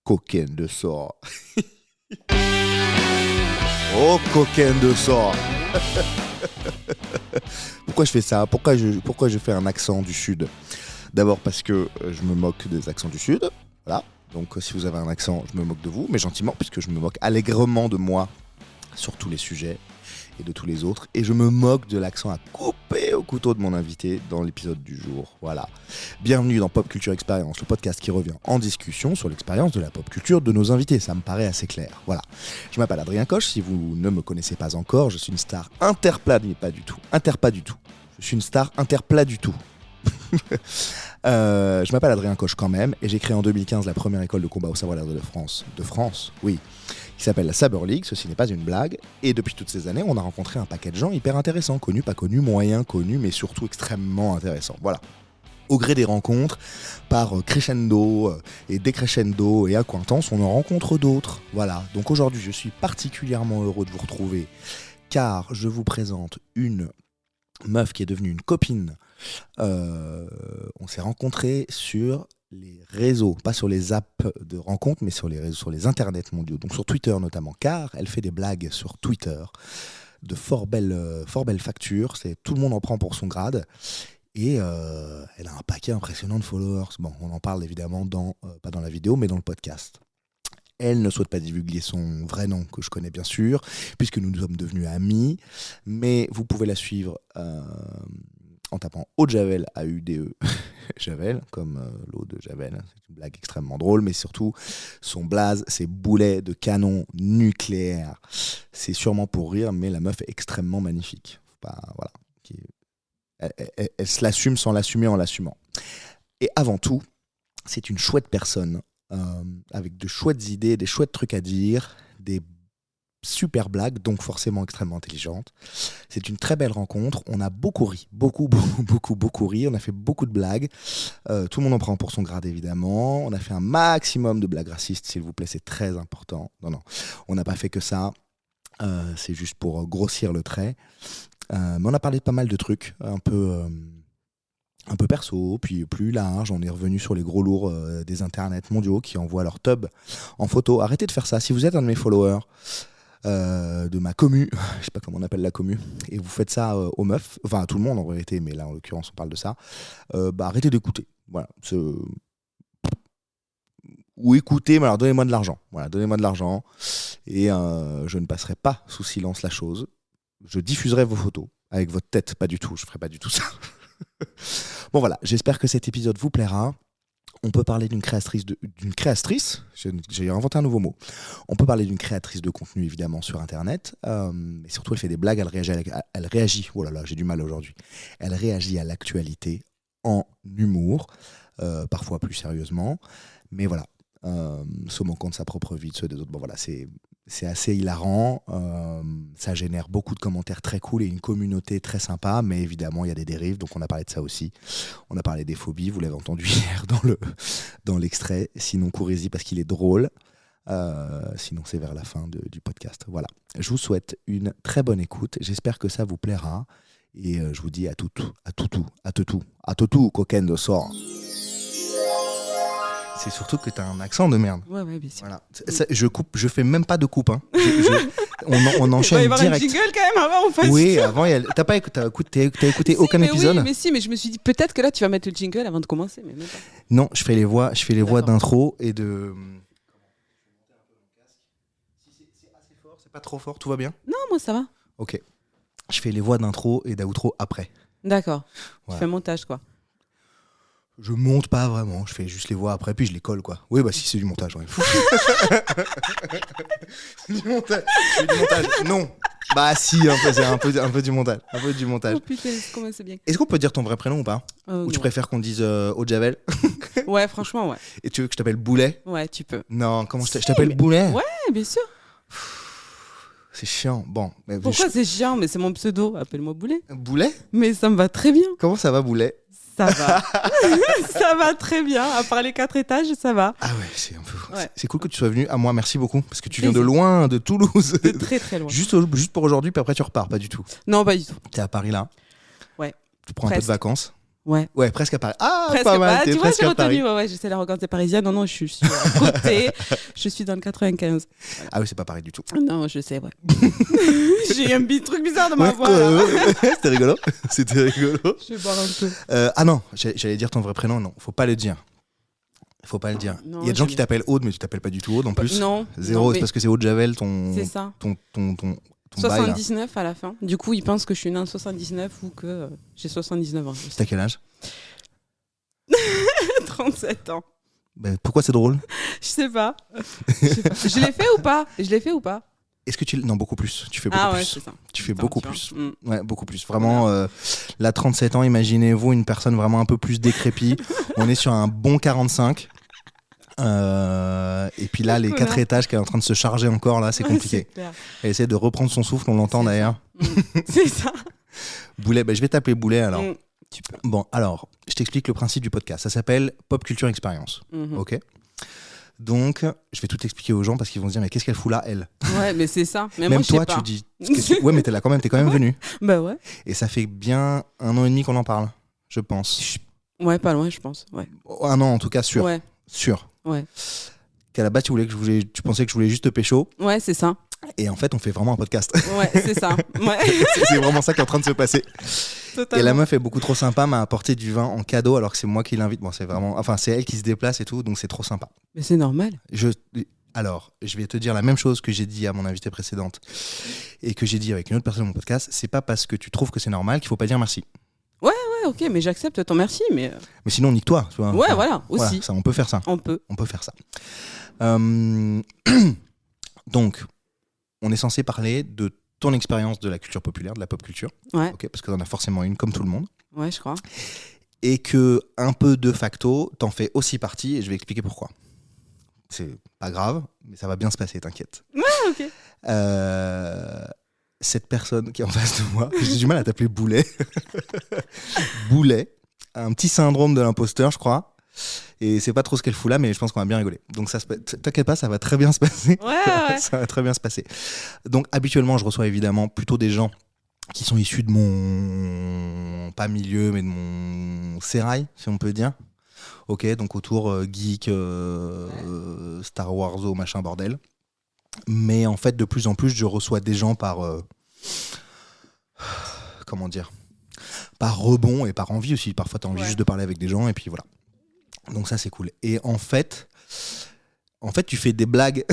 coquin de sort. Oh, coquin de sort. Pourquoi je fais ça ? Pourquoi je fais un accent du Sud ? D'abord parce que je me moque des accents du Sud. Voilà. Donc si vous avez un accent, je me moque de vous, mais gentiment, puisque je me moque allègrement de moi sur tous les sujets et de tous les autres. Et je me moque de l'accent à couper au couteau de mon invité dans l'épisode du jour. Voilà. Bienvenue dans Pop Culture Experience, le podcast qui revient en discussion sur l'expérience de la pop culture de nos invités. Ça me paraît assez clair. Voilà. Je m'appelle Adrien Coche. Si vous ne me connaissez pas encore, je suis une star interplat, mais pas du tout. Pas du tout. Je suis une star interplat du tout. Je m'appelle Adrien Coche quand même et j'ai créé en 2015 la première école de combat au savoir de France, oui, qui s'appelle la Saber League. Ceci n'est pas une blague et depuis toutes ces années on a rencontré un paquet de gens hyper intéressants, connus, pas connus, moyens, connus, mais surtout extrêmement intéressants. Voilà. Au gré des rencontres, par crescendo et décrescendo et accointance, on en rencontre d'autres. Voilà. Donc aujourd'hui je suis particulièrement heureux de vous retrouver car je vous présente une meuf qui est devenue une copine. On s'est rencontrés sur les réseaux, pas sur les apps de rencontres, mais sur les réseaux, sur les internets mondiaux, donc sur Twitter notamment, car elle fait des blagues sur Twitter de fort belles factures. Tout le monde en prend pour son grade. Et elle a un paquet impressionnant de followers. Bon, on en parle évidemment pas dans la vidéo, mais dans le podcast. Elle ne souhaite pas divulguer son vrai nom, que je connais bien sûr, puisque nous sommes devenus amis. Mais vous pouvez la suivre en tapant Eau de Javel, A-U-D-E, Javel, comme l'eau de Javel. C'est une blague extrêmement drôle, mais surtout, son blaze, c'est boulet de canon nucléaire. C'est sûrement pour rire, mais la meuf est extrêmement magnifique. Voilà. Elle se l'assume sans l'assumer en l'assumant. Et avant tout, c'est une chouette personne, avec de chouettes idées, des chouettes trucs à dire, des super blagues, donc forcément extrêmement intelligente. C'est une très belle rencontre. On a beaucoup ri, beaucoup ri. On a fait beaucoup de blagues. Tout le monde en prend pour son grade, évidemment. On a fait un maximum de blagues racistes, s'il vous plaît, c'est très important. Non, on n'a pas fait que ça. C'est juste pour grossir le trait. Mais on a parlé de pas mal de trucs, un peu perso, puis plus large. On est revenu sur les gros lourds des internets mondiaux qui envoient leur tub en photo. Arrêtez de faire ça. Si vous êtes un de mes followers, de ma commu, je sais pas comment on appelle la commu, et vous faites ça aux meufs, enfin à tout le monde en vérité, mais là en l'occurrence on parle de ça, arrêtez d'écouter. Voilà. Ou écoutez, mais alors donnez-moi de l'argent. Voilà, donnez-moi de l'argent. Et je ne passerai pas sous silence la chose. Je diffuserai vos photos avec votre tête, pas du tout. Je ferai pas du tout ça. Bon voilà, j'espère que cet épisode vous plaira. On peut parler d'une créatrice, j'ai inventé un nouveau mot. On peut parler d'une créatrice de contenu évidemment sur internet, mais surtout elle fait des blagues, elle réagit, oh là là, j'ai du mal aujourd'hui. Elle réagit à l'actualité en humour, parfois plus sérieusement, mais voilà, se moquant de sa propre vie, de ceux des autres. Bon voilà, c'est assez hilarant, ça génère beaucoup de commentaires très cool et une communauté très sympa, mais évidemment il y a des dérives, donc on a parlé de ça aussi. On a parlé des phobies, vous l'avez entendu hier dans l'extrait, sinon courez-y parce qu'il est drôle, sinon c'est vers la fin du podcast. Voilà, je vous souhaite une très bonne écoute, j'espère que ça vous plaira, et je vous dis à tout, coquin de sort. C'est surtout que t'as un accent de merde. Ouais, bien sûr. Voilà. Ça, je fais même pas de coupe. Hein. On enchaîne direct. Il va y avoir un jingle quand même avant, en fait. Oui, avant, t'as écouté aucun épisode. Oui, mais je me suis dit peut-être que là tu vas mettre le jingle avant de commencer, mais même pas. Non, je fais les voix d'intro et de. Si c'est assez fort, c'est pas trop fort, tout va bien ? Non, moi ça va. Ok. Je fais les voix d'intro et d'outro après. D'accord. Voilà. Tu fais montage quoi. Je monte pas vraiment, je fais juste les voix après, puis je les colle quoi. Oui, si c'est du montage, ouais. Du montage. Je fais du montage. Non. Si, c'est un peu du montage. Oh putain, comment c'est bien. Est-ce qu'on peut dire ton vrai prénom ou pas ? Ou tu préfères qu'on dise Eau de Javel ? Ouais, franchement, ouais. Et tu veux que je t'appelle Boulet ? Ouais, tu peux. Non, comment je t'appelle Boulet ? Ouais, bien sûr. C'est chiant. Bon. Pourquoi c'est chiant ? Mais c'est mon pseudo. Appelle-moi Boulet. Boulet ? Mais ça me va très bien. Comment ça va, Boulet ? Ça va. Ça va très bien. À part les 4 étages, ça va. Ah ouais, c'est un peu. Ouais. C'est cool que tu sois venu à moi. Merci beaucoup. Parce que tu viens de loin, de Toulouse. De très très loin. Juste pour aujourd'hui, puis après tu repars. Pas du tout. Non, pas du tout. T'es à Paris là ? Ouais. Tu prends un peu de vacances ? Ouais. Ouais, presque à Paris. Ah, Presque pas mal, pas. t'es Tu vois, presque j'ai à Paris. retenu. Ouais, j'essaie de regarder parisienne. Non, je suis à côté. Je suis dans le 95. Ah oui, c'est pas pareil du tout. Non, je sais, ouais. J'ai un truc bizarre dans ma voix. Là. C'était rigolo. C'était rigolo. Je vais boire un peu. Ah non, j'allais dire ton vrai prénom. Non, faut pas le dire. Faut pas le dire. Non, Il y a des gens je qui l'ai. t'appellent Aude, mais tu t'appelles pas du tout Aude en plus. Non. Zéro, non, c'est mais parce que c'est Aude Javel, ton c'est ça. bail, là. 79 à la fin. Du coup, ils pensent que je suis née en 79 ou que j'ai 79 ans. T'as quel âge? 37 ans. Ben, pourquoi c'est drôle? Je sais pas. Je l'ai fait ou pas? Je l'ai fait ou pas? Est-ce que tu... Non, beaucoup plus. Tu fais beaucoup Ah ouais, plus. c'est ça. Tu fais Putain, beaucoup tu plus. vois. Ouais, beaucoup plus. Vraiment, là, 37 ans, imaginez-vous une personne vraiment un peu plus décrépite. On est sur un bon 45. Et puis là, les 4 étages qui est en train de se charger encore, là, c'est Ouais, compliqué. c'est clair. Elle essaie de reprendre son souffle, on l'entend C'est d'ailleurs. C'est ça. Boulet, ben, je vais t'appeler Boulet alors. Tu peux. Bon, alors, je t'explique le principe du podcast. Ça s'appelle Pop Culture Experience. Mhm. Ok. Donc, je vais tout expliquer aux gens parce qu'ils vont se dire, mais qu'est-ce qu'elle fout là, elle? Ouais, mais c'est ça. Mais Même moi, je toi, sais pas. tu dis. Ouais, mais t'es là quand même, t'es quand même venu. Bah ouais. Et ça fait bien 1 an et demi qu'on en parle, je pense. Ouais, pas loin, je pense. Ouais. 1 an en tout cas, sûr. Ouais. Sûr. Ouais. Qu'à la base, tu pensais que je voulais juste te pécho. Ouais, c'est ça. Et en fait, on fait vraiment un podcast. Ouais, c'est ça. Ouais. C'est vraiment ça qui est en train de se passer. Totalement. Et la meuf est beaucoup trop sympa, m'a apporté du vin en cadeau alors que c'est moi qui l'invite. Bon, c'est vraiment. Enfin, c'est elle qui se déplace et tout, donc c'est trop sympa. Mais c'est normal. Alors, je vais te dire la même chose que j'ai dit à mon invitée précédente et que j'ai dit avec une autre personne de mon podcast. C'est pas parce que tu trouves que c'est normal qu'il faut pas dire merci. Ouais, ok, mais j'accepte ton merci, mais. Mais sinon, nique-toi. Tu vois. Ouais, Enfin, voilà, aussi. ça, on peut faire ça. On peut. On peut faire ça. Donc, on est censé parler de ton expérience de la culture populaire, de la pop culture. Ouais. Ok, parce que t'en as forcément une, comme tout le monde. Ouais, je crois. Et que, un peu de facto, t'en fais aussi partie, et je vais expliquer pourquoi. C'est pas grave, mais ça va bien se passer, t'inquiète. Ah, ok. Cette personne qui est en face de moi, j'ai du mal à t'appeler Boulet. Boulet, un petit syndrome de l'imposteur, je crois. Et c'est pas trop ce qu'elle fout là, mais je pense qu'on va bien rigoler. Donc t'inquiète pas, ça va très bien se passer. Ouais. Ça va très bien se passer. Donc habituellement, je reçois évidemment plutôt des gens qui sont issus de mon, pas milieu, mais de mon sérail, si on peut dire. Ok, donc autour geek, Star Wars, machin bordel. Mais en fait, de plus en plus, je reçois des gens par... comment dire, par rebond et par envie aussi. Parfois, t'as envie juste de parler avec des gens et puis voilà. Donc ça, c'est cool. Et en fait, tu fais des blagues.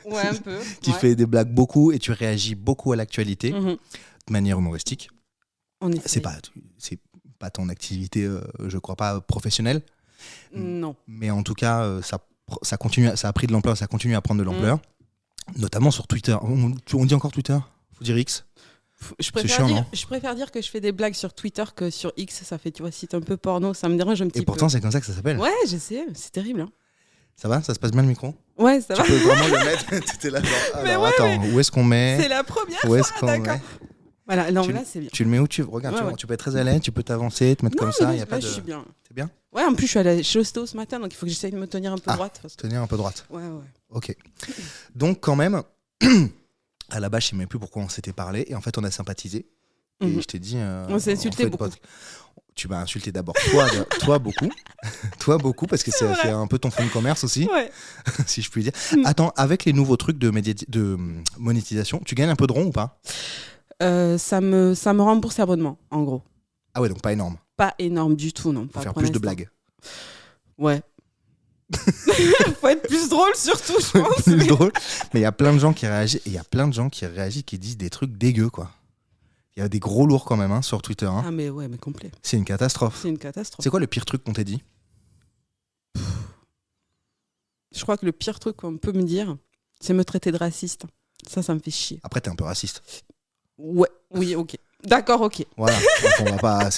Ouais, un peu. Tu fais des blagues beaucoup et tu réagis beaucoup à l'actualité Mhm. de manière humoristique. On est. C'est pas ton activité, je crois pas, professionnelle. Non. Mais en tout cas, ça continue, ça a pris de l'ampleur, ça continue à prendre de l'ampleur. Notamment sur Twitter. On dit encore Twitter? Faut dire X? Je préfère dire que je fais des blagues sur Twitter que sur X. Ça fait, tu vois, site un peu porno. Ça me dérange un petit peu. Et pourtant, c'est comme ça que ça s'appelle. Ouais, je sais. C'est terrible. Hein. Ça va? Ça se passe bien le micro? Ouais, ça Tu va. peux vraiment le mettre? T'étais là genre, Mais alors ouais, attends, où est-ce qu'on met? C'est la première Où est-ce fois, qu'on d'accord. met? Voilà, non, mais là, c'est bien. Tu le mets où tu veux. Regarde, Ouais, ouais. tu peux être très à l'aise, tu peux t'avancer, te mettre Non, comme ça, là, il y a pas je de... suis bien. C'est bien? Ouais, en plus, je suis ostéo ce matin, donc il faut que j'essaye de me tenir un peu Ah. droite. Parce que... Tenir un peu droite. Ouais. Ok. Donc quand même, à la base, je sais même plus pourquoi on s'était parlé, et en fait, on a sympathisé. Et Mhm. je t'ai dit... On s'est insulté beaucoup. Tu m'as insulté d'abord toi beaucoup. Toi beaucoup, parce que C'est c'est un peu ton fonds de commerce aussi, Ouais. si je puis dire. Mm. Attends, avec les nouveaux trucs de monétisation, tu gagnes un peu de rond ou pas? Ça me rembourse l'abonnement, en gros. Ah ouais, donc pas énorme. Pas énorme du tout, non. Faut Pas faire pour plus de l'instant. blagues. Ouais. Faut être plus drôle surtout, je pense. Plus drôle. Mais il y a plein de gens qui réagissent, et il y a plein de gens qui réagissent, qui disent des trucs dégueux, quoi. Il y a des gros lourds quand même, hein, sur Twitter. Hein. Ah mais ouais, mais complet. C'est une catastrophe. C'est une catastrophe. C'est quoi le pire truc qu'on t'ait dit? Je crois que le pire truc qu'on peut me dire, c'est me traiter de raciste. Ça me fait chier. Après, t'es un peu raciste. Ouais, oui, ok. D'accord, ok. Voilà. Donc, on va pas.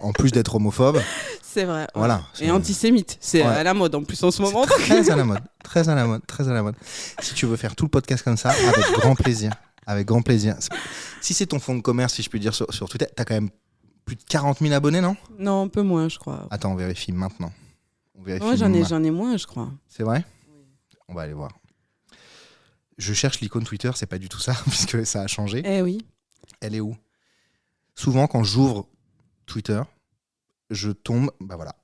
En plus d'être homophobe, C'est vrai. Ouais. voilà. Et antisémite. C'est Ouais. à la mode en plus en ce moment. Très à la mode. Très à la mode. Très à la mode. Si tu veux faire tout le podcast comme ça, avec grand plaisir. Avec grand plaisir. Si c'est ton fonds de commerce, si je puis dire, sur Twitter, t'as quand même plus de 40 000 abonnés, non? Non, un peu moins, je crois. Attends, on vérifie maintenant. On vérifie Ouais, j'en maintenant. ai moins, je crois. C'est vrai? On va aller voir. Je cherche l'icône Twitter, c'est pas du tout ça, puisque ça a changé. Eh oui. Elle est où? Souvent, quand j'ouvre Twitter, je tombe, bah voilà.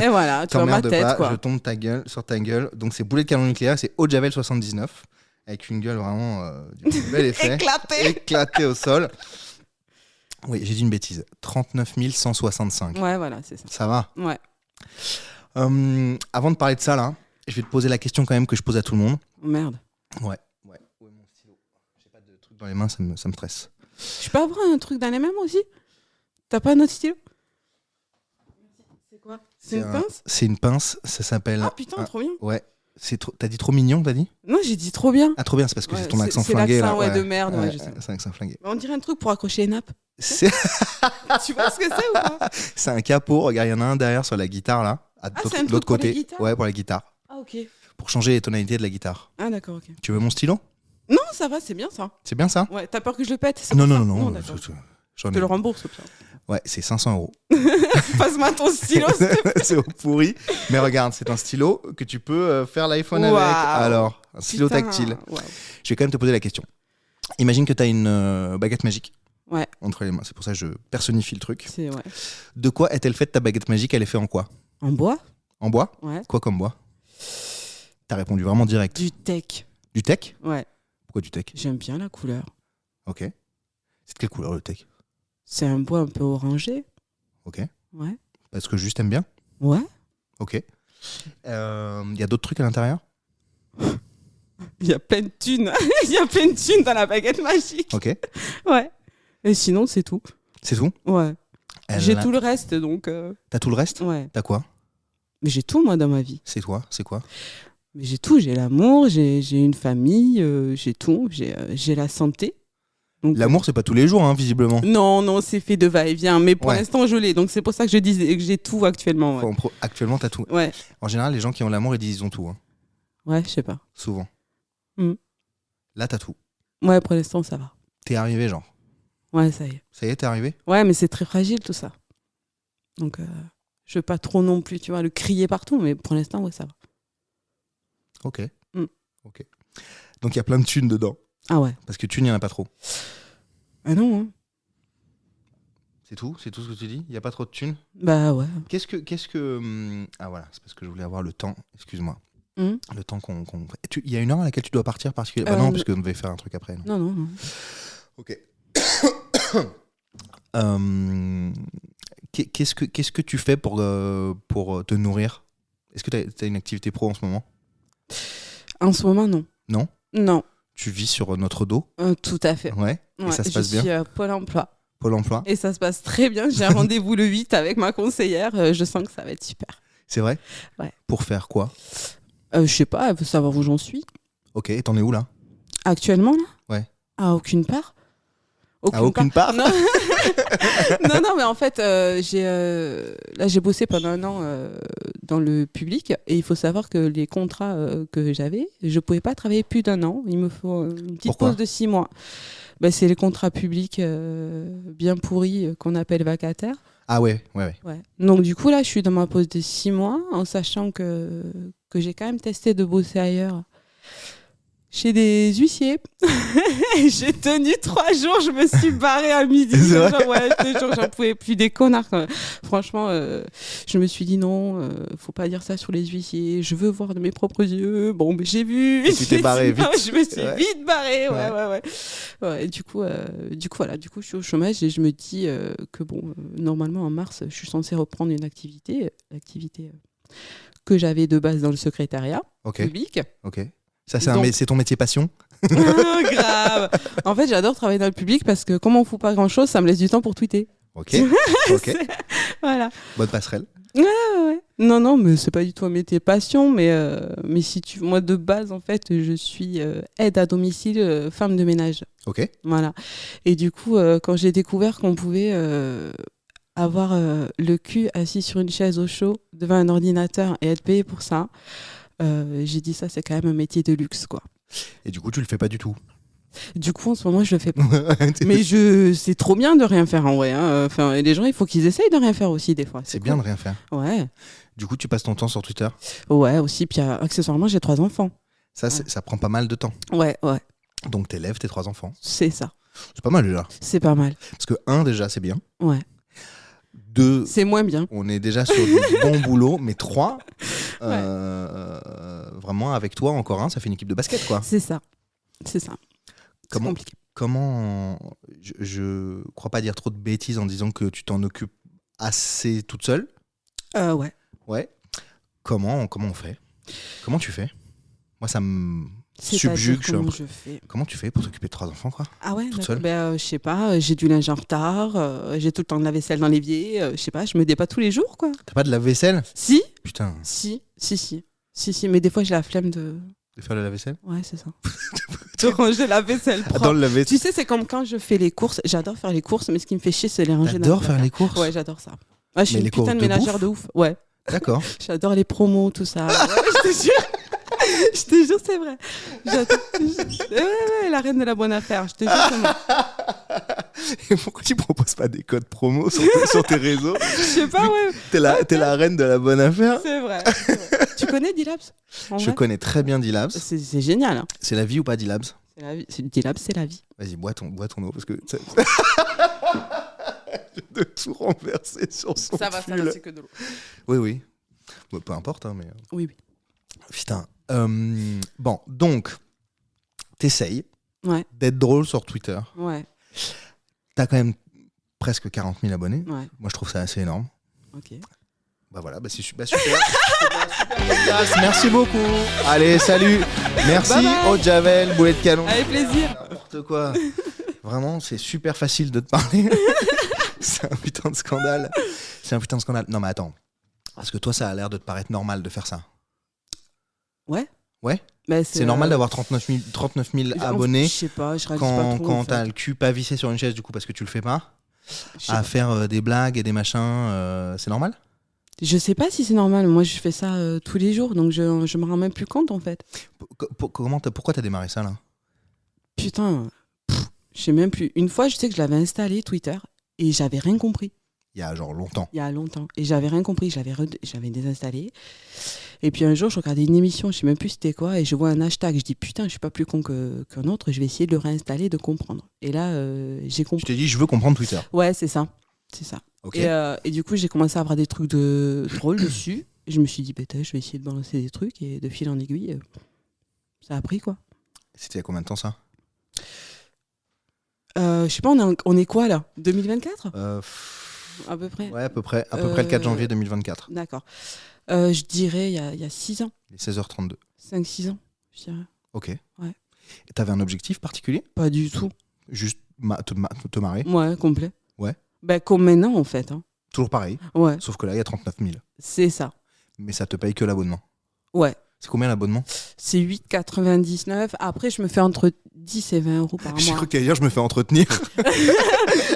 Et voilà, tu vois ma tête, pas, quoi. Je tombe sur ta gueule. Donc c'est boulet de canon nucléaire, c'est Eau de Javel 79, avec une gueule vraiment du bel effet. Éclaté au sol. Oui, j'ai dit une bêtise. 39 165. Ouais, voilà, c'est ça. Ça va. Ouais. Avant de parler de ça, là, je vais te poser la question quand même que je pose à tout le monde. Oh, merde. Ouais. Où est mon stylo ? J'ai pas de truc dans les mains, ça me stresse. Je peux avoir un truc dans les mains aussi ? T'as pas un autre stylo ? C'est quoi ? C'est une pince ? C'est une pince, ça s'appelle... Ah putain, trop bien. Ouais. T'as dit trop mignon, t'as dit ? Non, j'ai dit trop bien. Ah, trop bien, c'est parce que c'est ton accent c'est flingué. L'accent, là. De merde, je sais. C'est un accent flingué. On dirait un truc pour accrocher une nappe. Tu vois ce que c'est ou pas ? C'est un capot, regarde, il y en a un derrière sur la guitare, là. C'est de l'autre côté. Pour ouais, pour la guitare. Ah, ok. Pour changer les tonalités de la guitare. Ah, d'accord, ok. Tu veux mon stylo ? Non, ça va, c'est bien ça. C'est bien ça ? Ouais, t'as peur que je le pète ? Non. Je te le rembourse au pire. Ouais, c'est 500 €. Passe-moi ton stylo, s'il te plaît. C'est au pourri. Mais regarde, c'est un stylo que tu peux faire l'iPhone avec. Alors, un stylo tactile. Wow. Je vais quand même te poser la question. Imagine que tu as une baguette magique. Ouais. Entre les mains. C'est pour ça que je personnifie le truc. Ouais. De quoi est-elle faite ta baguette magique ? Elle est faite en quoi ? En bois ? En bois ? Ouais. Quoi comme bois ? T'as répondu vraiment direct. Du teck. Du teck ? Ouais. Pourquoi du teck ? J'aime bien la couleur. Ok. C'est de quelle couleur le teck ? C'est un bois un peu orangé. Ok. Ouais. Parce que juste t'aimes bien ? Ouais. Ok. Y a d'autres trucs à l'intérieur ? Il y a plein de thunes. Il y a plein de thunes dans la baguette magique. Ok. Ouais. Et sinon, c'est tout. C'est tout ? Ouais. J'ai tout le reste, donc... T'as tout le reste ? Ouais. T'as quoi ? Mais j'ai tout, moi, dans ma vie. C'est toi ? C'est quoi ? Mais j'ai tout. J'ai l'amour, j'ai une famille, j'ai tout. J'ai la santé. Donc, l'amour, c'est pas tous les jours, hein, visiblement. Non, c'est fait de va-et-vient. Mais pour l'instant, je l'ai. Donc, c'est pour ça que je dis que j'ai tout actuellement. Ouais. Actuellement, t'as tout. Ouais. En général, les gens qui ont l'amour, ils disent ils ont tout. Hein. Ouais, je sais pas. Souvent. Là, t'as tout. Ouais, pour l'instant, ça va. T'es arrivé, genre. Ouais, ça y est. Ça y est, t'es arrivé ? Ouais, mais c'est très fragile, tout ça. Donc, je veux pas trop non plus, tu vois, le crier partout. Mais pour l'instant, ouais, ça va. Ok. Ok. Donc, il y a plein de thunes dedans. Ah ouais. Parce que thunes, il n'y en a pas trop. Ah non, hein. C'est tout ce que tu dis ? Il n'y a pas trop de thunes ? Bah ouais. Qu'est-ce que... Ah voilà, c'est parce que je voulais avoir le temps. Excuse-moi. Le temps qu'on... Il y a une heure à laquelle tu dois partir parce que... non, parce qu'on devait faire un truc après. Non. Ok. Qu'est-ce que tu fais pour te nourrir ? Est-ce que tu as une activité pro en ce moment ? En ce moment, non. Non ? Non. Tu vis sur notre dos ? Tout à fait. Ouais. Et ça se passe bien ? Je suis à Pôle emploi. Pôle emploi ? Et ça se passe très bien. J'ai un rendez-vous le 8 avec ma conseillère. Je sens que ça va être super. C'est vrai ? Ouais. Pour faire quoi ? Je sais pas, elle veut savoir où j'en suis. Ok, et t'en es où là ? Actuellement, là ? Ouais. À aucune part. Aucune part non. non, mais en fait, j'ai bossé pendant un an dans le public et il faut savoir que les contrats que j'avais, je pouvais pas travailler plus d'un an. Il me faut une petite pause de 6 mois. C'est les contrats publics bien pourris qu'on appelle vacataires. Ah ouais. Donc du coup, là, je suis dans ma pause de 6 mois en sachant que j'ai quand même testé de bosser ailleurs. Chez des huissiers. J'ai tenu 3 jours, je me suis barrée à midi. J'en pouvais plus des connards. Franchement, je me suis dit non, faut pas dire ça sur les huissiers. Je veux voir de mes propres yeux. Bon, mais j'ai vu. Et tu t'es barrée vite. Je me suis vite barrée. Ouais. Et du coup, voilà. Du coup, je suis au chômage et je me dis que normalement en mars, je suis censée reprendre une l'activité que j'avais de base dans le secrétariat public. Ok. Ça, c'est ton métier passion ? Grave. En fait, j'adore travailler dans le public parce que comme on fout pas grand-chose, ça me laisse du temps pour tweeter. Ok. Voilà. Bonne passerelle. Ouais. Non, mais c'est pas du tout un métier passion, mais moi de base en fait, je suis aide à domicile, femme de ménage. Ok. Voilà. Et du coup, quand j'ai découvert qu'on pouvait avoir le cul assis sur une chaise au chaud devant un ordinateur et être payé pour ça. J'ai dit ça, c'est quand même un métier de luxe, quoi. Et du coup, tu le fais pas du tout ? Du coup, en ce moment, je le fais pas. Mais c'est trop bien de rien faire en vrai. Hein. Enfin, et les gens, il faut qu'ils essayent de rien faire aussi des fois. C'est bien de rien faire. Ouais. Du coup, tu passes ton temps sur Twitter ? Ouais, aussi. Puis accessoirement, j'ai 3 enfants. Ça, ça prend pas mal de temps. Ouais. Donc, t'élèves tes 3 enfants. C'est ça. C'est pas mal déjà. C'est pas mal. Parce que déjà, c'est bien. Ouais. 2, C'est moins bien. on est déjà sur du bon boulot, mais 3, vraiment avec toi encore un, ça fait une équipe de basket quoi. C'est ça. C'est compliqué. Comment je crois pas dire trop de bêtises en disant que tu t'en occupes assez toute seule. Ouais. Ouais. Comment on fait? Comment tu fais? Moi ça me C'est-à-dire subjugue. comment je fais. Comment tu fais pour t'occuper de 3 enfants quoi? Ah ouais, Toute seule? je sais pas, j'ai du linge en retard, j'ai tout le temps de la vaisselle dans l'évier, je sais pas, je me débat tous les jours quoi. T'as pas de lave-vaisselle? Si, Putain, si, mais des fois j'ai la flemme de... de faire le lave-vaisselle? Ouais, c'est ça. De ranger la vaisselle propre. Dans le lave-vaisselle. Tu sais, c'est comme quand je fais les courses, j'adore faire les courses, mais ce qui me fait chier, c'est les ranger dans T'adores le faire placard. les courses? Ouais, j'adore ça. Ouais, je suis Mais une les putain courses de de ménagère bouffe? de ouf. Ouais, D'accord. j'adore les promos, tout ça. Ouais, je te jure. Je te jure, c'est vrai. Ouais, la reine de la bonne affaire, je te jure, c'est moi. Et pourquoi tu proposes pas des codes promo sur tes réseaux? Je sais pas, ouais. T'es la reine de la bonne affaire. C'est vrai. Tu connais D-Labs? Je connais très bien D-Labs. C'est génial. Hein. C'est la vie ou pas D-Labs? C'est la vie. D-Labs, c'est la vie. Vas-y, bois ton eau parce que de tout renverser sur son Ça va, pull. c'est que de l'eau. Oui. Bon, peu importe, hein, mais. Oui. Putain. Bon, donc, t'essayes Ouais. d'être drôle sur Twitter. Ouais. T'as quand même presque 40 000 abonnés. Ouais. Moi, je trouve ça assez énorme. Ok. Bah voilà, bah c'est super. Super podcast. Merci beaucoup. Allez, salut. Merci Bye bye. au Javel, boulet de canon. Avec plaisir. N'importe quoi. Vraiment, c'est super facile de te parler. C'est un putain de scandale. Non mais attends. Parce que toi, ça a l'air de te paraître normal de faire ça. Ouais. Ouais. Bah, C'est normal d'avoir 39 000 abonnés Je sais pas, je réalise pas trop. quand t'as le cul pas vissé sur une chaise, du coup, parce que tu le fais pas. Je sais À pas. faire des blagues et des machins, c'est normal? Je sais pas si c'est normal. Moi, je fais ça tous les jours, donc je me rends même plus compte en fait. Pourquoi t'as démarré ça là? Putain, je sais même plus. Une fois, je sais que je l'avais installé Twitter et j'avais rien compris. Il y a genre longtemps. Il y a longtemps. Et j'avais rien compris. J'avais désinstallé. Et puis un jour, je regardais une émission, je sais même plus c'était quoi, et je vois un hashtag. Je dis putain, je suis pas plus con qu'un autre. Je vais essayer de le réinstaller, de comprendre. Et là, j'ai Tu compris. t'es dit, je veux comprendre Twitter. Ouais, c'est ça. C'est ça. Ok. Et du coup, j'ai commencé à avoir des trucs drôles dessus. Et je me suis dit, peut-être, je vais essayer de balancer des trucs. Et de fil en aiguille, ça a pris quoi. C'était il y a combien de temps ça? Je sais pas, on est quoi là? 2024 à peu près. Ouais, à peu près le 4 janvier 2024. D'accord. Je dirais il y a 6 ans. Il est 16h32. 5-6 ans, je dirais. Ok. Ouais. Et t'avais un objectif particulier? Pas du tout. Juste te marrer? Ouais, complet. Ouais. Ben, comme maintenant, en fait. Hein. Toujours pareil. Ouais, Sauf que là, il y a 39 000. c'est ça. Mais ça te paye que l'abonnement. Ouais. C'est combien l'abonnement? C'est 8,99. Après, je me fais entre 10 et 20 euros par J'ai mois. cru que t'allais dire, je me fais entretenir.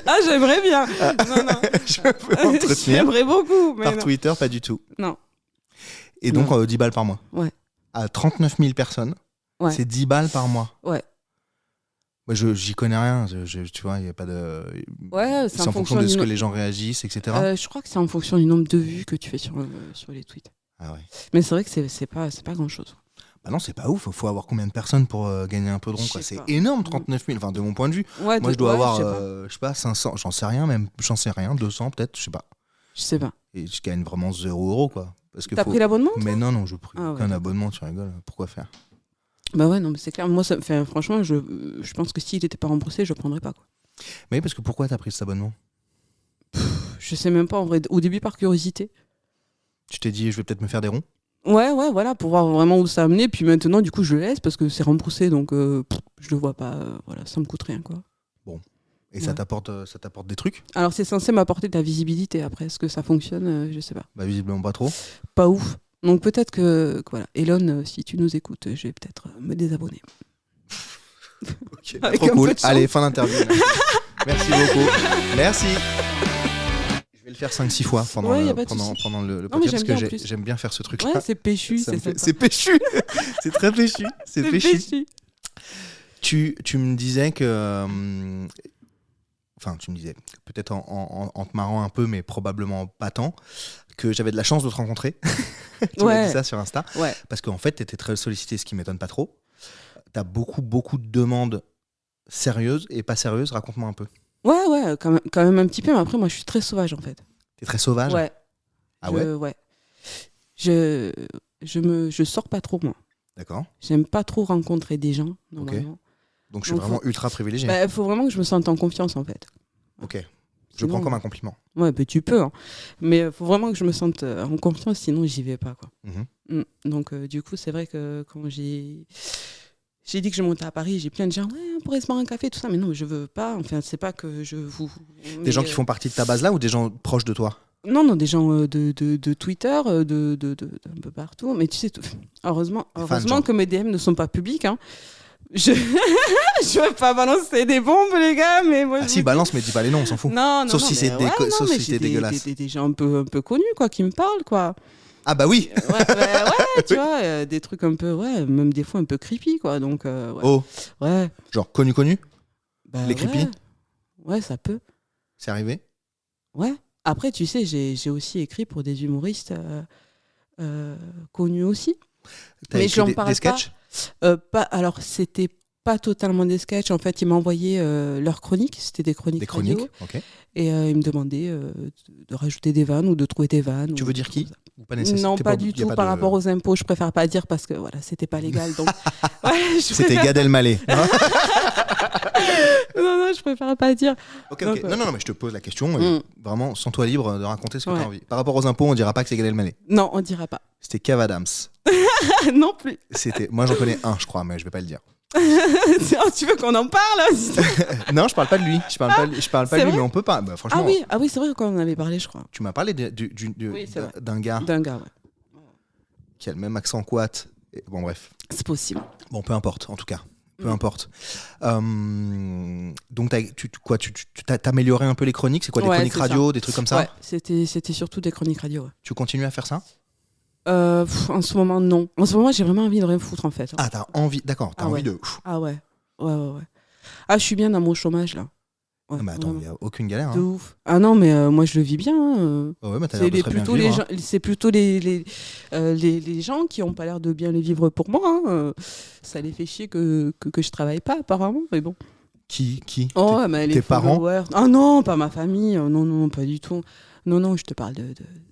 Ah, j'aimerais bien. Non. Je me fais entretenir. J'aimerais beaucoup, mais Par non. Twitter, pas du tout. Non. Et donc, Non. 10 balles par mois. Ouais. À 39 000 personnes, Ouais. c'est 10 balles par mois. Ouais. Moi, j'y connais rien. Tu vois, il n'y a pas de. Ouais, C'est en fonction de ce que les gens réagissent, etc. Je crois que c'est en fonction du nombre de vues que tu fais sur les tweets. Ah ouais. Mais c'est vrai que c'est pas grand-chose. Bah non, c'est pas ouf. Faut avoir combien de personnes pour gagner un peu de rond, Je quoi. sais C'est pas. énorme, 39 000. Enfin, de mon point de vue. Ouais, Moi, je dois avoir, je sais pas. je sais pas, 500. J'en sais rien, 200 peut-être, je sais pas. Je sais pas. Et je gagne vraiment 0 €, quoi. Parce que T'as pris l'abonnement? Mais non, je pris Ah ouais, aucun d'accord. abonnement, tu rigoles. Pourquoi faire? Bah ouais, non, mais c'est clair. Moi, franchement, je pense que s'il n'était pas remboursé, je ne prendrais pas. Quoi. Mais parce que pourquoi t'as pris cet abonnement? Je sais même pas, en vrai. Au début, par curiosité. Tu t'es dit, je vais peut-être me faire des ronds? Ouais, voilà, pour voir vraiment où ça a amené. Puis maintenant, du coup, je le laisse parce que c'est remboursé. Donc, je le vois pas. Voilà, ça me coûte rien, quoi. Et Ouais. ça t'apporte des trucs? Alors, c'est censé m'apporter de la visibilité. Après, est-ce que ça fonctionne? Je sais pas. Bah, visiblement pas trop. Pas ouf. Donc, peut-être que voilà. Elon, si tu nous écoutes, je vais peut-être me désabonner. Ok, Avec trop un cool. peu de chance. Allez, fin d'interview. Merci beaucoup. Merci. Je vais le faire 5-6 fois pendant, Ouais, y a le, pas de pendant, souci. pendant le Non, mais podcast j'aime parce bien en que plus. j'aime bien faire ce truc-là. Ouais, c'est péchu. Ça me C'est fait- sympa. c'est péchu. C'est très péchu. C'est péchu. péchu. Tu me disais que. Enfin, tu me disais, peut-être en te marrant un peu, mais probablement pas tant, que j'avais de la chance de te rencontrer. Tu m'as Ouais. dit ça sur Insta. Ouais. Parce qu'en fait, tu étais très sollicité, ce qui m'étonne pas trop. Tu as beaucoup de demandes sérieuses et pas sérieuses. Raconte-moi un peu. Ouais, quand même un petit peu. Mais après, moi, je suis très sauvage, en fait. T'es très sauvage? Ouais. Ah ouais? Ouais. Je sors pas trop, moi. D'accord. J'aime pas trop rencontrer des gens, normalement. Donc je suis vraiment ultra privilégié. Bah, faut vraiment que je me sente en confiance, en fait. Ok. Je Sinon, prends comme un compliment. Ouais, bah, tu peux, hein. Mais faut vraiment que je me sente en confiance, sinon j'y vais pas, quoi. Donc, du coup, c'est vrai que quand j'ai dit que je montais à Paris, j'ai plein de gens, ouais, on pourrait se boire un café, tout ça. Mais non, je veux pas. Enfin, c'est pas que je vous. Des gens qui font partie de ta base là ou des gens proches de toi? Non, des gens de Twitter, un peu partout. Mais tu sais, heureusement que mes DM ne sont pas publics. Hein. Je veux pas balancer des bombes, les gars. Mais moi, balance, mais dis pas les noms, on s'en fout. Non, sauf si c'est dégueulasse. Des gens un peu connus, quoi, qui me parlent, quoi. Ah bah oui. Ouais, tu vois, des trucs un peu, même des fois un peu creepy, quoi. Donc, ouais. Oh. Ouais. Genre connu. Bah, les creepy. Ouais, ça peut. C'est arrivé. Ouais. Après, tu sais, j'ai aussi écrit pour des humoristes connus aussi. T'as mais écrit j'en parle des sketchs? pas. Alors, c'était pas totalement des sketchs. En fait, ils m'envoyaient leurs chroniques. C'était des chroniques. Des chroniques, radio. ok. Et ils me demandaient de rajouter des vannes ou de trouver des vannes. Tu veux dire qui? Ou pas Non, pas du tout. Par rapport aux impôts, je préfère pas dire parce que voilà, c'était pas légal. Donc, c'était Gad Elmaleh. non, je préfère pas dire. Ok. Non, mais je te pose la question. Vraiment, sens-toi libre de raconter ce que tu as envie. Par rapport aux impôts, on dira pas que c'est Gad Elmaleh. Non, on dira pas. C'était Kev Adams. Non plus. Moi, j'en connais un, je crois, mais je vais pas le dire. Tu veux qu'on en parle? Non, je parle pas de lui. Je parle pas de lui, mais on peut pas. Bah, franchement. Ah oui, c'est vrai qu'on en avait parlé, je crois. Tu m'as parlé d'un gars. D'un gars, ouais. Qui a le même accent qu'Ouat. Bon, bref. C'est possible. Bon, peu importe, en tout cas. Peu importe. Donc, t'as amélioré un peu les chroniques? C'est quoi, des chroniques radio, des trucs comme ça? Ouais, c'était surtout des chroniques radio. Ouais. Tu continues à faire ça? En ce moment, non. En ce moment, j'ai vraiment envie de rien foutre, en fait. Ah, t'as envie, d'accord, envie de... Ah ouais. Ah, je suis bien dans mon chômage, là. Ouais, non, mais attends, il n'y a aucune galère. De ouf. Ah non, mais moi, je le vis bien. Ouais, mais t'as l'air de très bien vivre. C'est plutôt les gens qui n'ont pas l'air de bien les vivre pour moi. Hein. Ça les fait chier que je travaille pas, apparemment, mais bon. Qui Oh, tes parents? Ah non, pas ma famille. Non, pas du tout. Non, je te parle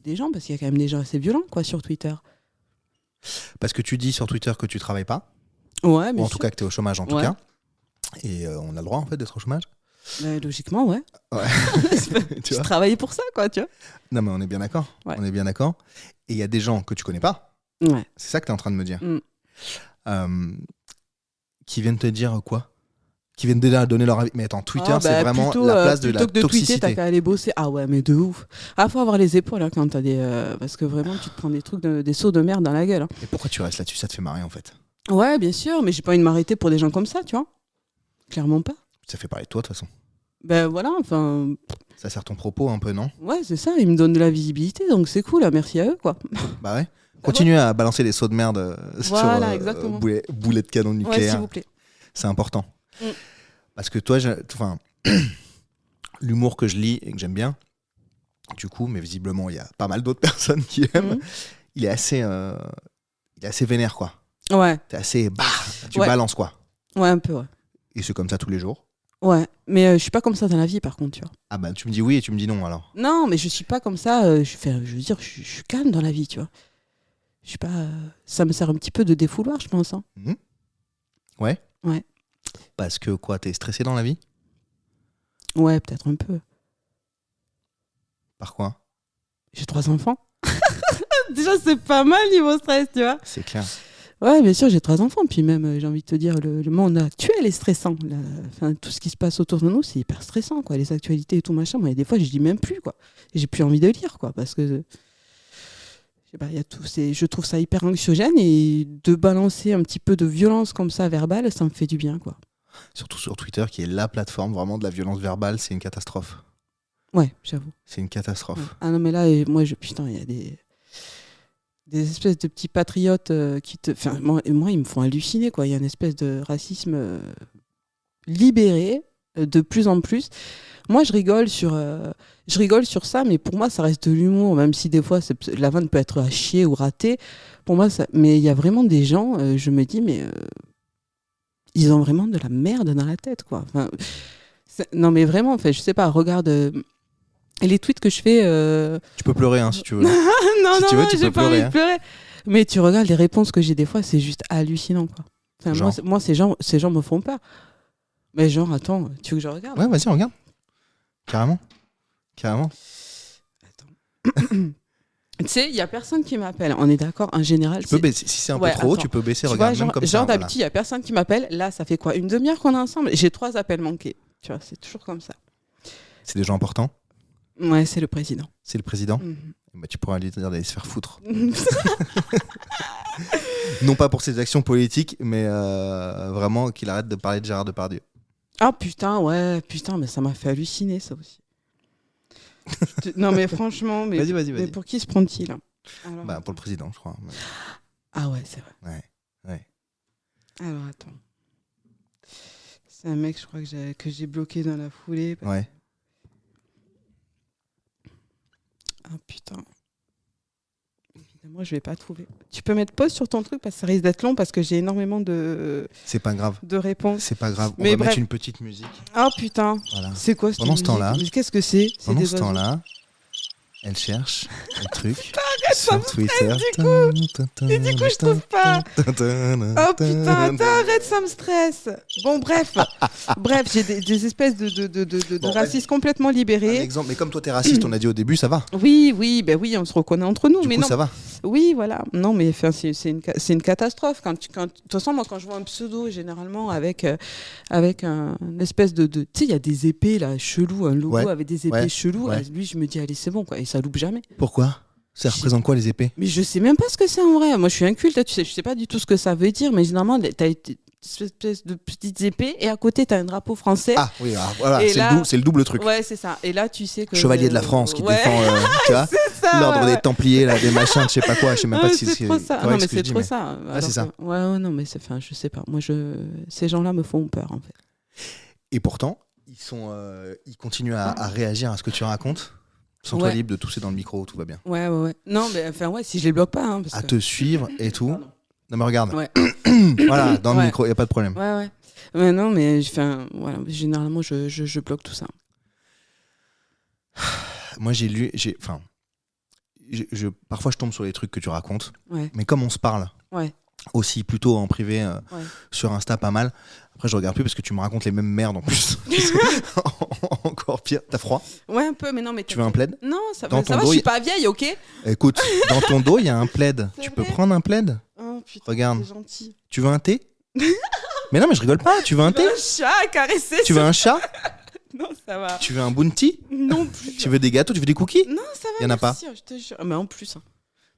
des gens, parce qu'il y a quand même des gens assez violents, quoi, sur Twitter. Parce que tu dis sur Twitter que tu travailles pas. Ouais, mais en tout cas, que tu es au chômage, en tout cas. Et on a le droit, en fait, d'être au chômage. Logiquement, ouais. Tu travailles pour ça, quoi, tu vois. Non, mais on est bien d'accord. Ouais. On est bien d'accord. Et il y a des gens que tu connais pas. Ouais. C'est ça que tu es en train de me dire. Qui viennent te dire quoi? Qui viennent déjà donner leur avis. Mais attends, Twitter, c'est vraiment la place de la toxicité. Plutôt que de tweeter, t'as qu'à aller bosser. Ah ouais, mais de ouf. Ah, faut avoir les épaules, hein, quand t'as des... parce que vraiment, tu te prends des trucs, des sauts de merde dans la gueule. Hein. Et pourquoi tu restes là-dessus? Ça te fait marrer, en fait. Ouais, bien sûr, mais j'ai pas envie de m'arrêter pour des gens comme ça, tu vois. Clairement pas. Ça fait parler de toi, de toute façon. Ben voilà, enfin... Ça sert ton propos un peu, non? Ouais, c'est ça, ils me donnent de la visibilité, donc c'est cool, là, merci à eux, quoi. Bah ouais. Continuez à balancer des sauts de merde sur boulet de canon nucléaire. Ouais, s'il vous plaît. C'est important. Parce que toi, l'humour que je lis et que j'aime bien, du coup, mais visiblement, il y a pas mal d'autres personnes qui aiment, il est assez vénère, quoi. Ouais. T'es assez... tu balances, quoi. Ouais, un peu, ouais. Et c'est comme ça tous les jours. Ouais, mais je suis pas comme ça dans la vie, par contre, tu vois. Ah bah, tu me dis oui et tu me dis non, alors. Non, mais je suis pas comme ça, je veux dire, je suis calme dans la vie, tu vois. Je suis pas... Ça me sert un petit peu de défouloir, je pense. Hein. Ouais. Ouais. Parce que quoi, t'es stressé dans la vie? Ouais, peut-être un peu. Par quoi? J'ai 3 enfants. Déjà, c'est pas mal niveau stress, tu vois. C'est clair. Ouais, bien sûr, j'ai 3 enfants. Puis même, j'ai envie de te dire, le monde actuel est stressant. Enfin, tout ce qui se passe autour de nous, c'est hyper stressant, quoi. Les actualités et tout, machin. Moi, des fois, je dis même plus, quoi. J'ai plus envie de lire, quoi. Parce que... y a tout, je trouve ça hyper anxiogène et de balancer un petit peu de violence comme ça verbale, ça me fait du bien, quoi. Surtout sur Twitter, qui est la plateforme vraiment de la violence verbale, c'est une catastrophe. Ouais, j'avoue. C'est une catastrophe. Ouais. Ah non, mais là, putain, il y a des espèces de petits patriotes qui te... Enfin, moi, ils me font halluciner, quoi. Il y a une espèce de racisme libéré de plus en plus. Moi, je rigole sur ça, mais pour moi, ça reste de l'humour, même si des fois, la vanne peut être à chier ou ratée. Pour moi, mais il y a vraiment des gens, je me dis, mais ils ont vraiment de la merde dans la tête, quoi. Enfin, non, mais vraiment, en fait, je sais pas, regarde Et les tweets que je fais... Tu peux pleurer si tu veux. non, Si tu veux, tu j'ai peux pas envie pleurer, de pleurer. Mais tu regardes les réponses que j'ai des fois, c'est juste hallucinant, quoi. Enfin, moi, ces gens me font peur. Mais genre, attends, tu veux que je regarde? Ouais, vas-y, regarde. Carrément. Attends. Tu sais, il y a personne qui m'appelle. On est d'accord, en général. Tu peux baisser. Si c'est un peu trop haut, tu peux baisser. Tu regarde vois, même comme ça. Genre d'habitude, il y a personne qui m'appelle. Là, ça fait quoi, une demi-heure qu'on est ensemble? J'ai 3 appels manqués. Tu vois, c'est toujours comme ça. C'est des gens importants? Ouais, c'est le président. C'est le président? Bah, tu pourras lui dire d'aller se faire foutre. Non pas pour ses actions politiques, mais vraiment qu'il arrête de parler de Gérard Depardieu. Ah putain, mais ça m'a fait halluciner, ça aussi. Non mais franchement, mais, vas-y. mais pour qui se prend-il? Alors, Bah, pour le président, je crois. Ah ouais, c'est vrai. Ouais. Alors attends. C'est un mec, je crois que j'ai bloqué dans la foulée. Ouais. Ah putain. Évidemment, je vais pas trouver. Tu peux mettre pause sur ton truc parce que ça risque d'être long parce que j'ai énormément C'est pas grave. de réponses. C'est pas grave. Mais On va bref. mettre une petite musique. Ah putain. Voilà. C'est quoi cette Pendant ce musique? temps-là. Mais qu'est-ce que c'est? Pendant ce temps-là, elle cherche un truc sur ça Twitter. Et du coup, je trouve pas. Oh putain, attends, arrête, ça me stresse. Bon, bref, j'ai des espèces de Bon, racistes complètement Un libérés. exemple, mais comme toi t'es raciste, on a dit au début, ça va. Oui, on se reconnaît entre nous. Du mais coup, non. ça va. Oui, voilà. Non, mais enfin, c'est une catastrophe. De toute façon, moi, quand je vois un pseudo, généralement, avec une espèce de tu sais, il y a des épées, là, chelou, un logo Ouais, avec des épées ouais, chelou. ouais. Lui, je me dis, allez, c'est bon, quoi. Et ça loupe jamais. Pourquoi? Ça représente quoi les épées? Mais je sais même pas ce que c'est en vrai. Moi, je suis inculte, tu sais, je sais pas du tout ce que ça veut dire, mais généralement, t'as une espèce de petites épées et à côté, t'as un drapeau français. Ah oui, alors, voilà, Et c'est là- le double truc. Ouais, c'est ça. Et là, tu sais que. Chevalier de la France qui Ouais. défend tu vois, Ça, l'ordre ouais. des Templiers, là, des machins, je sais pas quoi, je sais même pas Ouais, si c'est trop ça. correct Non, mais ce que je c'est dis, trop mais- ça. Ah, c'est ça. Ouais, non, mais enfin, je sais pas. Moi, ces gens-là me font peur, en fait. Et pourtant, ils continuent à réagir à ce que tu racontes. Sens-toi Ouais. libre de tousser dans le micro, tout va bien. Ouais. Non, mais enfin, ouais, si je les bloque pas. Hein, parce À que... te suivre et tout. Pardon. Non mais regarde, Ouais. voilà, dans le Ouais. micro, y a pas de problème. Ouais. Mais non, mais enfin, voilà, généralement, je bloque tout ça. Moi parfois je tombe sur les trucs que tu racontes, Ouais. mais comme on se parle, Ouais. aussi plutôt en privé, Ouais. sur Insta pas mal. Après je regarde plus parce que tu me racontes les mêmes merdes en plus. Encore pire. T'as froid? Ouais, un peu, mais non, mais Tu veux un plaid? Non, ça Dans va, ton ça va, dos, je suis pas vieille, ok? Écoute, dans ton dos il y a un plaid. C'est Tu peux vrai prendre un plaid? Oh putain, Regarde. c'est gentil. Tu veux un thé? Mais non mais je rigole pas. Tu veux un Tu veux thé? un chat à caresser? Tu veux un chat? Non, ça va. Tu veux un bounty? Non plus. Tu veux des gâteaux? Tu veux des cookies? Non, ça va. Y en a merci, je te jure. Mais en plus. Hein.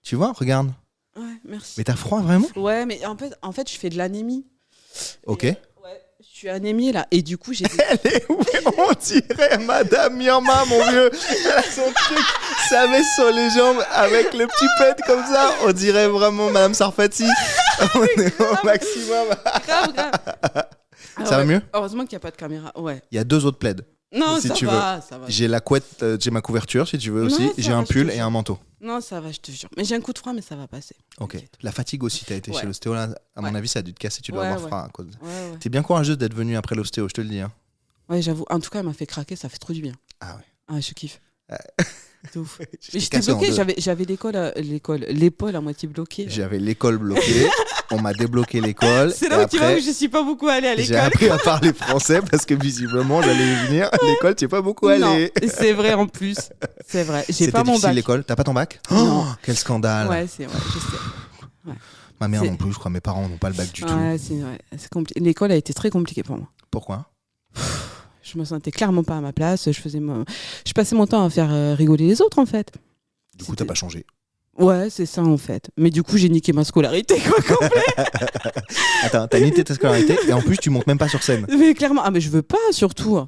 Tu vois, regarde. Ouais, merci. Mais t'as froid vraiment? Ouais, mais en fait, je fais de l'anémie. Ok. Et, ouais, je suis anémie là. Et du coup, j'ai. Elle est où? On dirait Madame Irma, mon vieux. Elle a son truc, sa veste sur les jambes avec le petit plaid comme ça. On dirait vraiment Madame Sarfati. On est au maximum. grave. Ça va mieux? Heureusement qu'il n'y a pas de caméra. Ouais. Il y a 2 autres plaids. Non, Si ça tu va, ça va. J'ai la couette, j'ai ma couverture si tu veux Non, aussi. ça J'ai va, un je te pull et jure. un manteau. Non, ça va, je te jure. Mais j'ai un coup de froid, mais ça va passer. Ok. T'inquiète. La fatigue aussi, t'as été Ouais. chez l'ostéo là. À mon Ouais. avis, ça a dû te casser. Tu dois Ouais, avoir ouais. froid à cause. Ouais. T'es bien courageuse d'être venue après l'ostéo, je te le dis. Hein. Ouais, j'avoue. En tout cas, elle m'a fait craquer, ça fait trop du bien. Ah ouais. Ah, je kiffe. C'est ouf. Mais J'étais j'étais cassé en bloquée, deux. j'avais l'épaule à moitié bloquée. J'avais l'école bloquée. On m'a débloqué l'école. C'est et là où tu vois après, que je suis pas beaucoup allée à j'ai l'école. appris à parler français parce que visiblement j'allais y venir. À l'école, tu es pas beaucoup Non, allé. c'est vrai en plus. C'est vrai. J'ai C'était pas mon difficile bac. l'école. T'as pas ton bac? Non. Oh, quel scandale. Ouais, je sais. Ma mère C'est- non plus, je crois. Mes parents n'ont pas le bac du tout. Ouais, c'est compliqué. L'école a été très compliquée pour moi. Pourquoi? Je me sentais clairement pas à ma place. Je passais mon temps à faire rigoler les autres en fait. Du coup, t'as pas changé. Ouais, c'est ça en fait. Mais du coup, j'ai niqué ma scolarité quoi. Attends, t'as niqué ta scolarité et en plus tu montes même pas sur scène Mais clairement, ah mais je veux pas surtout.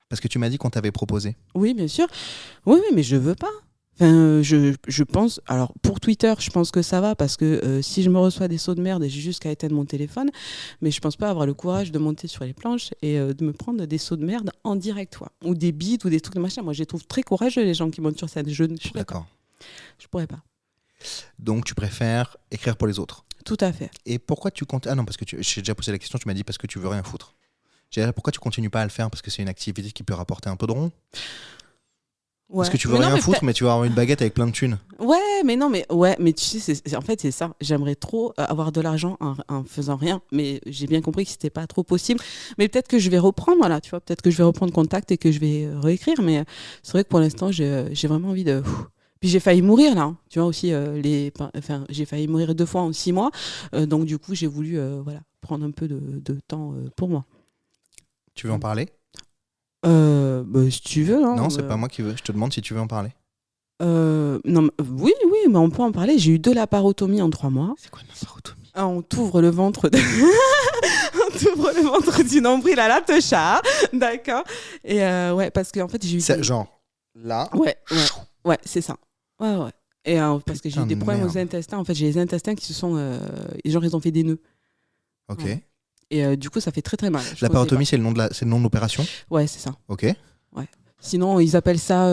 parce que tu m'as dit qu'on t'avait proposé. Oui, bien sûr. Oui, mais je veux pas. Enfin, je pense. Alors, pour Twitter, je pense que ça va parce que si je me reçois des sauts de merde, j'ai juste qu'à éteindre mon téléphone. Mais je pense pas avoir le courage de monter sur les planches et de me prendre des sauts de merde en direct, quoi. Ou des bites ou des trucs de machin. Moi, je les trouve très courageux, les gens qui montent sur scène. Je ne pourrais pas. D'accord. Je pourrais pas. Donc tu préfères écrire pour les autres. Tout à fait. Et pourquoi tu comptes... Ah non, parce que j'ai déjà posé la question, tu m'as dit parce que tu veux rien foutre. J'ai dit, pourquoi tu continues pas à le faire? Parce que c'est une activité qui peut rapporter un peu de rond? Parce que tu veux rien foutre, mais tu vas avoir une baguette avec plein de thunes. Mais tu sais, en fait, c'est ça. J'aimerais trop avoir de l'argent en faisant rien, mais j'ai bien compris que c'était pas trop possible. Mais peut-être que je vais reprendre, là, tu vois, peut-être que je vais reprendre contact et que je vais réécrire. Mais c'est vrai que pour l'instant, j'ai vraiment envie de. Puis j'ai failli mourir là, hein. Tu vois aussi j'ai failli mourir 2 fois en 6 mois, donc du coup j'ai voulu prendre un peu de temps pour moi. Tu veux en parler ? Si tu veux. Hein, non, c'est pas moi qui veux. Je te demande si tu veux en parler. Non, oui, mais on peut en parler. J'ai eu de la laparotomie en 3 mois. C'est quoi une laparotomie ? On t'ouvre le ventre on t'ouvre le ventre du nombril à la techa, d'accord. Et parce qu'en fait j'ai eu genre là. Ouais, c'est ça. Ouais. Et parce que j'ai eu des problèmes aux intestins. En fait, j'ai les intestins qui se sont genre ils ont fait des nœuds. Ok. Ouais. Et du coup, ça fait très très mal. La laparotomie, c'est le nom de l'opération ? Ouais, c'est ça. Ok. Ouais. Sinon, ils appellent ça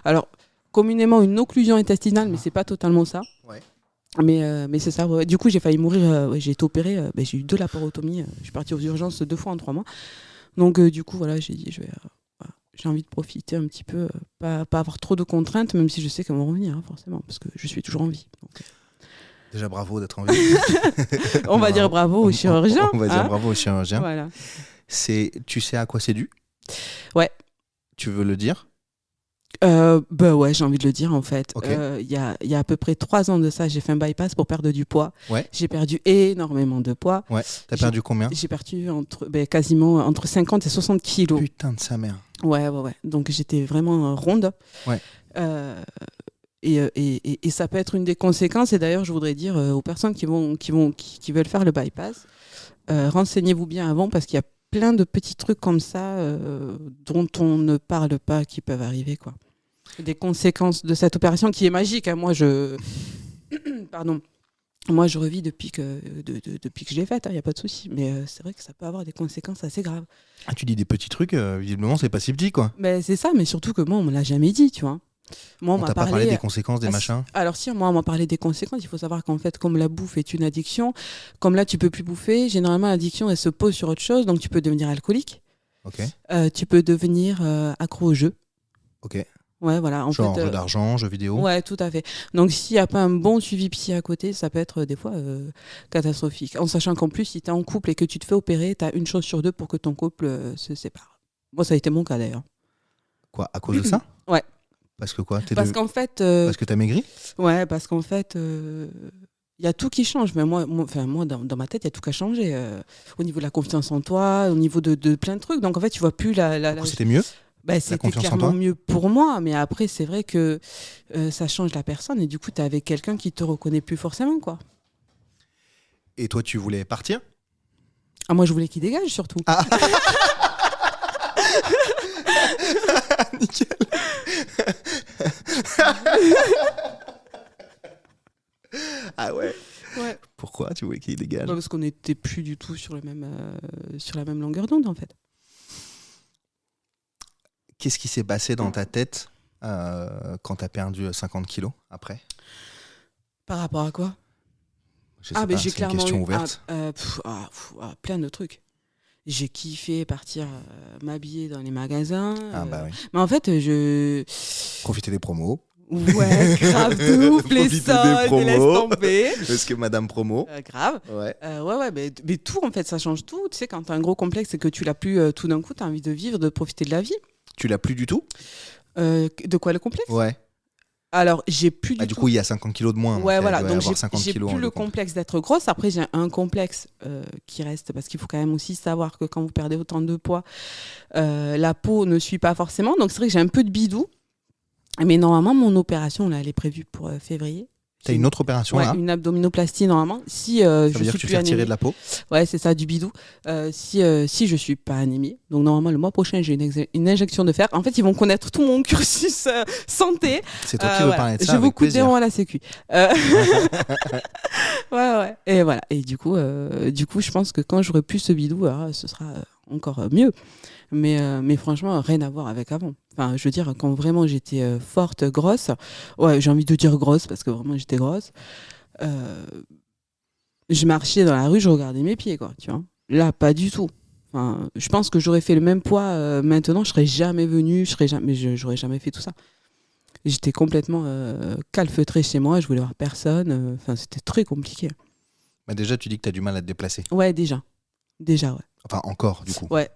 alors communément une occlusion intestinale, mais c'est pas totalement ça. Ouais. Mais c'est ça. Ouais. Du coup, j'ai failli mourir. J'ai été opérée. J'ai eu 2 laparotomies. Je suis partie aux urgences 2 fois en 3 mois. Donc du coup, voilà, j'ai dit j'ai envie de profiter un petit peu, pas avoir trop de contraintes, même si je sais qu'elles vont revenir, hein, forcément, parce que je suis toujours en vie. Donc. Déjà, bravo d'être en vie. On va dire bravo au chirurgien. On va dire bravo au chirurgien. Voilà. Tu sais à quoi c'est dû ? Ouais. Tu veux le dire ? Ouais, j'ai envie de le dire en fait. Okay. Il y a à peu près 3 ans de ça, j'ai fait un bypass pour perdre du poids. Ouais. J'ai perdu énormément de poids. Ouais. T'as perdu combien ? J'ai perdu quasiment entre 50 et 60 kilos. Putain de sa mère. Ouais. Donc j'étais vraiment ronde. Ouais. Et ça peut être une des conséquences. Et d'ailleurs, je voudrais dire aux personnes qui veulent faire le bypass, renseignez-vous bien avant parce qu'il y a plein de petits trucs comme ça dont on ne parle pas qui peuvent arriver, quoi. Des conséquences de cette opération qui est magique, hein. Moi je revis depuis que je l'ai faite, il n'y a pas de souci, mais c'est vrai que ça peut avoir des conséquences assez graves. Ah, tu dis des petits trucs, visiblement c'est pas si petit, quoi. Mais c'est ça, mais surtout que moi on me l'a jamais dit, tu vois. Moi, on t'a pas parlé des conséquences des machins ? Alors si, moi on m'a parlé des conséquences. Il faut savoir qu'en fait, comme la bouffe est une addiction, comme là tu peux plus bouffer, généralement l'addiction elle se pose sur autre chose, donc tu peux devenir alcoolique. Ok. Tu peux devenir accro au jeu. Ok. Ouais, voilà. Genre jeu d'argent, jeux vidéo. Ouais, tout à fait. Donc s'il n'y a pas un bon suivi psy à côté, ça peut être des fois catastrophique. En sachant qu'en plus, si tu es en couple et que tu te fais opérer, tu as 1 chance sur 2 pour que ton couple se sépare. Moi, ça a été mon cas d'ailleurs. Quoi, à cause de ça ? Ouais. Parce que quoi ? Qu'en fait, parce que t'as maigri ? Ouais, parce qu'en fait, y a tout qui change. Mais moi dans ma tête, il y a tout qui a changé. Au niveau de la confiance en toi, au niveau de plein de trucs. Donc en fait, tu vois plus la... C'était mieux ? C'était clairement mieux pour moi. Mais après, c'est vrai que ça change la personne. Et du coup, t'es avec quelqu'un qui te reconnaît plus forcément, quoi. Et toi, tu voulais partir ? Ah, moi, je voulais qu'il dégage, surtout. Ah. Nickel. Ah ouais. Pourquoi tu voulais qu'il dégage ? Parce qu'on n'était plus du tout sur la même longueur d'onde, en fait. Qu'est-ce qui s'est passé dans ta tête quand t'as perdu 50 kilos après ? Par rapport à quoi ? Je sais pas, c'est une question ouverte. Plein de trucs. J'ai kiffé partir m'habiller dans les magasins. Ah bah oui. Mais en fait, Profiter des promos. Ouais, grave de ouf, les soldes, et laisse tomber. Parce que Madame Promo. Grave. Ouais. Mais tout, en fait, ça change tout. Tu sais, quand t'as un gros complexe et que tu l'as plus tout d'un coup, t'as envie de vivre, de profiter de la vie. Tu l'as plus du tout ? De quoi, le complexe ? Ouais. Alors, j'ai plus du du tout. coup, il y a 50 kilos de moins. Ouais, voilà. Donc, j'ai kilos plus le complexe d'être grosse. Après, j'ai un complexe qui reste parce qu'il faut quand même aussi savoir que quand vous perdez autant de poids, la peau ne suit pas forcément. Donc, c'est vrai que j'ai un peu de bidou. Mais normalement, mon opération, là, elle est prévue pour février. T'as une autre opération là ? Une abdominoplastie normalement. Si ça je veut dire suis que tu plus fais retirer anémie. de la peau ? Ouais, c'est ça, du bidou. Si je suis pas anémie, donc normalement le mois prochain j'ai une injection de fer. En fait, ils vont connaître tout mon cursus santé. C'est toi qui veux parler de ça. Je vous coupe des plaisir. ronds à la Sécu. Ouais. Et voilà. Et du coup, je pense que quand j'aurai plus ce bidou, ce sera encore mieux. Mais franchement, rien à voir avec avant. Enfin, je veux dire, quand vraiment j'étais forte, grosse, ouais, j'ai envie de dire grosse parce que vraiment j'étais grosse. Je marchais dans la rue, je regardais mes pieds, quoi, tu vois. Là, pas du tout. Enfin, je pense que j'aurais fait le même poids maintenant, je serais jamais venue, j'aurais jamais fait tout ça. j'étais complètement calfeutrée chez moi, je voulais voir personne. Enfin, c'était très compliqué. Bah déjà, tu dis que tu as du mal à te déplacer. Ouais, déjà, ouais. Enfin, encore, du coup. Ouais.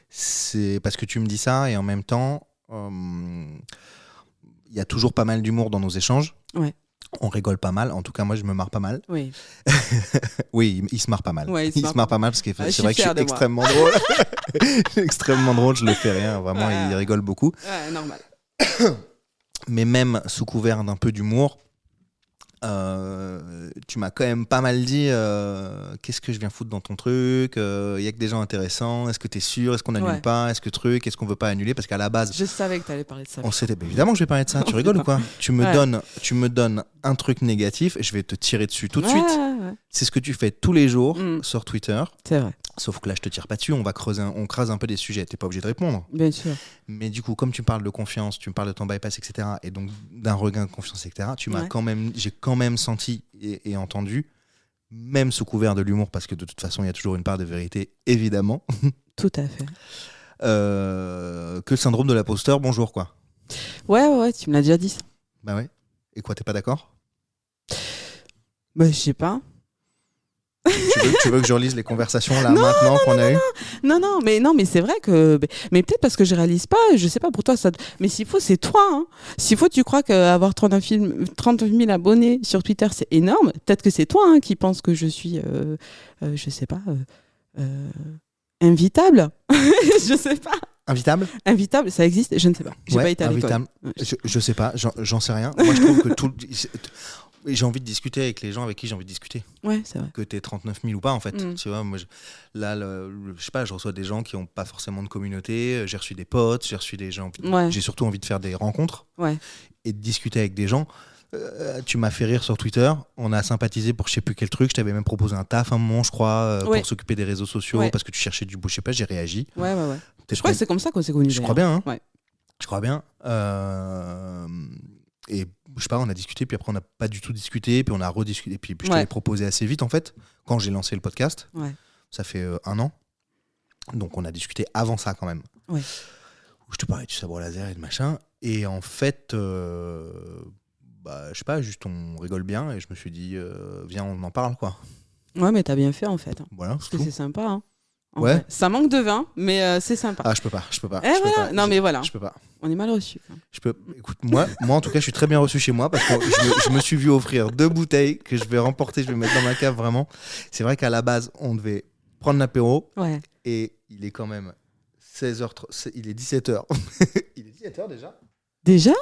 C'est parce que tu me dis ça, et en même temps, il y a toujours pas mal d'humour dans nos échanges. Ouais. On rigole pas mal. En tout cas, moi, je me marre pas mal. Oui. Oui, il se marre pas mal. Ouais, il se marre pas mal parce que c'est vrai que je suis de moi. extrêmement drôle. Je suis extrêmement drôle, je le fais rien. Vraiment, il rigole beaucoup. Ouais, normal. Mais même sous couvert d'un peu d'humour, tu m'as quand même pas mal dit qu'est-ce que je viens foutre dans ton truc, il y a que des gens intéressants, est-ce que t'es sûr, est-ce qu'on annule pas, est-ce qu'on veut pas annuler, parce qu'à la base je savais que t'allais parler de ça. on s'était évidemment que je vais parler de ça. Tu rigoles ou quoi? Tu me donnes un truc négatif et je vais te tirer dessus tout de suite. Ouais. C'est ce que tu fais tous les jours sur Twitter. C'est vrai. Sauf que là je te tire pas dessus, on crase un peu des sujets, t'es pas obligé de répondre. Bien sûr. Mais du coup, comme tu parles de confiance, tu me parles de ton bypass, etc., et donc d'un regain de confiance, etc., j'ai quand même senti et entendu, même sous couvert de l'humour, parce que de toute façon, il y a toujours une part de vérité, évidemment. Tout à fait. Que le syndrome de l'imposteur, bonjour, quoi. Ouais, tu me l'as déjà dit ça. Bah ouais. Et quoi, t'es pas d'accord? Bah, je sais pas. Tu veux que je relise les conversations là maintenant qu'on a eues? Non, mais c'est vrai que. Mais peut-être parce que je réalise pas, je sais pas pour toi, ça. Mais s'il faut, c'est toi. Hein. S'il faut, tu crois qu'avoir 30 000 abonnés sur Twitter, c'est énorme. Peut-être que c'est toi qui penses que je suis, je sais pas, invitable. Je sais pas. Invitable, ça existe? Je ne sais pas. J'ai pas été à l'école. Je sais pas, j'en sais rien. Moi, je trouve que j'ai envie de discuter avec les gens avec qui j'ai envie de discuter. Ouais, c'est vrai. Que t'aies 39 000 ou pas, en fait. Tu vois, moi, je sais pas, je reçois des gens qui n'ont pas forcément de communauté. J'ai reçu des potes, j'ai reçu des gens. Ouais. J'ai surtout envie de faire des rencontres et de discuter avec des gens. Tu m'as fait rire sur Twitter. On a sympathisé pour je sais plus quel truc. Je t'avais même proposé un taf un moment, je crois, pour s'occuper des réseaux sociaux parce que tu cherchais du boulot. Je sais pas, j'ai réagi. Ouais. Je crois que c'est comme ça qu'on s'est connus. Je crois bien. Hein. Ouais. Je crois bien. Et je sais pas, on a discuté, puis après on n'a pas du tout discuté, puis on a rediscuté, puis je t'avais proposé assez vite en fait, quand j'ai lancé le podcast. Ça fait 1 an. Donc on a discuté avant ça quand même. Où je te parlais du sabre laser et de machin. Et en fait, je sais pas, juste on rigole bien et je me suis dit, viens, on en parle quoi. Ouais, mais t'as bien fait en fait. Voilà, parce que c'est sympa. Hein. Ouais. Ça manque de vin, mais c'est sympa. Ah, je peux pas. Non, mais voilà. Je peux pas. On est mal reçus. Écoute, moi en tout cas, je suis très bien reçu chez moi parce que je me suis vu offrir 2 bouteilles que je vais remporter, je vais mettre dans ma cave vraiment. C'est vrai qu'à la base, on devait prendre l'apéro et il est quand même 16h30, il est 17h. Il est 17h déjà. Déjà ?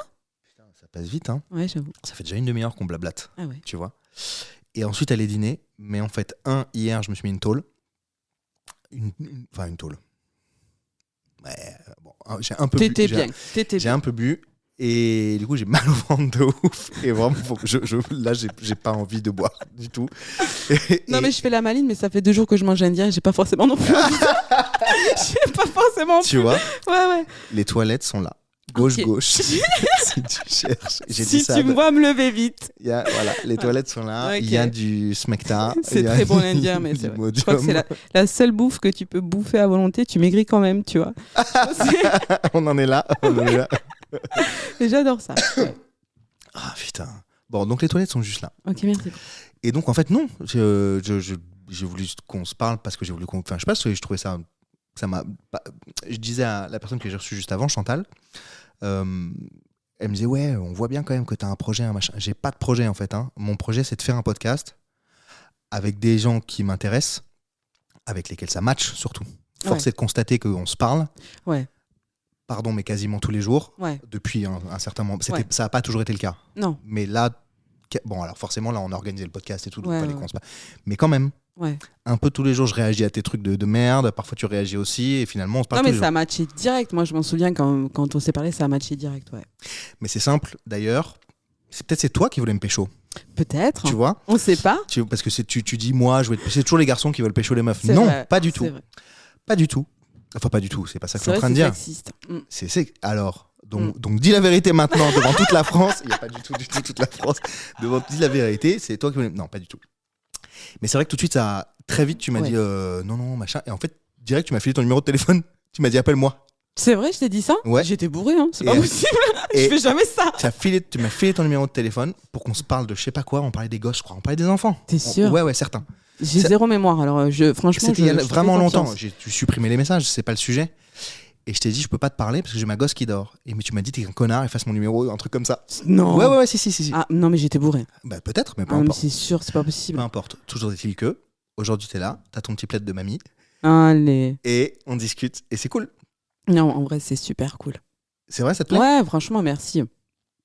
Putain, ça passe vite, hein. Ouais, j'avoue. Ça fait déjà une demi-heure qu'on blablate, ouais. Tu vois. Et ensuite, aller dîner. Mais en fait, hier, je me suis mis une tôle. Une tôle. Ouais, bon, j'ai un peu bu. J'ai un peu bu. Et du coup, j'ai mal au ventre de ouf. Et vraiment, là, j'ai pas envie de boire du tout. Non, mais je fais la maline, mais ça fait 2 jours que je mange indien et j'ai pas forcément non plus envie. J'ai pas forcément Tu vois ? Ouais. Les toilettes sont là. Gauche. Si tu cherches. Si tu me vois me lever vite. Voilà, les toilettes sont là. Okay. Il y a du smecta. C'est très bon l'indien, mais c'est vrai. Je crois que c'est la seule bouffe que tu peux bouffer à volonté. Tu maigris quand même, tu vois. On en est là. Et j'adore ça. Ah putain. Bon, donc les toilettes sont juste là. Ok, merci. Et donc en fait non, j'ai voulu qu'on se parle parce que j'ai voulu qu'on. Enfin, je sais pas, je trouvais ça m'a. Je disais à la personne que j'ai reçue juste avant, Chantal. Elle me disait ouais, on voit bien quand même que t'as un projet, un machin. J'ai pas de projet en fait. Hein. Mon projet, c'est de faire un podcast avec des gens qui m'intéressent, avec lesquels ça match surtout. Force est de constater qu'on se parle. Ouais. Pardon, mais quasiment tous les jours. Ouais. Depuis un certain moment. Ça n'a pas toujours été le cas. Non. Mais là, bon, alors forcément, là, on a organisé le podcast et tout, donc fallait qu'on se parle. Mais quand même. Ouais. Un peu tous les jours, je réagis à tes trucs de merde. Parfois, tu réagis aussi. Et finalement, on se parle tous les jours. Non, mais ça a matché direct. Moi, je m'en souviens quand on s'est parlé, ça a matché direct. Ouais. Mais c'est simple, d'ailleurs. C'est toi qui voulais me pécho. Peut-être. Tu vois ? On sait pas. Parce que tu dis, moi, je vais c'est toujours les garçons qui veulent pécho les meufs. C'est non, vrai. pas du tout. Vrai. Pas du tout. Enfin, pas du tout. C'est pas ça que je suis en train de dire. C'est sexiste. Alors. Donc dis la vérité maintenant devant toute la France. Il n'y a pas du tout toute la France. Dis la vérité, c'est toi qui voulais. Non, pas du tout. Mais c'est vrai que tout de suite, très vite, tu m'as dit non, machin. Et en fait, direct, tu m'as filé ton numéro de téléphone. Tu m'as dit appelle-moi. C'est vrai, je t'ai dit ça? Ouais. J'étais bourré, hein. C'est Et- pas possible. Je et- fais jamais ça. Tu m'as filé ton numéro de téléphone pour qu'on se parle de je sais pas quoi. On parlait des gosses, je crois. On parlait des enfants. T'es sûr? Ouais, certains. J'ai Ça- zéro mémoire, alors franchement. C'était il y a je te fais vraiment longtemps. confiance. J'ai supprimé les messages, c'est pas le sujet. Et je t'ai dit, je peux pas te parler parce que j'ai ma gosse qui dort. Et mais tu m'as dit, t'es un connard, efface mon numéro, un truc comme ça. Non. Ouais, si. Ah, non, mais j'étais bourré. Bah, peut-être, mais peu Ah, mais importe. c'est sûr, c'est pas possible. Peu importe. Toujours est-il que, aujourd'hui, t'es là, t'as ton petit plaid de mamie, Allez. et on discute. Et c'est cool. Non, en vrai, c'est super cool. C'est vrai, ça te plaît? Ouais, franchement, merci.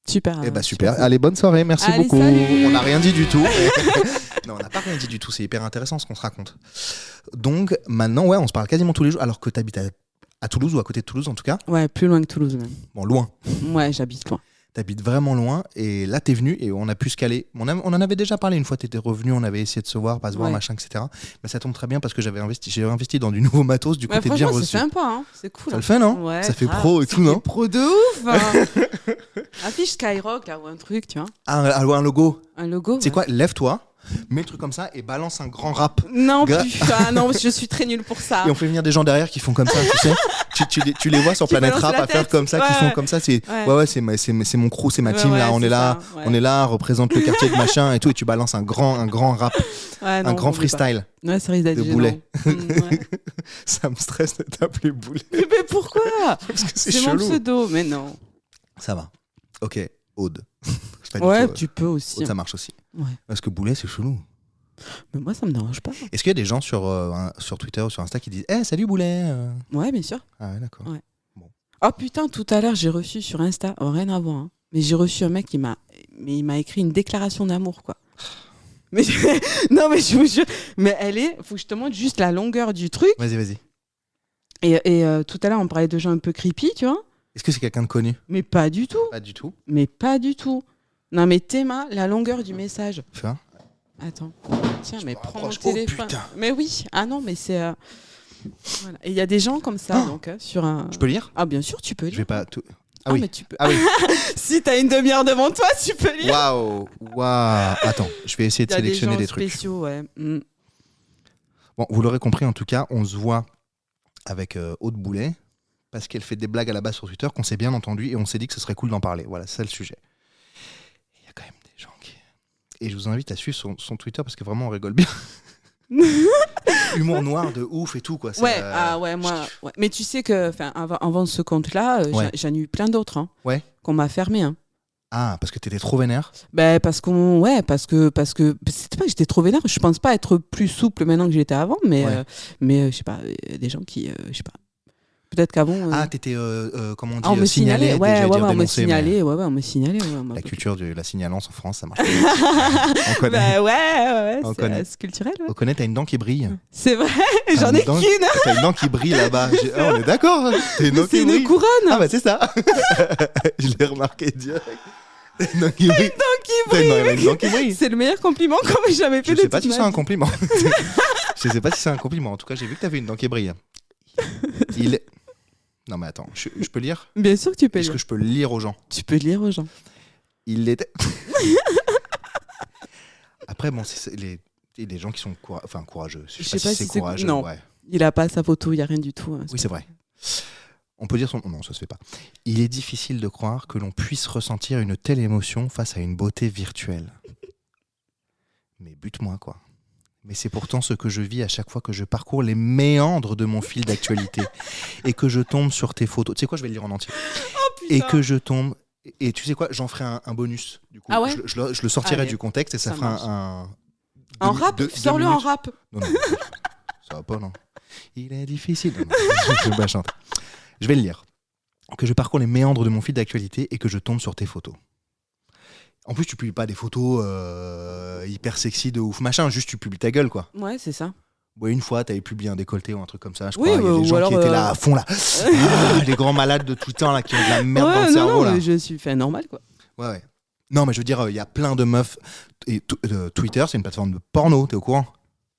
Super. Eh bah, super. Allez, bonne soirée, merci Allez, beaucoup. salut. On n'a rien dit du tout. Non, on n'a pas rien dit du tout. C'est hyper intéressant ce qu'on se raconte. Donc, maintenant, ouais, on se parle quasiment tous les jours, alors que t'habites à Toulouse ou à côté de Toulouse en tout cas. Ouais, plus loin que Toulouse même. Bon, loin. Ouais, j'habite loin. T'habites vraiment loin et là t'es venu et on a pu se caler. On en avait déjà parlé une fois, t'étais revenu, on avait essayé de se voir, pas se voir, Ouais. machin, etc. Mais ça tombe très bien parce que j'ai investi dans du nouveau matos, du coup Ouais, t'es bien franchement, c'est reçu. sympa, hein. C'est cool. Ça hein. le fait, non? Ouais, Ça fait grave. pro et Ça tout, non? fait pro de ouf. Hein. Affiche Skyrock là ou un truc, tu vois. Un logo. Un logo. C'est ouais. quoi? Lève-toi, mets le truc comme ça et balance un grand rap. Non, Gra- plus. Ah non, je suis très nulle pour ça. Et on fait venir des gens derrière qui font comme ça, tu sais. Tu les vois sur Qui Planète balancent Rap la à faire tête. comme ça, qui Ouais, font ouais. comme ça. C'est Ouais. c'est mon crew, c'est ma Ouais, team ouais, là. On c'est est là, ça, ouais. on est là, représente le quartier de machin et tout. Et tu balances un grand rap, Ouais, non, un grand on veut pas. freestyle. Ouais, ça risque d'être de gênant. boulet. Ouais. Ça me stresse de t'appeler Boulet Mais pourquoi? parce que c'est C'est mon chelou. pseudo, mais non. Ça va. Ok, Aude. C'est pas du Ouais, tout, tu peux aussi. Aude, ça marche aussi. Ouais. Parce que Boulet, c'est chelou. Mais moi, ça me dérange pas. Est-ce qu'il y a des gens sur Twitter ou sur Insta qui disent Salut Boulet Ouais, bien sûr. Ah ouais, d'accord. Ouais. Oh putain, tout à l'heure, j'ai reçu sur Insta, rien à voir, hein, mais j'ai reçu un mec il m'a écrit une déclaration d'amour, quoi. Mais non, mais je vous jure, mais faut que je te montre juste la longueur du truc. Vas-y. Et tout à l'heure, on parlait de gens un peu creepy, tu vois, Est-ce que c'est quelqu'un de connu? mais pas du tout. Pas du tout. Mais pas du tout. Non, mais Théma, la longueur du message. Fais un. Attends. Tiens, Je mais me prends mon rapproche. Oh, téléphone. putain. Mais oui. Ah non, mais c'est. Voilà. Et il y a des gens comme ça, Oh. donc, sur un. Je peux lire? Ah, bien sûr, tu peux lire. Je vais pas tout. Ah, Ah oui. mais tu peux. Ah oui. Si t'as une demi-heure devant toi, tu peux lire. Waouh. Attends, je vais essayer de Il y a sélectionner des des gens trucs. spéciaux, ouais. Mm. Bon, vous l'aurez compris, en tout cas, on se voit avec Aude Boulet parce qu'elle fait des blagues à la base sur Twitter qu'on s'est bien entendu et on s'est dit que ce serait cool d'en parler. Voilà, c'est ça le sujet. Il y a quand même des gens qui... Et je vous invite à suivre son Twitter parce que vraiment on rigole bien. Humour noir de ouf et tout, quoi. C'est, Ouais, ah ouais, moi. Ouais. Mais tu sais que, avant ce compte-là, Ouais. j'en ai eu plein d'autres, hein, Ouais. qu'on m'a fermé. Hein. Ah, parce que t'étais trop vénère. Ben, parce que c'était pas que j'étais trop vénère. Je pense pas être plus souple maintenant que j'étais avant, mais Ouais. je sais pas, des gens qui, je sais pas. Peut-être qu'avant. Ah, t'étais, comment on dit, on me signalé. signalait, ouais, j'allais dire on me dénoncé, mais signalait, ouais, on me signalait. Ouais, on m'a La bloqué. culture de la signalance en France, ça marche. On connaît. Bah ouais, On c'est connaît. c'est culturel. Ouais. On connaît, t'as une dent qui brille. C'est vrai, T'as j'en une ai dent- qu'une. T'as une dent qui brille là-bas. On est d'accord. T'as une dent C'est qui une brille. couronne. Ah bah c'est ça. Je l'ai remarqué direct. T'as une dent qui brille. qui T'as une brille. dent qui brille. C'est le meilleur compliment qu'on m'ait jamais fait Je de sais pas toute si ma c'est un vie. compliment. Je sais pas si c'est un compliment. En tout cas, j'ai vu que t'avais une dent qui brille. Il est... Non mais attends, je peux lire? Bien sûr que tu peux Est-ce lire. que je peux le lire aux gens? Tu peux lire aux gens. Il était... Après, bon, c'est les gens qui sont courageux. Je sais pas si c'est courageux. non. Ouais. Il a pas sa photo, il y a rien du tout. Hein, Oui, c'est vrai. On peut dire son... Non, ça se fait pas. Il est difficile de croire que l'on puisse ressentir une telle émotion face à une beauté virtuelle. Mais bute-moi, quoi. Mais c'est pourtant ce que je vis à chaque fois que je parcours les méandres de mon fil d'actualité et que je tombe sur tes photos. Tu sais quoi, je vais le lire en entier. Et que je tombe... Et tu sais quoi, j'en ferai un bonus. Du coup, Ah ouais je le sortirai Allez, du contexte et ça ça fera marche. un En rap, deux sors-le en minutes. rap. Non, ça va pas, non. Il est difficile. Non, je vais pas chanter. Je vais le lire. Que je parcours les méandres de mon fil d'actualité et que je tombe sur tes photos. En plus, tu publies pas des photos hyper sexy de ouf machin, juste tu publies ta gueule, quoi. Ouais, c'est ça. Ouais, une fois, t'avais publié un décolleté ou un truc comme ça, je Oui, crois. Il y a ou des gens alors, qui étaient là à fond, là. Ah, les grands malades de Twitter, là, qui ont de la merde dans le non, cerveau, non, là. mais je suis fait normal, quoi. Ouais. Non, mais je veux dire, il y a plein de meufs. Et Twitter, c'est une plateforme de porno, t'es au courant?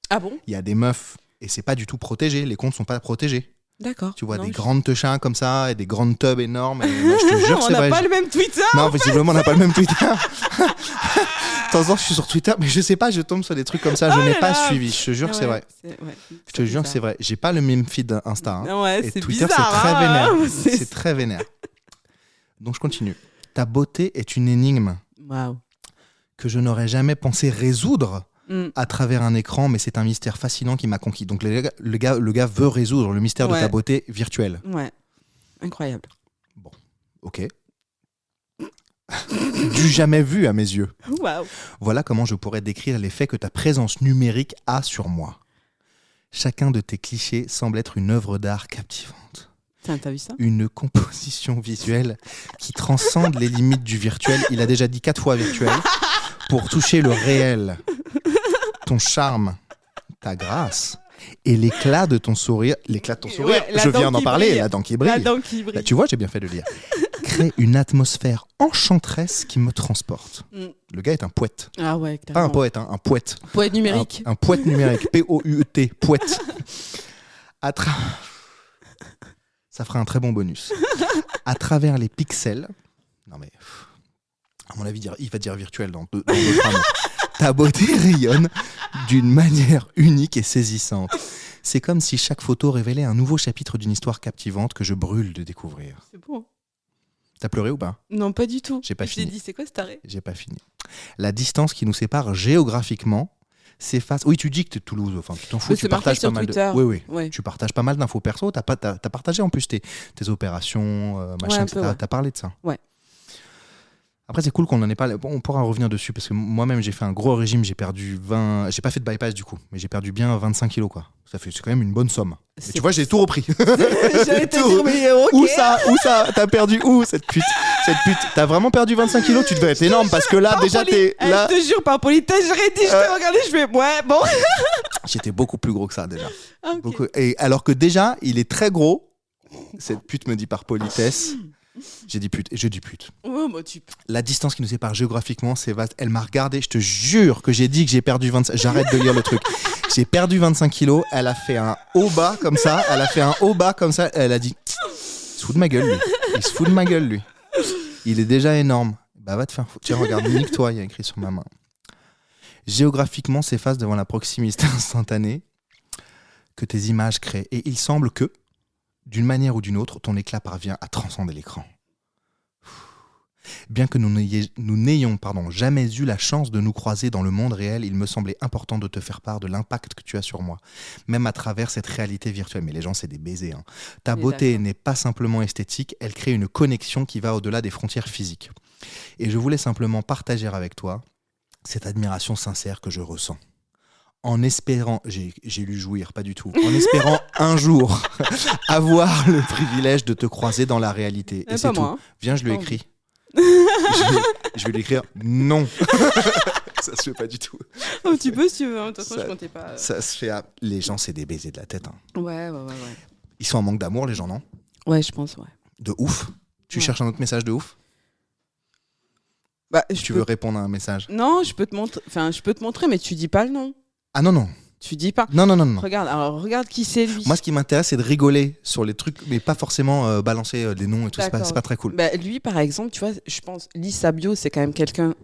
Ah bon? Il y a des meufs, et c'est pas du tout protégé, les comptes sont pas protégés. D'accord. Tu vois, Non, des grandes teuchins comme ça et des grandes tubs énormes. Et moi, je te jure, On c'est n'a vrai. pas le même Twitter. Non, visiblement, on n'a pas le même Twitter. De temps en temps, je suis sur Twitter, mais je sais pas, je tombe sur des trucs comme ça. Je n'ai pas suivi. Je te jure que c'est vrai. Je te jure que c'est vrai. J'ai pas le même feed Insta. Hein. Ouais, et c'est Twitter, bizarre, c'est très vénère. hein. C'est très vénère. Donc, je continue. Ta beauté est une énigme Waouh. que je n'aurais jamais pensé résoudre Mm. à travers un écran, mais c'est un mystère fascinant qui m'a conquis. Donc, le gars veut résoudre le mystère de ta beauté virtuelle. Ouais. Incroyable. Ok. Du jamais vu à mes yeux. Waouh. Voilà comment je pourrais décrire l'effet que ta présence numérique a sur moi. Chacun de tes clichés semble être une œuvre d'art captivante. Tiens, t'as vu ça? Une composition visuelle qui transcende les limites du virtuel. Il a déjà dit 4 fois virtuel. Pour toucher le réel. Ton charme, ta grâce et l'éclat de ton sourire. L'éclat de ton sourire, Ouais, je viens d'en parler, la dent qui brille. La dent qui brille. Là, tu vois, j'ai bien fait de le dire. Crée une atmosphère enchanteresse qui me transporte. Mm. Le gars est un poète. Ah ouais, Pas carrément. un poète, hein, un poète. Poète numérique. Un poète numérique. P-O-U-E-T, poète. Ça fera un très bon bonus. À travers les pixels. Non mais. À mon avis, il va dire virtuel dans 2-3 mots. Ta beauté rayonne d'une manière unique et saisissante. C'est comme si chaque photo révélait un nouveau chapitre d'une histoire captivante que je brûle de découvrir. C'est bon. T'as pleuré ou pas? Non, pas du tout. J'ai pas fini. Je t'ai dit, c'est quoi ce taré? J'ai pas fini. La distance qui nous sépare géographiquement s'efface. Oui, tu dis que t'es de Toulouse. Enfin, tu t'en fous. Oui, Tu c'est marqué partages sur pas mal Twitter. de. Oui, oui. Ouais. Tu partages pas mal d'infos perso. T'as partagé en plus tes opérations, machin, un etc. peu, ouais. T'as parlé de ça. Ouais. Après, c'est cool qu'on en ait pas. On pourra revenir dessus parce que moi-même, j'ai fait un gros régime. J'ai perdu 20. J'ai pas fait de bypass du coup, mais j'ai perdu bien 25 kilos quoi. C'est quand même une bonne somme. Et tu vois, j'ai tout repris. J'allais te dire, mais ok. Où ça T'as perdu où cette pute T'as vraiment perdu 25 kilos? Tu devais être énorme parce que là, déjà, t'es là. Je te jure, par politesse, j'aurais dit, je t'ai regardé, je fais, ouais, bon. J'étais beaucoup plus gros que ça déjà. Ok. Beaucoup. Et alors que déjà, il est très gros. Cette pute me dit par politesse. J'ai dit pute et je dis pute. Ouais, bah, La distance qui nous sépare géographiquement, c'est vaste. Elle m'a regardé, je te jure que j'ai dit que j'ai perdu 25. J'arrête de lire le truc. J'ai perdu 25 kilos. Elle a fait un haut bas comme ça. Elle a dit il se fout de ma gueule, lui. Il se fout de ma gueule, lui. Il est déjà énorme. Bah, va te faire foutre. Tiens, regarde, nique-toi, il y a écrit sur ma main. Géographiquement s'efface devant la proximité instantanée que tes images créent. Et il semble que, d'une manière ou d'une autre, ton éclat parvient à transcender l'écran. Bien que nous n'ayons jamais eu la chance de nous croiser dans le monde réel, il me semblait important de te faire part de l'impact que tu as sur moi, même à travers cette réalité virtuelle. Mais les gens, c'est des baisers. Hein. Ta beauté n'est pas simplement esthétique, elle crée une connexion qui va au-delà des frontières physiques. Et je voulais simplement partager avec toi cette admiration sincère que je ressens. En espérant, j'ai lu jouir, pas du tout, en espérant un jour avoir le privilège de te croiser dans la réalité. Et c'est tout. Hein. Viens, je lui écris. Je vais lui écrire non. Ça se fait pas du tout. Oh, tu peux si tu veux, de toute façon, je comptais pas. Ça se fait à... Les gens, c'est des baisers de la tête. Hein. Ouais. Ils sont en manque d'amour, les gens, non? Ouais, je pense, ouais. De ouf. Tu cherches un autre message de ouf? Bah, tu veux répondre à un message? Non, je peux te montrer, mais tu dis pas le nom. Ah non. Tu dis pas. Non. Regarde qui c'est lui. Moi, ce qui m'intéresse, c'est de rigoler sur les trucs, mais pas forcément balancer des noms et tout. C'est pas très cool. Bah, lui, par exemple, tu vois, je pense, lis sa bio, c'est quand même quelqu'un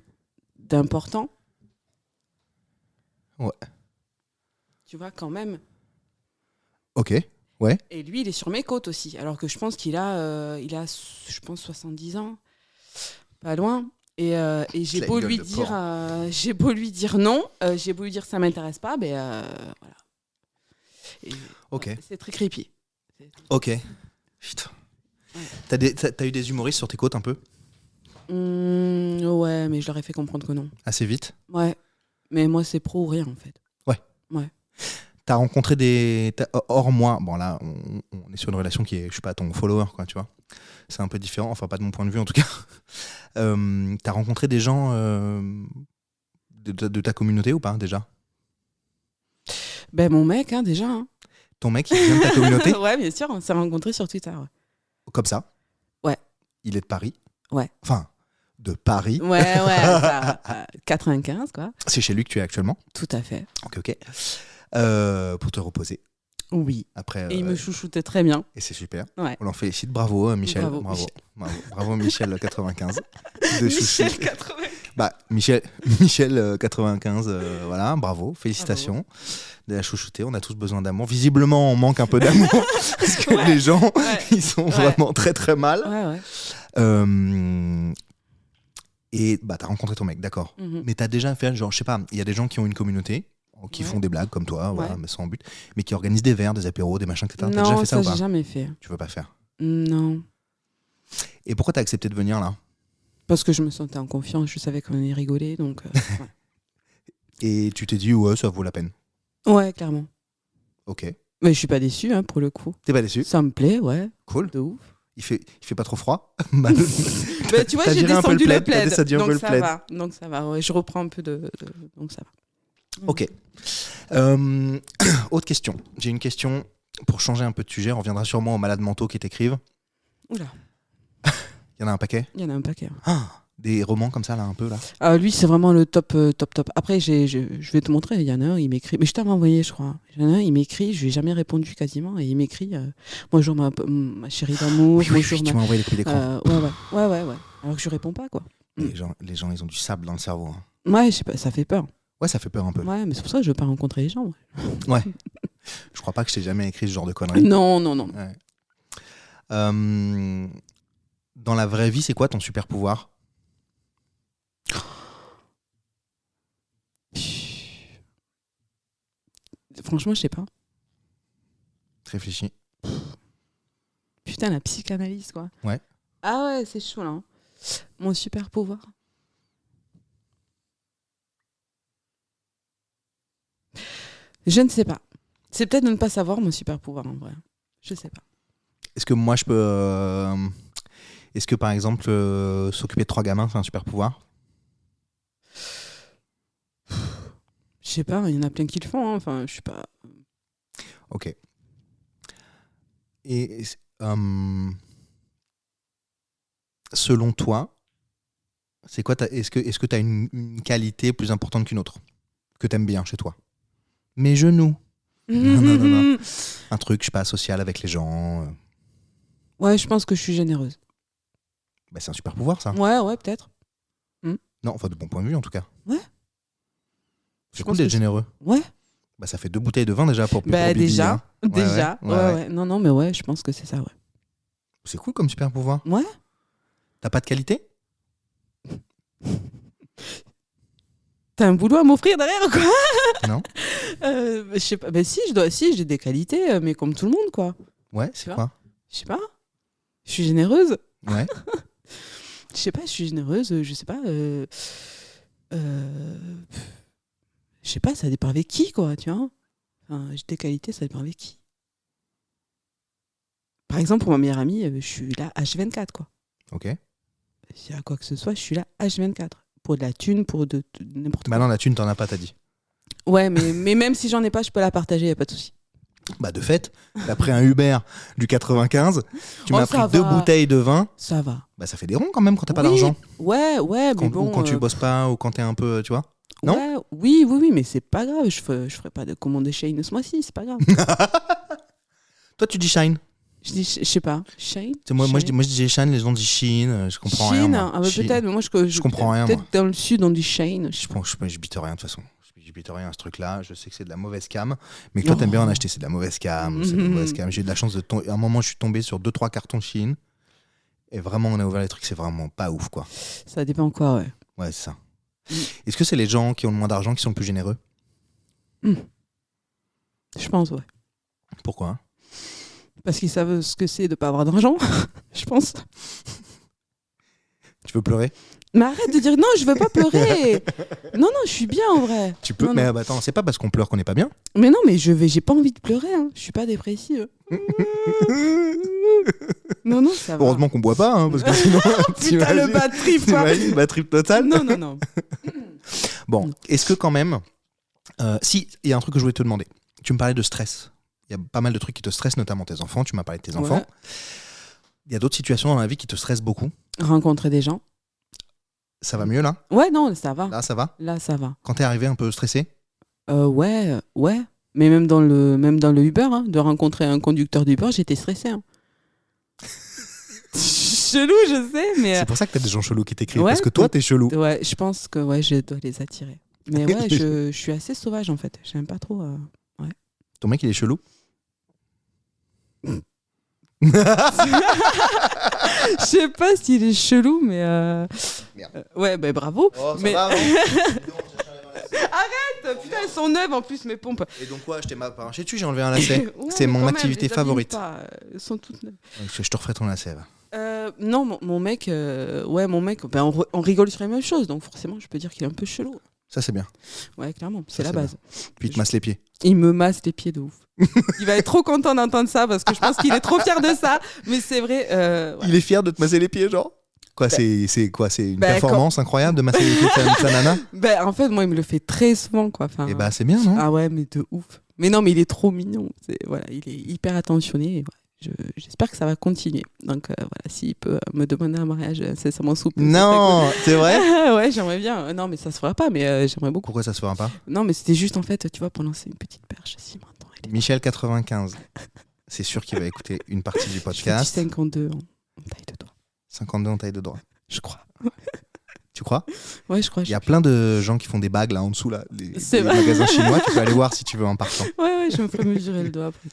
d'important. Ouais. Tu vois, quand même. Ok. Ouais. Et lui, il est sur mes côtes aussi. Alors que je pense qu'il a, je pense, 70 ans. Pas loin. Et j'ai beau lui dire non, j'ai beau lui dire ça m'intéresse pas, mais voilà. Et, ok. C'est très creepy. Ok. Putain. Ouais. T'as eu des humoristes sur tes côtes un peu? Ouais, mais je leur ai fait comprendre que non. Assez vite? Ouais. Mais moi, c'est pro ou rien en fait. Ouais. T'as rencontré hors moi, bon là, on est sur une relation qui est, je suis pas ton follower, quoi, tu vois. C'est un peu différent, enfin pas de mon point de vue en tout cas. T'as rencontré des gens de ta communauté ou pas déjà? Ben mon mec, déjà. Hein. Ton mec, il vient de ta communauté? Ouais, bien sûr, on s'est rencontrés sur Twitter. Ouais. Comme ça? Ouais. Il est de Paris? Ouais. Enfin, de Paris? Ouais, 95 quoi. C'est chez lui que tu es actuellement? Tout à fait. Ok. Pour te reposer. Oui. Après, Et il me chouchoutait très bien. et c'est super. Ouais. On l'en félicite. Bravo, Michel. Bravo, Bravo, Michel. Bravo, Michel 95. De Michel chouchou. 80. Bah, Michel 95, voilà, bravo, félicitations. De la chouchouter, on a tous besoin d'amour. Visiblement, on manque un peu d'amour parce que Ouais. les gens, Ouais. ils sont Ouais. vraiment très très mal. Ouais. Et bah, t'as rencontré ton mec, d'accord. Mhm. Mais t'as déjà fait, genre, je sais pas, il y a des gens qui ont une communauté, qui Ouais. font des blagues comme toi, voilà, Ouais. mais sans but, mais qui organisent des verres, des apéros, des machins, etc. T'as déjà Non, fait ça ça, ou j'ai pas? jamais fait. Tu veux pas faire. Non. Et pourquoi t'as accepté de venir là? Parce que je me sentais en confiance, je savais qu'on allait rigoler, donc... Et tu t'es dit, ouais, ça vaut la peine. ouais, clairement. Ok. Mais je suis pas déçue, hein, pour le coup. T'es pas déçu? Ça me plaît, ouais, Cool. de ouf. Il fait pas trop froid? Bah, Bah, tu vois, t'as j'ai viré un peu descendu le le plaid, t'as plaid, descendu un peu donc le ça plaid. va. Donc ça va, ouais, je reprends un peu donc ça va. Ok. Autre question. J'ai une question pour changer un peu de sujet. On reviendra sûrement aux malades mentaux qui t'écrivent. Oula, Il y en a un paquet. il y en a un paquet. Des romans comme ça, là, un peu, là. Lui, c'est vraiment le top. Après, je vais te montrer, il y en a un, il m'écrit. Mais je t'avais envoyé, je crois. Il y en a un, il m'écrit, je lui ai jamais répondu quasiment, et il m'écrit bonjour ma chérie d'amour, bonjour tu m'as envoyé les copies d'écran. ouais. Alors que je réponds pas, quoi. Les gens, ils ont du sable dans le cerveau. Hein. Ouais, je sais pas, ça fait peur. Ouais, ça fait peur un peu. Ouais, mais c'est pour ça que je veux pas rencontrer les gens. Ouais. Ouais. Je crois pas que je t'ai jamais écrit ce genre de conneries. Non. Ouais. Dans la vraie vie, c'est quoi ton super pouvoir? Franchement, je sais pas. Réfléchis. Putain, la psychanalyse, quoi. Ouais. Ah ouais, c'est chaud, là. Hein. Mon super pouvoir. Je ne sais pas. C'est peut-être de ne pas savoir mon super pouvoir, en vrai. Je sais pas. Est-ce que moi, je peux... Est-ce que, par exemple, s'occuper de 3 gamins, c'est un super pouvoir? Je sais pas, il y en a plein qui le font. Hein. Enfin, je sais pas. Ok. Et selon toi, c'est quoi est-ce que tu as une qualité plus importante qu'une autre que tu aimes bien chez toi? Mes genoux. Non. Un truc, je sais pas, social avec les gens. Ouais, je pense que je suis généreuse. Bah, c'est un super pouvoir, ça. Ouais, peut-être. Non, enfin, de bon point de vue, en tout cas. Ouais. C'est Je cool pense d'être que généreux. Ouais. Bah, ça fait 2 bouteilles de vin déjà pour Bah, Bibi, déjà. hein. Déjà. Ouais. Non, mais ouais, je pense que c'est ça, ouais. C'est cool comme super pouvoir. Ouais. T'as pas de qualité? T'as un boulot à m'offrir derrière, quoi? Non. Je sais pas. Bah, si, j'ai des qualités, mais comme tout le monde, quoi. Ouais, c'est quoi? Je sais pas. Je suis généreuse. Ouais. Je sais pas, je suis généreuse, je sais pas. Je sais pas, ça dépend avec qui, quoi, tu vois. Enfin, j'ai des qualités, ça dépend avec qui. Par exemple, pour ma meilleure amie, je suis là H24, quoi. Ok. S'il y a quoi que ce soit, je suis là H24. Pour de la thune, pour de n'importe quoi. Bah non, la thune, t'en as pas, t'as dit. Ouais, mais même si j'en ai pas, je peux la partager, y a pas de souci. Bah de fait, t'as pris un Uber du 95, tu m'as ça pris 2 va. bouteilles de vin, Ça va. bah ça fait des ronds quand même quand t'as pas Oui. d'argent. Ouais, mais Quand, bon. ou quand tu bosses pas, ou quand t'es un peu, tu vois. Non. Ouais, oui, mais c'est pas grave. Je ferai pas de commande Shane ce mois-ci, c'est pas grave. Toi tu dis Shine. Je sais pas. Shane. Moi je dis Shine, les gens disent Shine, je comprends rien. Shane, Moi. ah bah Shine. peut-être, mais moi Je comprends rien, Peut-être moi. dans le sud on dit Shane. Je bite rien de toute façon. Je bite rien à ce truc-là. Je sais que c'est de la mauvaise cam, mais que toi t'aimes bien en acheter, c'est de la mauvaise cam. C'est de la mauvaise cam. J'ai eu de la chance de tomber. À un moment, je suis tombé sur 2-3 cartons Shein. Et vraiment, on a ouvert les trucs, c'est vraiment pas ouf, quoi. Ça dépend quoi, ouais. Ouais, c'est ça. Est-ce que c'est les gens qui ont le moins d'argent qui sont le plus généreux? Je pense, ouais. Pourquoi? Parce qu'ils savent ce que c'est de pas avoir d'argent, je pense. Tu veux pleurer? Mais arrête de dire non, je veux pas pleurer. Non, je suis bien en vrai. Tu peux, Non, mais non. bah, attends, c'est pas parce qu'on pleure qu'on n'est pas bien. Mais non, mais j'ai pas envie de pleurer. Hein. Je suis pas dépressive. Non, ça va. Heureusement qu'on boit pas, hein, parce que sinon. Putain, le bad trip, quoi. T'imagines, bad trip total. Non. Bon, est-ce que quand même. Si, il y a un truc que je voulais te demander. Tu me parlais de stress. Il y a pas mal de trucs qui te stressent, notamment tes enfants. Tu m'as parlé de tes enfants. Ouais. Il y a d'autres situations dans la vie qui te stressent beaucoup. Rencontrer des gens. Ça va mieux là? Ouais, non, ça va. Là, ça va? Là, ça va. Quand t'es arrivé un peu stressé? Ouais. Mais même dans le Uber, hein, de rencontrer un conducteur d'Uber, j'étais stressée. Hein. Chelou, je sais, mais... C'est pour ça que t'as des gens chelous qui t'écrivent, Ouais, parce que toi, t'es chelou. Ouais, je pense que je dois les attirer. Mais ouais, je suis assez sauvage, en fait. J'aime pas trop... Ouais. Ton mec, il est chelou? Je sais pas s'il est chelou, mais... ouais, bah bravo. Oh, ça mais... va, Arrête, putain, elles sont neuves en plus, mes pompes. Et donc quoi, je t'ai pas arraché dessus, j'ai enlevé un lacet. Ouais, c'est mais mon quand même, activité les abîme favorite. pas, elles sont toutes neuves. Je te referai ton lacet, va. Non, mon mec, ben, on rigole sur les mêmes choses, donc forcément, je peux dire qu'il est un peu chelou. Ça, c'est bien. Ouais, clairement, Ça, c'est la base. Puis il te masse les pieds. Il me masse les pieds de ouf. Il va être trop content d'entendre ça parce que je pense qu'il est trop fier de ça. Mais c'est vrai. Ouais. Il est fier de te masser les pieds, genre? Quoi, c'est quoi? C'est une bah, performance incroyable de masser les pieds de sa nana? Ben, en fait, moi, il me le fait très souvent, quoi. Enfin, Et bah, c'est bien, non? ah ouais, mais de ouf. Mais non, mais il est trop mignon. Voilà, il est hyper attentionné. Et ouais, j'espère que ça va continuer. Donc voilà, s'il peut me demander un mariage incessamment sous peu. Non, c'est vrai? Ouais, j'aimerais bien. Non, mais ça se fera pas, mais j'aimerais beaucoup. Pourquoi ça se fera pas? Non, mais c'était juste en fait, tu vois, pour lancer une petite perche. Si maintenant, Michel 95. C'est sûr qu'il va écouter une partie du je fais du podcast. 52 en taille de doigt. 52 en taille de droit. Je crois. Tu crois? Ouais, je crois. Il y a plein de gens qui font des bagues là en dessous, là, C'est les vrai. magasins chinois. Tu peux aller voir si tu veux en partant. Ouais, je me ferai mesurer le doigt après.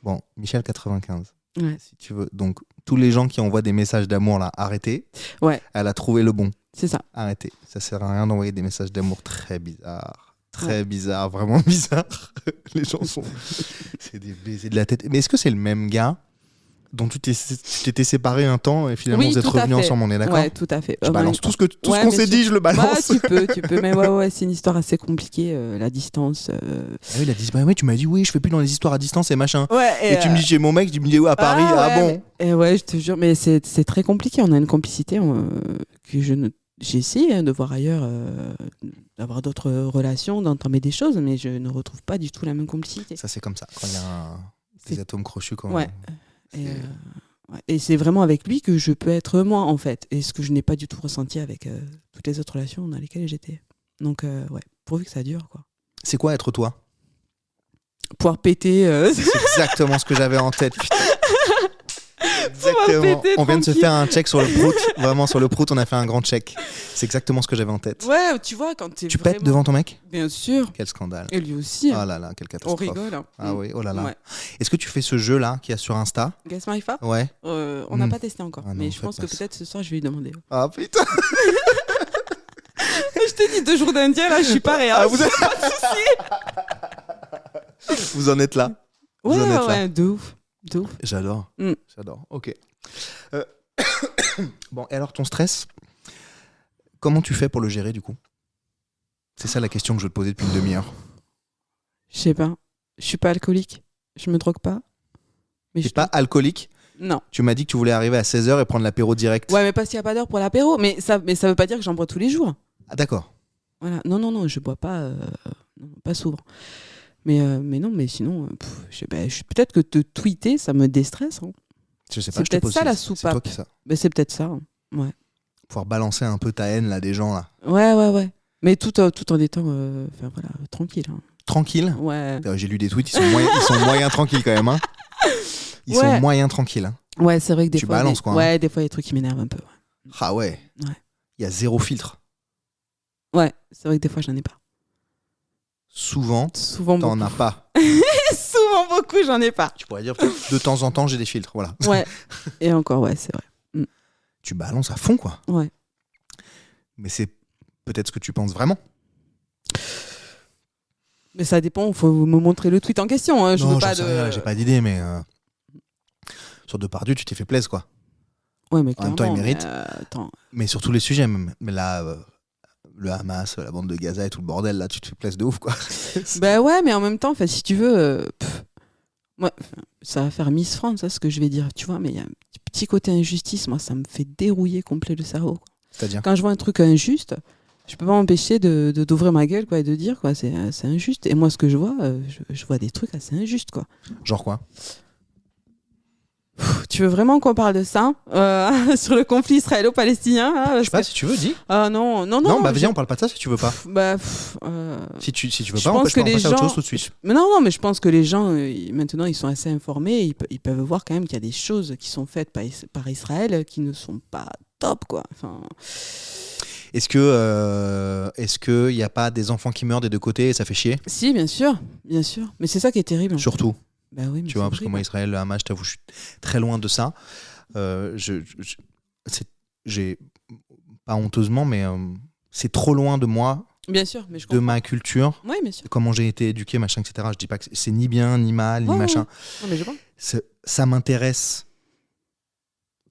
Bon, Michel 95. Ouais. Si tu veux. Donc, tous les gens qui envoient des messages d'amour là, arrêtez. Ouais. Elle a trouvé le bon. C'est ça. Arrêtez. Ça sert à rien d'envoyer des messages d'amour très bizarres. Très bizarres, vraiment bizarres. Les gens sont. C'est des baisers de la tête. Mais est-ce que c'est le même gars dont tu t'étais séparé un temps et finalement Oui, vous êtes tout à revenus fait. ensemble, on est d'accord? Ouais, tout à fait. Je balance tout ce Ouais, qu'on s'est mais dit, je le Bah, balance. tu peux. Mais ouais, c'est une histoire assez compliquée, la distance. Ah oui, il a dit, bah ouais, tu m'as dit, oui, je fais plus dans les histoires à distance et machin. Ouais. Et tu me dis chez mon mec, tu me dis, ouais, à Paris, ah bon? Et ouais, je te jure, mais c'est très compliqué. On a une complicité que j'ai essayé de voir ailleurs, d'avoir d'autres relations, d'entamer des choses, mais je ne retrouve pas du tout la même complicité. Ça, c'est comme ça, quand il y a des atomes crochus. Quand ouais. Et c'est vraiment avec lui que je peux être moi, en fait. Et ce que je n'ai pas du tout ressenti avec toutes les autres relations dans lesquelles j'étais. Donc, ouais, pourvu que ça dure, quoi. C'est quoi être toi? Pouvoir péter. C'est exactement ce que j'avais en tête, putain. Exactement. péter, On vient de se tranquille. faire un check sur le prout. Vraiment, sur le prout, on a fait un grand check. C'est exactement ce que j'avais en tête. Ouais, tu vois, quand t'es Tu vraiment... pètes devant ton mec? Bien sûr. Quel scandale. Et lui aussi. Oh là là, quelle On catastrophe. rigole. Hein. Ah oui, oh là là. Ouais. Est-ce que tu fais ce jeu-là qu'il y a sur Insta? Guess my fa Ouais. on n'a pas testé encore. Ah non, mais je faites pense que pas ça. peut-être ce soir, je vais lui demander. Ah putain. Je t'ai dit 2 jours d'Indien, là, je suis pareil. Hein. Ah, vous, Pas de soucis. vous en êtes là? Vous en êtes là. Ouais, de ouf. J'adore. Mm. J'adore. Ok. Bon, et alors ton stress, comment tu fais pour le gérer du coup? C'est ça la question que je veux te poser depuis une demi-heure. Je sais pas. Je suis pas alcoolique. Je me drogue pas. Mais T'es pas alcoolique? Non. Tu m'as dit que tu voulais arriver à 16h et prendre l'apéro direct. Ouais, mais parce qu'il n'y a pas d'heure pour l'apéro. Mais ça veut pas dire que j'en bois tous les jours. Ah d'accord. Voilà. Non, je bois pas, pas souvent. Mais non, mais sinon, peut-être que te tweeter, ça me déstresse. Hein. Je sais pas, C'est je te peut-être pose ça, la C'est toi soupape. qui ça. Ben, c'est peut-être ça. Hein. Ouais. Pouvoir balancer un peu ta haine là des gens là. Ouais. Mais tout en étant tranquille. Hein. Tranquille. Ouais. J'ai lu des tweets, ils sont moyens tranquilles quand même. Hein. Ils sont moyens tranquilles. Hein. Ouais, c'est vrai que des Tu fois. balances, quoi, hein. Ouais, des fois, il y a des trucs qui m'énervent un peu. Ah ouais. Ouais. Il y a zéro filtre. Ouais, c'est vrai que des fois, j'en ai pas. Souvent, Souvent t'en beaucoup. as pas. Souvent beaucoup, j'en ai pas. Tu pourrais dire de temps en temps j'ai des filtres, voilà. Ouais. Et encore, ouais, c'est vrai. Tu balances à fond quoi. Ouais. Mais c'est peut-être ce que tu penses vraiment. Mais ça dépend, il faut me montrer le tweet en question. Hein. Je non, veux pas j'en sais de. rien, j'ai pas d'idée, mais sur Depardieu, tu t'es fait plaisir quoi. Ouais, mais En même temps, il clairement, mérite. Attends. Mais sur tous les sujets, même. Mais là, le Hamas, la bande de Gaza et tout le bordel, là, tu te fais plaisir de ouf quoi. Bah ouais, mais en même temps, si tu veux, moi, ça va faire Miss France, ça, ce que je vais dire, tu vois, mais il y a un petit côté injustice, moi, ça me fait dérouiller complet le cerveau. Quoi. C'est-à-dire Quand je vois un truc injuste, je peux pas m'empêcher d'ouvrir ma gueule quoi, et de dire quoi, c'est injuste. Et moi, ce que je vois, je vois des trucs assez injustes. Quoi. Genre quoi? Tu veux vraiment qu'on parle de ça sur le conflit israélo-palestinien Je sais pas, si tu veux, dis. Non. Non, bah vas-y, on parle pas de ça si tu veux pas. Si tu veux pas, on peut passer à autre chose tout de suite. Non, mais je pense que les gens, maintenant, ils sont assez informés. Ils peuvent voir quand même qu'il y a des choses qui sont faites par Israël qui ne sont pas top, quoi. Enfin... Est-ce que y a pas des enfants qui meurent des deux côtés et ça fait chier ? Si, bien sûr. Mais c'est ça qui est terrible. Surtout. Bah oui, mais tu vois, parce que moi, Israël, le Hamas, je t'avoue, je suis très loin de ça. J'ai pas honteusement, mais c'est trop loin de moi. Bien sûr, mais je de ma culture, oui, bien sûr. Comment j'ai été éduqué, machin, etc. Je dis pas que c'est ni bien, ni mal, ni machin. Ouais. Non, mais je vois. Ça m'intéresse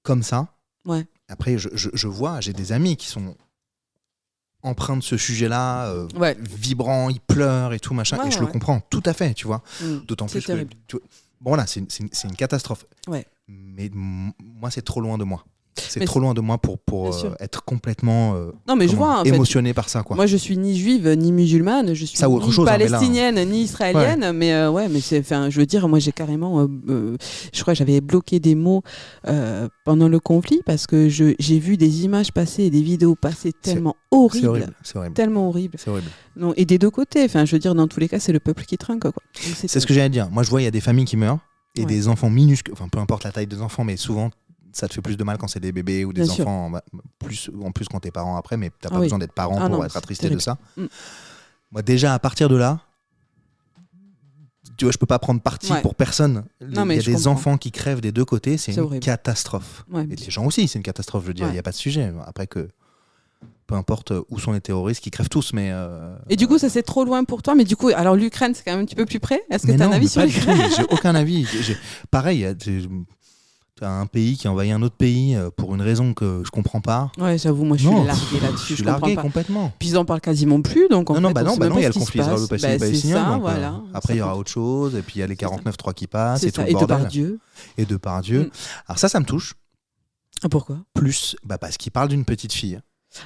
comme ça. Ouais. Après, je vois, j'ai des amis qui sont empreints de ce sujet-là, vibrants, ils pleurent et tout, machin, et je le comprends tout à fait, tu vois. D'autant plus terrible. que... Bon, là, c'est une catastrophe. Ouais. Mais moi, c'est trop loin de moi. C'est trop loin de moi pour être complètement je vois, émotionné par ça, quoi. Moi, je suis ni juive ni musulmane, je suis ni palestinienne ni israélienne, mais c'est, je veux dire, moi j'ai carrément, je crois que j'avais bloqué des mots pendant le conflit parce que j'ai vu des images passer et des vidéos passer tellement horribles, tellement horribles. C'est horrible. Non, et des deux côtés, je veux dire, dans tous les cas, c'est le peuple qui trinque, quoi. Donc, c'est ce que j'allais dire. Moi, je vois, il y a des familles qui meurent et des enfants minuscules, enfin peu importe la taille des enfants, mais souvent ça te fait plus de mal quand c'est des bébés ou des enfants, en plus quand t'es parent après, mais t'as pas besoin d'être parent pour être attristé de ça. Moi, déjà, à partir de là, tu vois, je peux pas prendre parti pour personne. Il y a des enfants qui crèvent des deux côtés, c'est une catastrophe. Et les gens aussi, c'est une catastrophe, je veux dire, il n'y a pas de sujet. Après que, peu importe où sont les terroristes, qui crèvent tous, mais... Et du coup, ça c'est trop loin pour toi, mais du coup, alors l'Ukraine, c'est quand même un petit peu plus près. Est-ce que tu as un avis sur l'Ukraine ? J'ai aucun avis. Pareil, t'as un pays qui envahit un autre pays pour une raison que je comprends pas. Ouais, j'avoue, moi je suis largué là-dessus. Je suis largué complètement. Puis ils en parlent quasiment plus, donc en fait, il y a le conflit israélo-palestinien. Voilà. Après, il y aura autre chose, et puis il y a les 49.3 qui passent, et tout le bordel. Et Depardieu. Alors ça me touche. Ah, pourquoi ? Plus, parce qu'il parle d'une petite fille.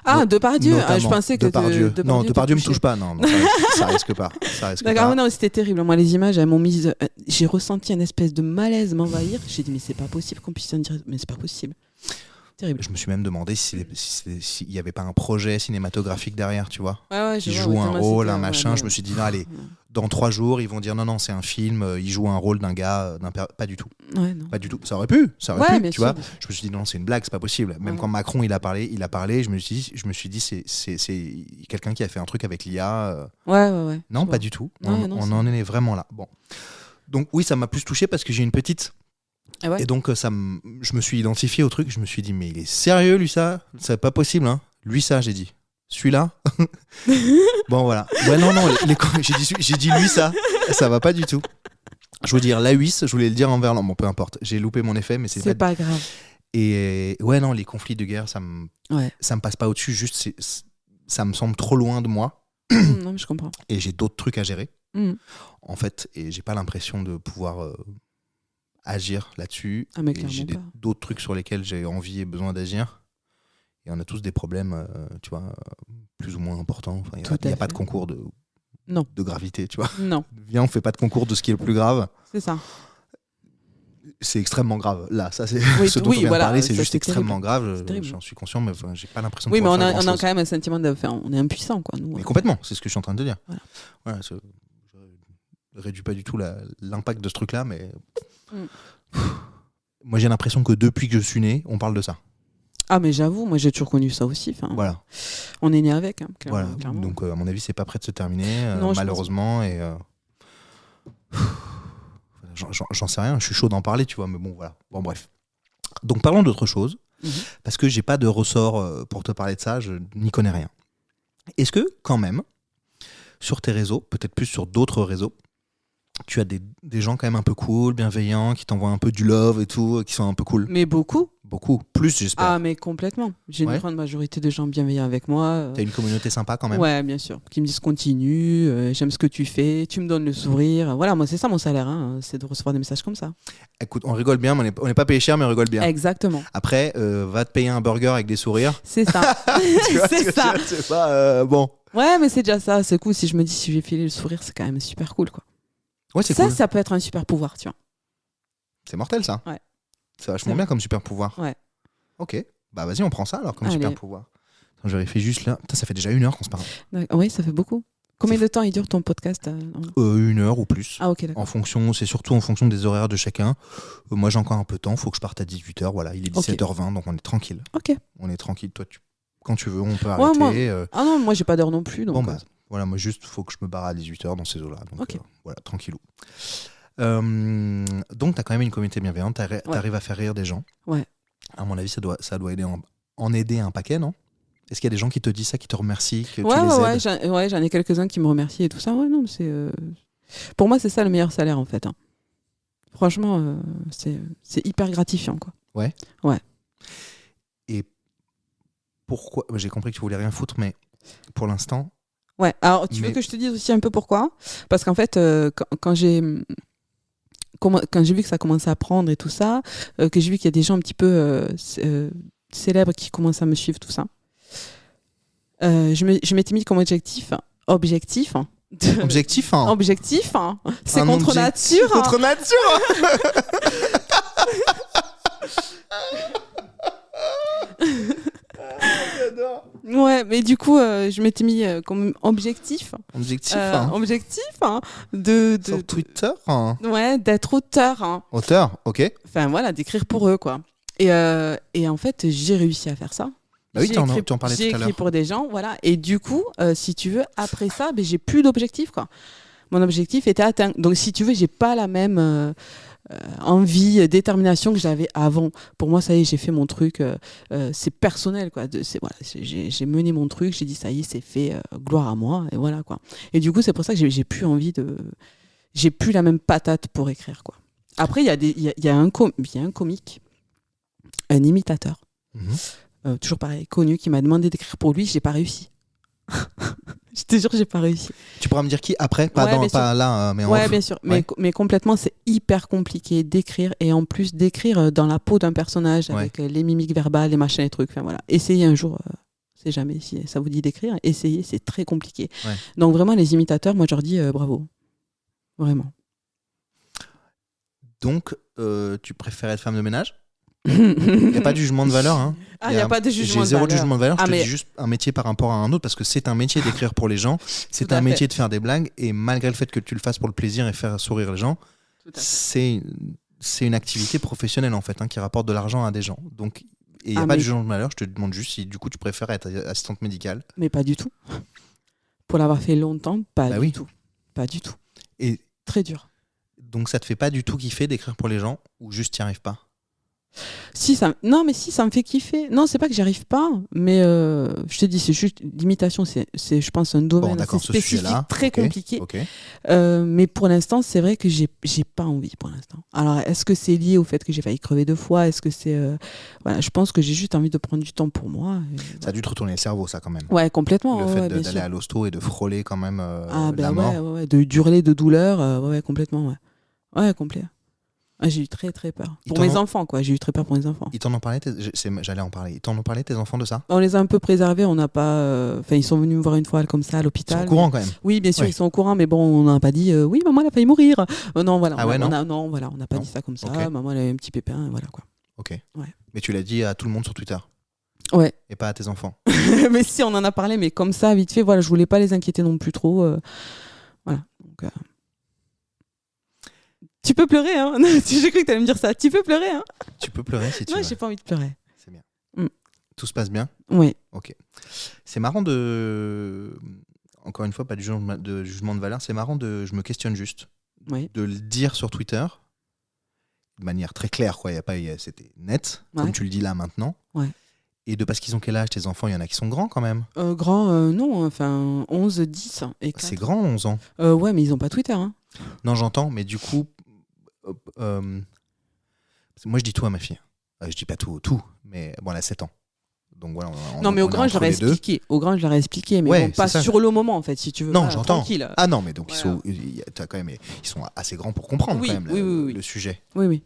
Ah, Depardieu. Je pensais que Depardieu. Non, Depardieu me touche pas. Non, ça risque pas. D'accord, non, c'était terrible. Moi, les images, elles m'ont mise. J'ai ressenti une espèce de malaise m'envahir. J'ai dit, mais c'est pas possible qu'on puisse en dire. Mais c'est pas possible. Terrible. Je me suis même demandé s'il y avait pas un projet cinématographique derrière, tu vois. Qui joue un rôle, un machin. Je me suis dit, non, allez, dans 3 jours, ils vont dire, non, c'est un film, il joue un rôle d'un gars, pas du tout. Ouais, non. Pas du tout. Ça aurait pu, tu vois. Je me suis dit, non, c'est une blague, c'est pas possible. Même quand Macron, il a parlé, je me suis dit, c'est quelqu'un qui a fait un truc avec l'IA. Ouais. Non, pas du tout. On en est vraiment là. Bon. Donc, oui, ça m'a plus touché parce que j'ai une petite. Et donc je me suis identifié au truc, je me suis dit mais il est sérieux lui ça ? C'est pas possible hein. Lui ça j'ai dit. Celui-là bon voilà. Ouais non j'ai dit lui ça va pas du tout. Je veux dire la huisse, je voulais le dire en verlan, bon peu importe, j'ai loupé mon effet mais c'est pas grave. Et non, les conflits de guerre ça me passe pas au-dessus, juste ça me semble trop loin de moi. Non mais je comprends. Et j'ai d'autres trucs à gérer. En fait, et j'ai pas l'impression de pouvoir agir là-dessus. J'ai d'autres trucs sur lesquels j'ai envie et besoin d'agir. Et on a tous des problèmes, tu vois, plus ou moins importants. Il n'y a pas de concours de gravité, tu vois. Non. Viens, on fait pas de concours de ce qui est le plus grave. C'est ça. C'est extrêmement grave. Là, ça c'est ce dont on vient de parler, c'est juste extrêmement grave. J'en suis conscient, mais j'ai pas l'impression de pouvoir faire grand-chose. On a quand même un sentiment on est impuissant, quoi. Nous, mais complètement, c'est ce que je suis en train de dire. Voilà, je réduis pas du tout l'impact de ce truc-là, mais moi j'ai l'impression que depuis que je suis né, on parle de ça. Ah mais j'avoue, moi j'ai toujours connu ça aussi. Voilà. On est né avec, clairement. Donc à mon avis c'est pas prêt de se terminer, malheureusement. Et j'en sais rien, je suis chaud d'en parler, tu vois, mais bon voilà. Bon bref. Donc parlons d'autre chose, parce que j'ai pas de ressort pour te parler de ça, je n'y connais rien. Est-ce que quand même, sur tes réseaux, peut-être plus sur d'autres réseaux, tu as des gens quand même un peu cool, bienveillants, qui t'envoient un peu du love et tout, qui sont un peu cool? Mais beaucoup. Plus j'espère. Ah mais complètement. J'ai une grande majorité de gens bienveillants avec moi. T'as une communauté sympa quand même? Ouais, bien sûr. Qui me disent continue, j'aime ce que tu fais, tu me donnes le sourire. Voilà, moi c'est ça mon salaire, c'est de recevoir des messages comme ça. Écoute, on rigole bien, mais on n'est pas payé cher, mais on rigole bien. Exactement. Après, va te payer un burger avec des sourires. C'est ça. C'est ça. C'est pas bon. Ouais, mais c'est déjà ça. C'est cool. Si je me dis si je vais filer le sourire, c'est quand même super cool, quoi. Ouais, c'est cool. Ça peut être un super pouvoir, tu vois. C'est mortel, ça. Ouais. C'est vachement bien comme super pouvoir. Ouais. Ok, bah vas-y, on prend ça alors comme Allez. super pouvoir. Attends, je vérifie juste là. Putain, ça fait déjà 1 heure qu'on se parle. Oui, ça fait beaucoup. Combien C'est de temps il dure ton podcast 1 heure ou plus. Ah, ok, d'accord. C'est surtout en fonction des horaires de chacun. Moi, j'ai encore un peu de temps. Faut que je parte à 18h. Voilà, il est 17h20, donc on est tranquille. Ok. On est tranquille. Toi, quand tu veux, on peut Ouais, arrêter. Ah non, moi, j'ai pas d'heure non plus. Donc, Bon, bah, voilà, moi, juste, faut que je me barre à 18h dans ces eaux-là. Donc, Ok. voilà, tranquillou. Donc, t'as quand même une communauté bienveillante. T'arrives à faire rire des gens. Ouais. À mon avis, ça doit aider en aider un paquet, non ? Est-ce qu'il y a des gens qui te disent ça, qui te remercient, que tu les aides ? J'en ai quelques-uns qui me remercient et tout ça. Ouais, non, c'est pour moi, c'est ça le meilleur salaire en fait. Hein. Franchement, c'est hyper gratifiant, quoi. Ouais. Ouais. Et pourquoi ? J'ai compris que tu voulais rien foutre, mais pour l'instant. Ouais. Alors, tu veux que je te dise aussi un peu pourquoi ? Parce qu'en fait, quand j'ai vu que ça commençait à prendre et tout ça, que j'ai vu qu'il y a des gens un petit peu célèbres qui commencent à me suivre, tout ça. Je m'étais mis comme objectif, hein, c'est contre nature. Contre nature. J'adore. Ouais, mais du coup, je m'étais mis comme objectif. De sur Twitter. Hein. Ouais, d'être auteur. Hein. Auteur, ok. Enfin voilà, d'écrire pour eux, quoi. Et en fait, j'ai réussi à faire ça. Bah oui, tu en parlais tout à l'heure. J'ai écrit pour des gens, voilà. Et du coup, si tu veux, après ça, j'ai plus d'objectif, quoi. Mon objectif était atteint. Donc, si tu veux, j'ai pas la même envie, détermination que j'avais avant. Pour moi, ça y est, j'ai fait mon truc. C'est personnel, quoi. J'ai mené mon truc. J'ai dit, ça y est, c'est fait. Gloire à moi. Et voilà, quoi. Et du coup, c'est pour ça que j'ai plus envie de. J'ai plus la même patate pour écrire, quoi. Après, il y a un comique, un imitateur. Toujours pareil, connu, qui m'a demandé d'écrire pour lui, j'ai pas réussi. Je te jure, j'ai pas réussi. Tu pourras me dire qui après, pas là, mais en ouais, bien sûr. Ouais. Mais complètement, c'est hyper compliqué d'écrire et en plus d'écrire dans la peau d'un personnage avec les mimiques verbales, les machins, les trucs. Enfin voilà. Essayez un jour. C'est jamais si ça vous dit d'écrire. Essayez, c'est très compliqué. Ouais. Donc vraiment, les imitateurs, moi, je leur dis bravo, vraiment. Donc, tu préfères être femme de ménage? Il n'y a pas de jugement de valeur. Hein. Ah, il n'y a pas de jugement de valeur. J'ai zéro jugement de valeur. Je te dis juste un métier par rapport à un autre parce que c'est un métier d'écrire pour les gens. C'est un métier de faire des blagues. Et malgré le fait que tu le fasses pour le plaisir et faire sourire les gens, c'est une activité professionnelle en fait, hein, qui rapporte de l'argent à des gens. Donc, il n'y a pas de jugement de valeur. Je te demande juste si du coup tu préfères être assistante médicale. Mais pas du tout. Pour l'avoir fait longtemps, pas du tout. Pas du tout. Et très dur. Donc ça te fait pas du tout kiffer d'écrire pour les gens ou juste t'y arrives pas? Non, mais si, ça me fait kiffer. Non, c'est pas que j'y arrive pas, mais je te dis, c'est juste l'imitation, c'est je pense un domaine assez spécifique, très compliqué. Mais pour l'instant, c'est vrai que j'ai pas envie pour l'instant. Alors, est-ce que c'est lié au fait que j'ai failli crever 2 fois? Est-ce que c'est voilà, je pense que j'ai juste envie de prendre du temps pour moi. Ça a dû te retourner le cerveau, ça quand même. Ouais, complètement. Le fait d'aller à l'hosto et de frôler quand même la mort. Ouais, de hurler de douleur, ouais, complètement, ouais. Ouais, complet. Ah, j'ai eu très très peur. Pour mes enfants, quoi. J'ai eu très peur pour mes enfants. Ils t'en ont parlé J'allais en parler. Ils t'en ont parlé, tes enfants, de ça? On les a un peu préservés. On n'a pas. Enfin, ils sont venus me voir une fois comme ça à l'hôpital. Ils sont au courant quand même. Oui, bien sûr, ils sont au courant, mais bon, on n'a pas dit oui, maman, elle a failli mourir. Non, voilà. On n'a pas dit ça comme ça. Okay. Maman, elle a eu un petit pépin, et voilà quoi. Ok. Ouais. Mais tu l'as dit à tout le monde sur Twitter? Ouais. Et pas à tes enfants? Mais si, on en a parlé, mais comme ça, vite fait, voilà, je voulais pas les inquiéter non plus trop. Voilà. Donc. Tu peux pleurer, hein. J'ai cru que tu allais me dire ça. Tu peux pleurer, hein. Tu peux pleurer si tu veux. Non, j'ai pas envie de pleurer. C'est bien. Tout se passe bien? Oui. Ok. C'est marrant Encore une fois, pas de jugement de valeur. C'est marrant je me questionne juste. Oui. De le dire sur Twitter de manière très claire, quoi. C'était net, comme tu le dis là maintenant. Ouais. Et parce qu'ils ont quel âge, tes enfants? Il y en a qui sont grands quand même. Grands, non. Enfin, 11, 10 et 4. C'est grand, 11 ans. Ouais, mais ils ont pas Twitter, hein. Non, j'entends, mais du coup... moi je dis tout à ma fille, je dis pas tout, mais bon, elle a 7 ans, donc voilà. Non, mais au grand je leur ai expliqué, mais bon, pas sur le moment en fait, si tu veux. Non, j'entends. Tranquille. Ah non, mais donc ils sont assez grands pour comprendre quand même le sujet. Oui.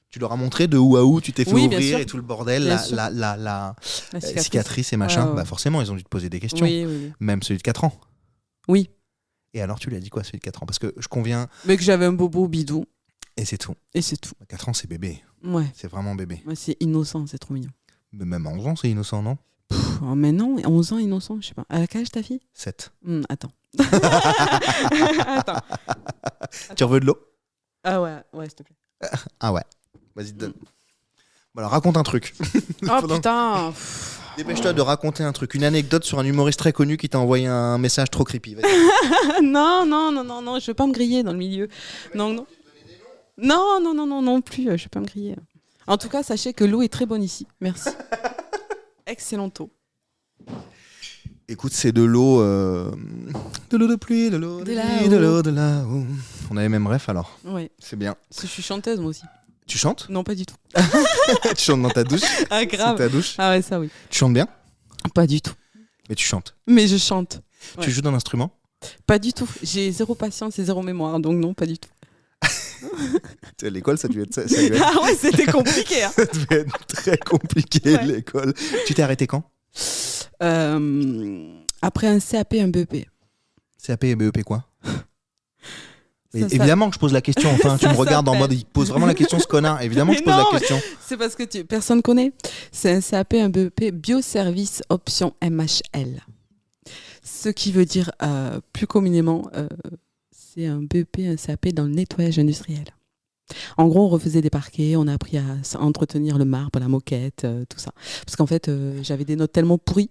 Tu leur as montré de où à où tu t'es fait ouvrir et tout le bordel, la cicatrice et machin. Bah forcément ils ont dû te poser des questions. Oui. Même celui de 4 ans. Oui. Et alors tu lui as dit quoi, celui de 4 ans? Parce que je conviens... Mais que j'avais un bobo bidou. Et c'est tout. Et c'est tout. 4 ans, c'est bébé. Ouais. C'est vraiment bébé. Ouais, c'est innocent, c'est trop mignon. Mais même à 11 ans, c'est innocent, non? Oh, mais non, 11 ans, innocent, je sais pas. À quel âge ta fille? 7. Attends. Attends. Tu veux de l'eau? Ah ouais, s'il te plaît. Ah ouais. Vas-y, donne. Bon, alors, raconte un truc. Oh putain. Dépêche-toi de raconter un truc. Une anecdote sur un humoriste très connu qui t'a envoyé un message trop creepy. Vas-y. Non, je veux pas me griller dans le milieu. Non. Non plus, je veux pas me griller. En tout cas, sachez que l'eau est très bonne ici. Merci. Excellente eau. Écoute, c'est de l'eau de pluie, de l'eau de pluie, de l'eau de là. On a les mêmes refs alors. Ouais. C'est bien. Parce que je suis chanteuse moi aussi. Tu chantes? Non, pas du tout. Tu chantes dans ta douche? Ah grave. C'est ta douche? Ah ouais, ça oui. Tu chantes bien? Pas du tout. Mais tu chantes. Mais je chante. Ouais. Tu joues d'un instrument? Pas du tout. J'ai zéro patience et zéro mémoire, donc non, pas du tout. L'école, ça devait être... Ah ouais, c'était compliqué. Hein. Ça devait être très compliqué, Ouais. l'école. Tu t'es arrêté quand? Après un CAP, un BEP. CAP et BEP quoi? Ça, évidemment que je pose la question. Enfin, tu ça me regardes en s'appelle. mode, il pose vraiment la question, ce connard. Évidemment que je pose Non, la question. C'est parce que personne connaît. C'est un CAP, un BEP, bioservice option MHL. Ce qui veut dire, plus communément, c'est un BEP, un CAP dans le nettoyage industriel. En gros, on refaisait des parquets, on a appris à entretenir le marbre, la moquette, tout ça. Parce qu'en fait, j'avais des notes tellement pourries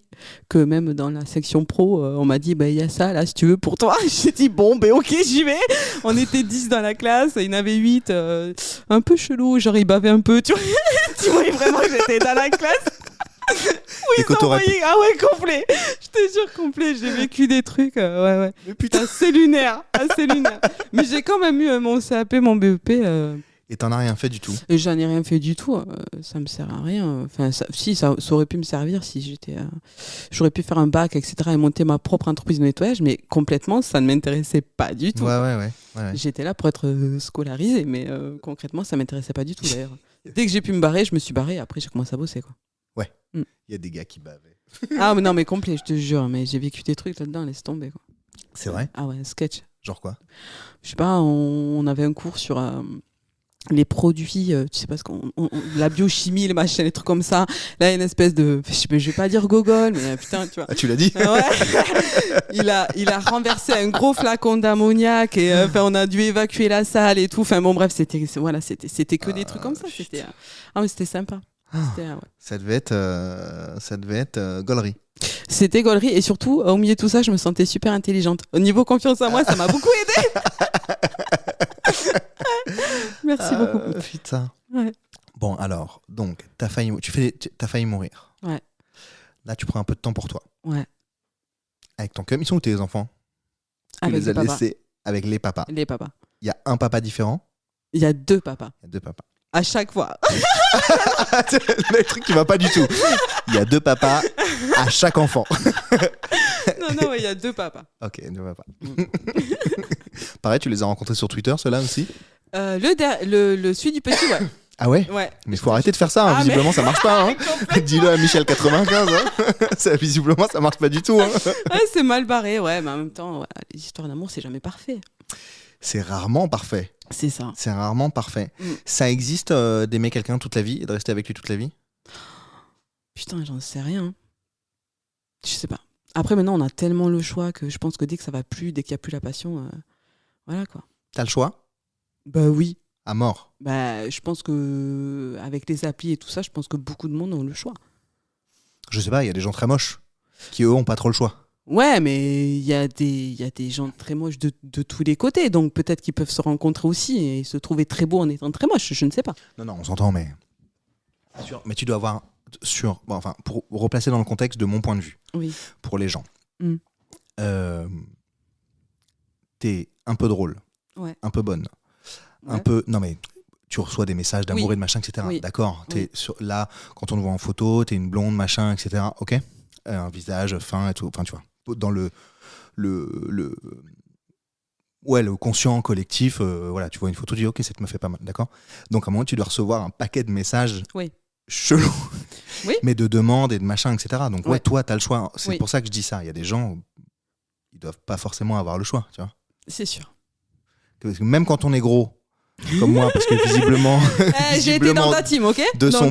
que même dans la section pro, on m'a dit, il y a ça là, si tu veux, pour toi. J'ai dit, bon, ok, j'y vais. On était 10 dans la classe, il y en avait 8, un peu chelou, genre ils bavaient un peu. Tu vois vraiment que j'étais dans la classe. Oui, ils envoyaient... Ah ouais, complet. Je te jure, complet. J'ai vécu des trucs, ouais. Mais putain, assez lunaire. Mais j'ai quand même eu mon CAP, mon BEP. Et t'en as rien fait du tout? Et j'en ai rien fait du tout. Ça me sert à rien. Enfin, ça aurait pu me servir si j'étais. J'aurais pu faire un bac, etc. et monter ma propre entreprise de nettoyage, mais complètement, ça ne m'intéressait pas du tout. Ouais. J'étais là pour être scolarisée, mais concrètement, ça m'intéressait pas du tout d'ailleurs. Dès que j'ai pu me barrer, je me suis barrée. Après, j'ai commencé à bosser, quoi. Ouais. Il y a des gars qui bavaient. Ah, mais non, mais complet, je te jure. Mais j'ai vécu des trucs là-dedans, laisse tomber, quoi. C'est vrai? Ah ouais, sketch. Genre quoi? Je sais pas, on avait un cours sur les produits, tu sais pas ce la biochimie, les machins, les trucs comme ça. Là, il y a une espèce de, je vais pas dire gogol, mais putain, tu vois. Ah, tu l'as dit? Ouais. il a renversé un gros flacon d'ammoniac et on a dû évacuer la salle et tout. Enfin bon, bref, c'était que des trucs comme ça. C'était, mais c'était sympa. C'était, ouais. Ça devait être gaulerie. C'était gaulerie et surtout, au milieu de tout ça, je me sentais super intelligente. Au niveau confiance en moi, ça m'a beaucoup aidé. Merci beaucoup. Putain. Ouais. Bon, alors, donc, t'as failli mourir. Ouais. Là, tu prends un peu de temps pour toi. Ouais. Avec ton cum, ils sont où tes enfants? Tu Avec les as les papas. laissés avec les papas. Les papas. Il y a un papa différent? Il y a 2 papas. Il y a 2 papas. À chaque fois. Le truc qui va pas du tout. Il y a 2 papas à chaque enfant. Non, il y a 2 papas. Ok, 2 papas. Pareil, tu les as rencontrés sur Twitter, ceux-là aussi? Le celui du petit, ouais. Ah ouais? Ouais. Mais faut arrêter de faire ça, hein. Ah, Visiblement ça marche pas. Hein. Dis-le à Michel 95. Hein. Visiblement ça marche pas du tout. Hein. Ouais, c'est mal barré, ouais, mais en même temps, ouais, les histoires d'amour, c'est jamais parfait. C'est rarement parfait. C'est ça. C'est rarement parfait. Ça existe d'aimer quelqu'un toute la vie et de rester avec lui toute la vie? Putain, j'en sais rien. Je sais pas. Après, maintenant, on a tellement le choix que je pense que dès que ça va plus, dès qu'il y a plus la passion, voilà quoi. T'as le choix? Bah oui. À mort? Bah, je pense que avec les applis et tout ça, je pense que beaucoup de monde ont le choix. Je sais pas, il y a des gens très moches qui eux ont pas trop le choix. Ouais, mais il y a des gens très moches de tous les côtés, donc peut-être qu'ils peuvent se rencontrer aussi et se trouver très beaux en étant très moches, je ne sais pas. Non, on s'entend, mais mais tu dois avoir pour replacer dans le contexte de mon point de vue, oui. Pour les gens, t'es un peu drôle, ouais. Un peu bonne, ouais. un peu. Non mais tu reçois des messages d'amour et de machin, etc. Oui. D'accord. Oui. Là, quand on te voit en photo, t'es une blonde, machin, etc. Ok. Un visage fin et tout. Enfin, tu vois, dans le conscient collectif, voilà, tu vois une photo, tu dis ok, cette me fait pas mal, d'accord. Donc à un moment, tu dois recevoir un paquet de messages chelous, mais de demandes et de machin, etc. Donc ouais, toi, t'as le choix. C'est pour ça que je dis ça. Il y a des gens, ils doivent pas forcément avoir le choix, tu vois. C'est sûr. Parce que même quand on est gros, comme moi, parce que visiblement, J'ai été dans ta team, ok? de son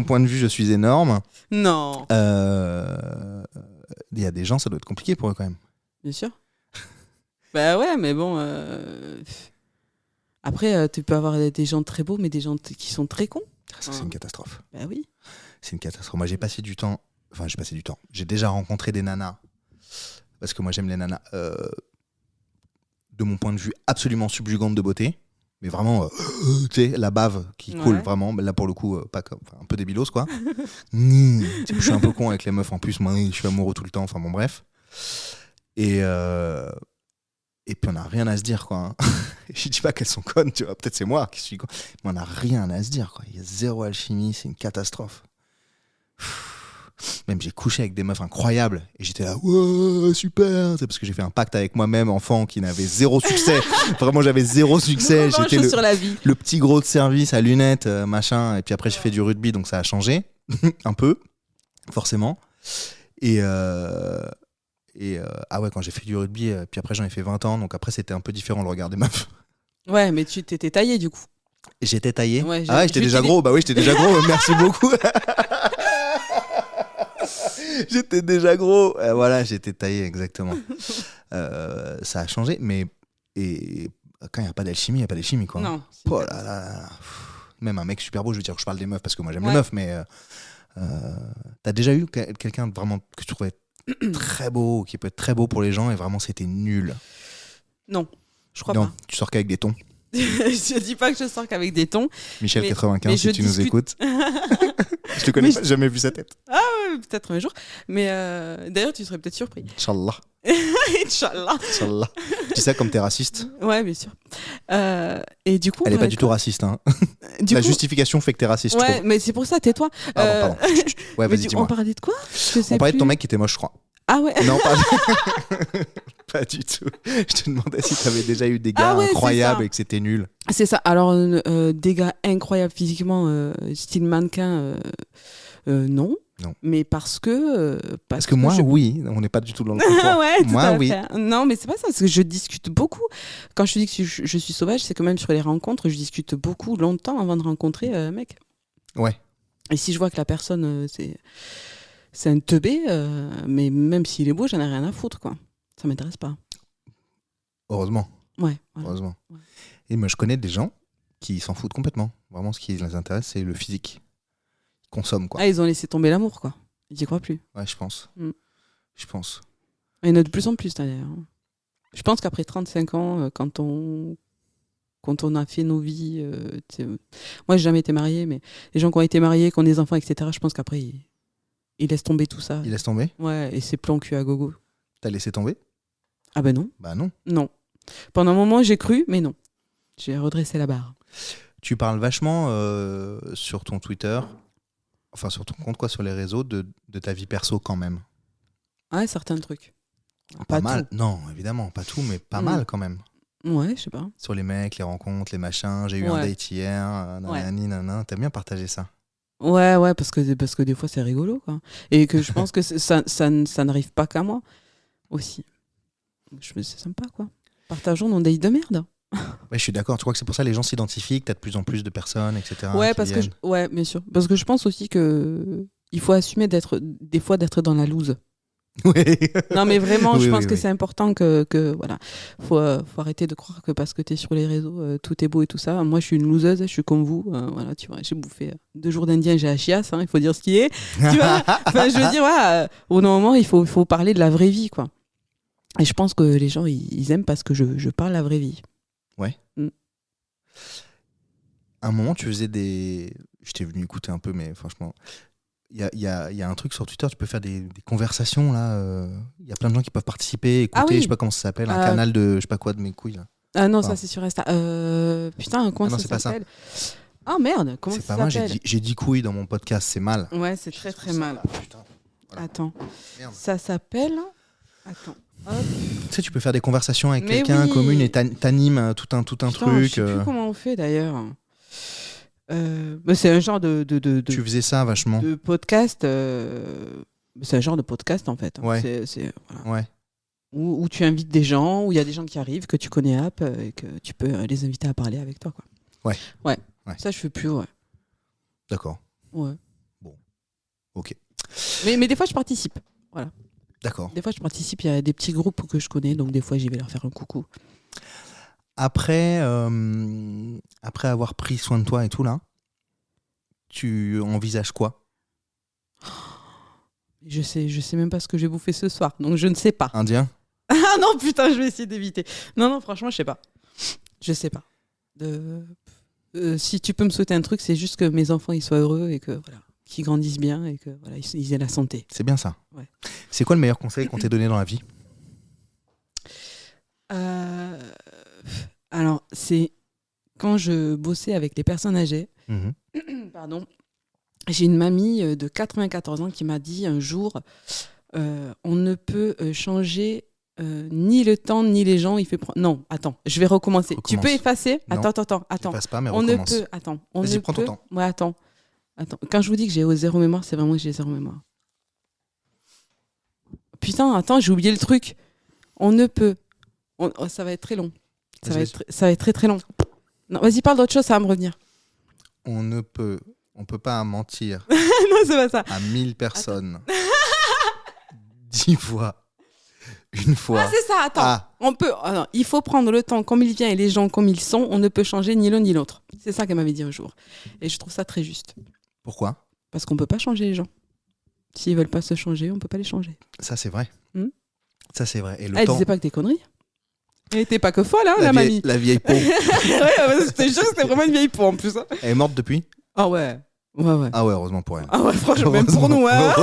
point de vue, je suis énorme. Non. Il y a des gens, ça doit être compliqué pour eux quand même. Bien sûr. Bah ouais, mais bon. Après, tu peux avoir des gens très beaux, mais des gens qui sont très cons. Ça, c'est une catastrophe. Bah oui. C'est une catastrophe. Moi, j'ai passé du temps. J'ai déjà rencontré des nanas. Parce que moi, j'aime les nanas. De mon point de vue, absolument subjugantes de beauté. Mais vraiment, tu sais, la bave qui coule vraiment. Là, pour le coup, pas comme, un peu débilos, quoi. Je suis un peu con avec les meufs en plus. Moi, je suis amoureux tout le temps. Enfin, bon, bref. Et puis, on n'a rien à se dire, quoi. Je dis pas qu'elles sont connes, tu vois. Peut-être c'est moi qui suis con. Mais on n'a rien à se dire, quoi. Il y a zéro alchimie. C'est une catastrophe. Même j'ai couché avec des meufs incroyables et j'étais là, ouais, super. C'est parce que j'ai fait un pacte avec moi-même, enfant, qui n'avait zéro succès. Vraiment, j'avais zéro succès. J'étais le petit gros de service à lunettes, machin. Et puis après, j'ai fait du rugby, donc ça a changé un peu, forcément. Et ah ouais, quand j'ai fait du rugby, puis après j'en ai fait 20 ans, donc après c'était un peu différent le regard des meufs. Ouais, mais tu t'étais taillé du coup. J'étais taillé. Ouais, j'étais déjà gros. Bah oui, j'étais déjà gros. Merci beaucoup. J'étais déjà gros. Voilà, j'étais taillé, exactement. Ça a changé, mais quand il n'y a pas d'alchimie, il n'y a pas d'alchimie, quoi. Non. Oh là là. Même un mec super beau, je veux dire que je parle des meufs parce que moi j'aime les meufs, mais t'as déjà eu quelqu'un vraiment que tu trouvais très beau, qui peut être très beau pour les gens et vraiment c'était nul? Non, je crois pas. Non, tu sors qu'avec des tons. Je dis pas que je sors qu'avec des tons. Michel 95, si tu nous écoutes. Je te connais pas, j'ai jamais vu sa tête. Ah ouais, peut-être un jour. Mais d'ailleurs, tu serais peut-être surpris. Inch'Allah. Inch'Allah. Inch'Allah. Tu dis ça comme t'es raciste? Ouais, bien sûr. Et du coup, elle est pas du tout raciste. Hein. La justification fait que t'es raciste. Ouais, mais c'est pour ça, tais-toi. Pardon. Ouais, vas-y, dis-moi. On parlait de quoi? On parlait de ton mec qui était moche, je crois. Ah ouais. Non, pas du tout. Je te demandais si t'avais déjà eu des gars incroyables et que c'était nul. C'est ça. Alors, des gars incroyables physiquement, style mannequin, non. Non. Mais parce que moi, oui. On n'est pas du tout dans le concours. Ouais, moi, oui. Non, mais c'est pas ça. Parce que je discute beaucoup. Quand je te dis que je suis sauvage, c'est quand même sur les rencontres, je discute beaucoup, longtemps avant de rencontrer un mec. Ouais. Et si je vois que la personne, c'est un teubé, mais même s'il est beau, j'en ai rien à foutre, quoi. Ça m'intéresse pas. Heureusement. Ouais. Voilà. Heureusement. Ouais. Et moi, je connais des gens qui s'en foutent complètement. Vraiment, ce qui les intéresse, c'est le physique. Ils consomment, quoi. Ah, ils ont laissé tomber l'amour, quoi. Ils y croient plus. Ouais, je pense. Je pense. Il y en a de plus en plus, d'ailleurs. Je pense qu'après 35 ans, quand on a fait nos vies... moi, j'ai jamais été mariée, mais les gens qui ont été mariés, qui ont des enfants, etc., je pense qu'après, ils laissent tomber tout ça. Ils laissent tomber? Ouais, et c'est plan cul à gogo. T'as laissé tomber? Ah ben non. Bah non. Non. Pendant un moment, j'ai cru, mais non. J'ai redressé la barre. Tu parles vachement sur ton Twitter, enfin sur ton compte, quoi, sur les réseaux, de ta vie perso quand même. Ouais, certains trucs. Pas mal. Tout. Non, évidemment, pas tout, mais pas mal quand même. Ouais, je sais pas. Sur les mecs, les rencontres, les machins. J'ai eu un date hier, nanani. T'as bien partagé ça. Ouais, parce que des fois c'est rigolo, quoi. Et que je pense que ça n'arrive pas qu'à moi aussi. C'est sympa, quoi. Partageons nos dates de merde. Ouais, je suis d'accord. Tu crois que c'est pour ça que les gens s'identifient, que t'as de plus en plus de personnes, etc. Ouais, ouais, bien sûr. Parce que je pense aussi que il faut assumer des fois d'être dans la loose. Oui. Non, mais vraiment, je pense que c'est important que voilà, faut arrêter de croire que parce que t'es sur les réseaux, tout est beau et tout ça. Moi, je suis une loseuse, je suis comme vous. Voilà, tu vois, j'ai bouffé 2 jours d'Indien, j'ai la chiasse, il faut dire ce qui est. Tu vois, enfin, je veux dire, ouais, au moment, il faut parler de la vraie vie, quoi. Et je pense que les gens, ils aiment parce que je parle la vraie vie. Ouais. À un moment, tu faisais des... Je t'ai venu écouter un peu, mais franchement... Il y a un truc sur Twitter, tu peux faire des conversations, là. Il y a plein de gens qui peuvent participer, écouter, je sais pas comment ça s'appelle, un canal de je sais pas quoi de mes couilles, là. Ah non, ça c'est sur Insta. Putain, comment ça s'appelle? Ah merde, comment ça s'appelle? C'est pas mal, j'ai dit couilles dans mon podcast, c'est mal. Ouais, c'est très très mal. Putain. Voilà. Attends. Merde. Ça s'appelle... Attends. Hop. Tu sais, tu peux faire des conversations avec quelqu'un commune et t'animes tout un truc. Je sais plus comment on fait d'ailleurs. C'est un genre de tu faisais ça vachement. De podcast. C'est un genre de podcast en fait. Ouais. Voilà. Ouais. où tu invites des gens, où il y a des gens qui arrivent, que tu connais et que tu peux les inviter à parler avec toi, quoi. Ouais. Ça, je fais plus, ouais. D'accord. Ouais. Bon. Ok. Mais des fois, je participe. Voilà. D'accord. Des fois, je participe. Il y a des petits groupes que je connais, donc des fois, j'y vais leur faire un coucou. Après avoir pris soin de toi et tout, là, tu envisages quoi? Je sais même pas ce que j'ai bouffé ce soir, donc je ne sais pas. Indien? Ah non, putain, je vais essayer d'éviter. Non, franchement, je sais pas. Je sais pas. Si tu peux me souhaiter un truc, c'est juste que mes enfants ils soient heureux et que voilà, qu'ils grandissent bien et que voilà, ils aient la santé. C'est bien ça. Ouais. C'est quoi le meilleur conseil qu'on t'ait donné dans la vie? Alors, c'est quand je bossais avec les personnes âgées. Pardon. J'ai une mamie de 94 ans qui m'a dit un jour on ne peut changer ni le temps ni les gens. Non, attends, je vais recommencer. Recommence. Tu peux effacer? Non, Attends. Efface pas, mais On ne recommence. peut. Attends. Vas-y, prends ton temps. Ouais, attends. Quand je vous dis que j'ai zéro mémoire, c'est vraiment que j'ai zéro mémoire. Putain, attends, j'ai oublié le truc. On ne peut. Ça va être très long. Ça va être très très long. Non, vas-y, parle d'autre chose, ça va me revenir. On peut pas mentir Non, c'est pas ça. à 1000 personnes. 10 fois. Une fois. Ah, c'est ça, attends. On peut. Alors, il faut prendre le temps comme il vient et les gens comme ils sont. On ne peut changer ni l'un ni l'autre. C'est ça qu'elle m'avait dit un jour. Et je trouve ça très juste. Pourquoi? Parce qu'on peut pas changer les gens. S'ils veulent pas se changer, on peut pas les changer. Ça, c'est vrai. Ça, c'est vrai. Et le Elle temps... disait pas que t'es conneries. Elle était pas que folle, hein, la mamie. La vieille peau. Ouais, je te jure, c'était vraiment une vieille peau en plus. Hein. Elle est morte depuis? Ah ouais. Ouais. Ah ouais, heureusement pour elle. Ah ouais, franchement, même pour nous. Hein.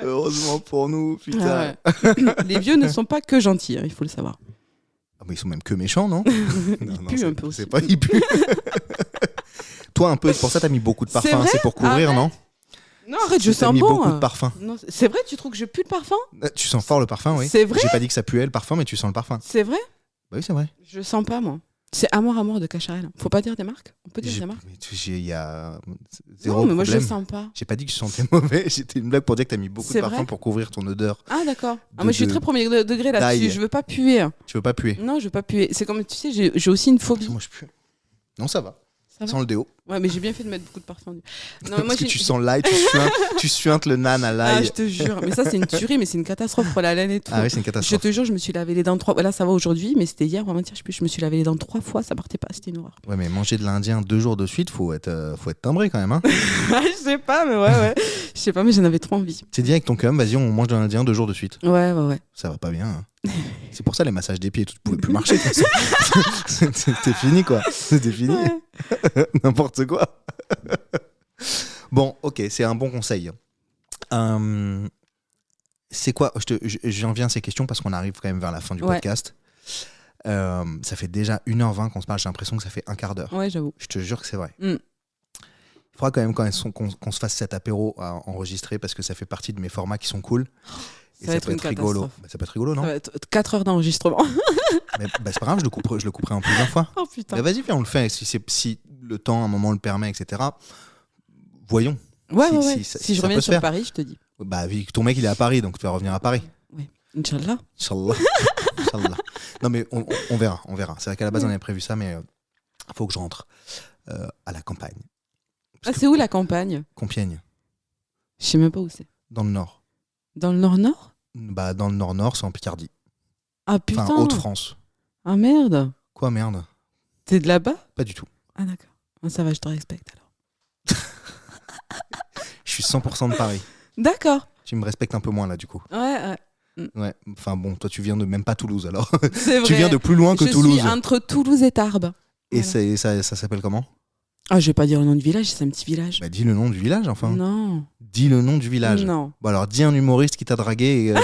Heureusement pour nous, putain. Ah ouais. Les vieux ne sont pas que gentils, hein, il faut le savoir. Ah bah ils sont même que méchants, non? Ils puent un peu aussi. C'est pas, ils puent. Toi, un peu, pour ça, t'as mis beaucoup de parfum. C'est pour couvrir, non? Non, arrête, je T'as sens mis bon. beaucoup de parfum. Non, c'est vrai, tu trouves que je pue le parfum? Tu sens fort le parfum, oui. C'est vrai? J'ai pas dit que ça puait le parfum, mais tu sens le parfum. C'est vrai? Bah oui, c'est vrai. Je sens pas, moi. C'est Amour de Cacharel. Faut pas dire des marques? On peut dire des marques? Il y a zéro non, mais moi, problème. je sens pas. J'ai pas dit que tu sentais mauvais. C'était une blague pour dire que t'as mis beaucoup de parfum vrai? pour couvrir ton odeur. Ah, d'accord. Moi, je suis très premier degré là-dessus. d'ail. Je veux pas puer. Tu veux pas puer? Non, je veux pas puer. C'est comme, tu sais, j'ai aussi une phobie. Moi, je pue. Non, ça va. Ça va? Sans le déo. Ouais, mais j'ai bien fait de mettre beaucoup de parfum. Non, Parce moi, que tu sens l'ail, tu suintes le nan à l'ail. Ah, je te jure. Mais ça, c'est une tuerie, mais c'est une catastrophe pour la laine et tout. Ah oui, c'est une Je catastrophe. te jure, je me suis lavé les dents 3 fois. Là, ça va aujourd'hui, mais c'était hier ou avant-hier, je sais plus. Je me suis lavé les dents 3 fois, ça partait pas. C'était une horreur. Ouais, mais manger de l'indien 2 jours de suite, faut être timbré quand même. Hein. Je sais pas, mais ouais. Je sais pas, mais j'en avais trop envie. C'est dit avec ton cum, vas-y, on mange de l'indien 2 jours de suite. Ouais. Ça va pas bien. Hein. C'est pour ça les massages des pieds, tu pouvais plus marcher. De toute façon. C'était fini, quoi. C'était fini. Ouais. N'importe quoi. Bon, ok, c'est un bon conseil. C'est quoi? J'en viens à ces questions parce qu'on arrive quand même vers la fin du podcast. Ça fait déjà 1h20 qu'on se parle, j'ai l'impression que ça fait un quart d'heure. Ouais, j'avoue. Je te jure que c'est vrai. Il faudra quand même qu'on se fasse cet apéro à enregistrer parce que ça fait partie de mes formats qui sont cool. Et ça peut être rigolo. Bah, ça peut être rigolo, non? Ça va être 4 heures d'enregistrement. Mais c'est pas grave, je le couperai en plusieurs fois. Oh putain. Bah, vas-y, viens, on le fait. Si le temps, à un moment, le permet, etc. Voyons. Ouais. Si je ça reviens peut se sur faire. Paris, je te dis. Bah, vu que ton mec, il est à Paris, donc tu vas revenir à Paris. Ouais. Inch'Allah. Inch'Allah. Non, mais on verra. C'est vrai qu'à la base, on avait prévu ça, mais il faut que je rentre à la campagne. C'est où la campagne? Compiègne. Je sais même pas où c'est. Dans le nord. Dans le nord-nord? Bah, dans le nord-nord, c'est en Picardie. Ah putain. Enfin, Haute-France. Ah merde. Quoi, merde? T'es de là-bas? Pas du tout. Ah d'accord. Ah, ça va, je te respecte alors. Je suis 100% de Paris. D'accord. Tu me respectes un peu moins, là, du coup. Ouais. Ouais. Enfin, bon, toi, tu viens de même pas Toulouse, alors. C'est vrai. Tu viens de plus loin que Toulouse. Je suis entre Toulouse et Tarbes. Et voilà. ça s'appelle comment? Ah, je vais pas dire le nom du village, c'est un petit village. Bah, dis le nom du village, enfin. Non. Dis le nom du village. Non. Bon, alors, dis un humoriste qui t'a dragué et mal.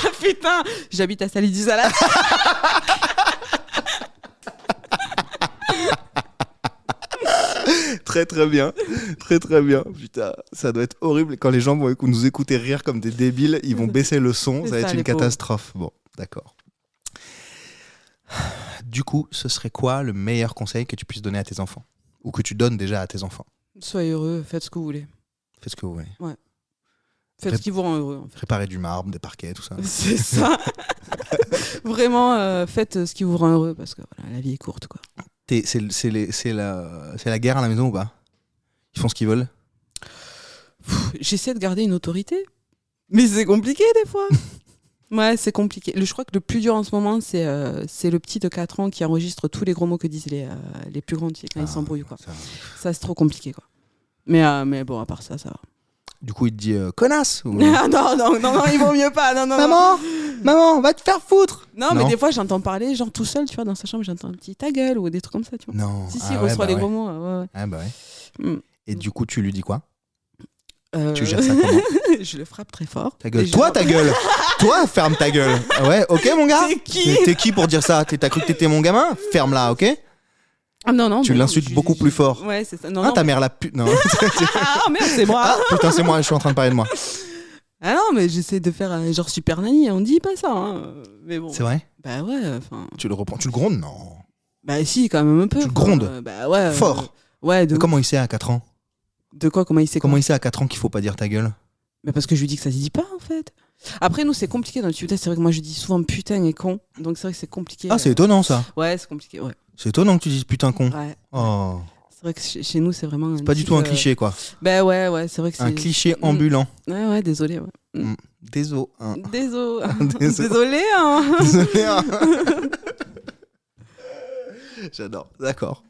Ah putain, j'habite à Sali du Salade. Très bien. Putain, ça doit être horrible. Quand les gens vont nous écouter rire comme des débiles, ils vont baisser le son. Ça va être une catastrophe. Bon, d'accord. Du coup, ce serait quoi le meilleur conseil que tu puisses donner à tes enfants? Ou que tu donnes déjà à tes enfants? Soyez heureux, faites ce que vous voulez. Faites ce que vous voulez. Ouais. Faites ce qui vous rend heureux. En fait. Préparer du marbre, des parquets, tout ça. C'est ça. Vraiment, faites ce qui vous rend heureux parce que voilà, la vie est courte, quoi. C'est la guerre à la maison ou pas? Ils font ce qu'ils veulent? J'essaie de garder une autorité, mais c'est compliqué des fois. Ouais, c'est compliqué. Je crois que le plus dur en ce moment, c'est le petit de 4 ans qui enregistre tous les gros mots que disent les plus grands quand ils s'embrouillent, quoi. Ça, c'est trop compliqué, quoi. Mais bon, à part ça, ça va. Du coup, il te dit connasse ou... non, il vaut mieux pas. Non. Maman, va te faire foutre. Non, mais des fois, j'entends parler, genre tout seul, tu vois, dans sa chambre, j'entends un petit ta gueule ou des trucs comme ça, tu vois. Non. Si, il reçoit les gros mots. Ouais. Ah bah ouais. Mm. Et du coup, tu lui dis quoi? Tu gères ça comment? Je le frappe très fort. Ta gueule. Toi, ta gueule. Toi, ferme ta gueule. Ah ouais, ok, mon gars. T'es qui pour dire ça? T'as cru que t'étais mon gamin? Ferme-la, ok? Ah non. Tu l'insultes beaucoup plus fort. Ouais, c'est ça. Non, ta mère la pute. Non. Ah merde, c'est moi. Ah, putain, c'est moi, je suis en train de parler de moi. Ah non, mais j'essaie de faire genre super nanny, on dit pas ça. Hein. Mais bon. C'est vrai? Bah ouais, enfin. Tu le reprends, tu le grondes? Non. Bah si, quand même un peu. Tu le grondes? Bah ouais. Fort. Ouais. Comment il sait à 4 ans? De quoi? Comment il sait? Comment il sait à 4 ans qu'il faut pas dire ta gueule? Bah parce que je lui dis que ça se dit pas en fait. Après nous c'est compliqué dans le tibétain, c'est vrai que moi je dis souvent putain et con, donc c'est vrai que c'est compliqué. Ah c'est étonnant ça. Ouais c'est compliqué, ouais. C'est étonnant que tu dises putain con. Ouais. Oh. C'est vrai que chez nous c'est vraiment. C'est pas du tout un cliché quoi. Bah ouais c'est vrai que c'est. Un cliché ambulant. Ouais désolé. Ouais. Désolé. Désolé hein. Désolé. Hein. J'adore. D'accord.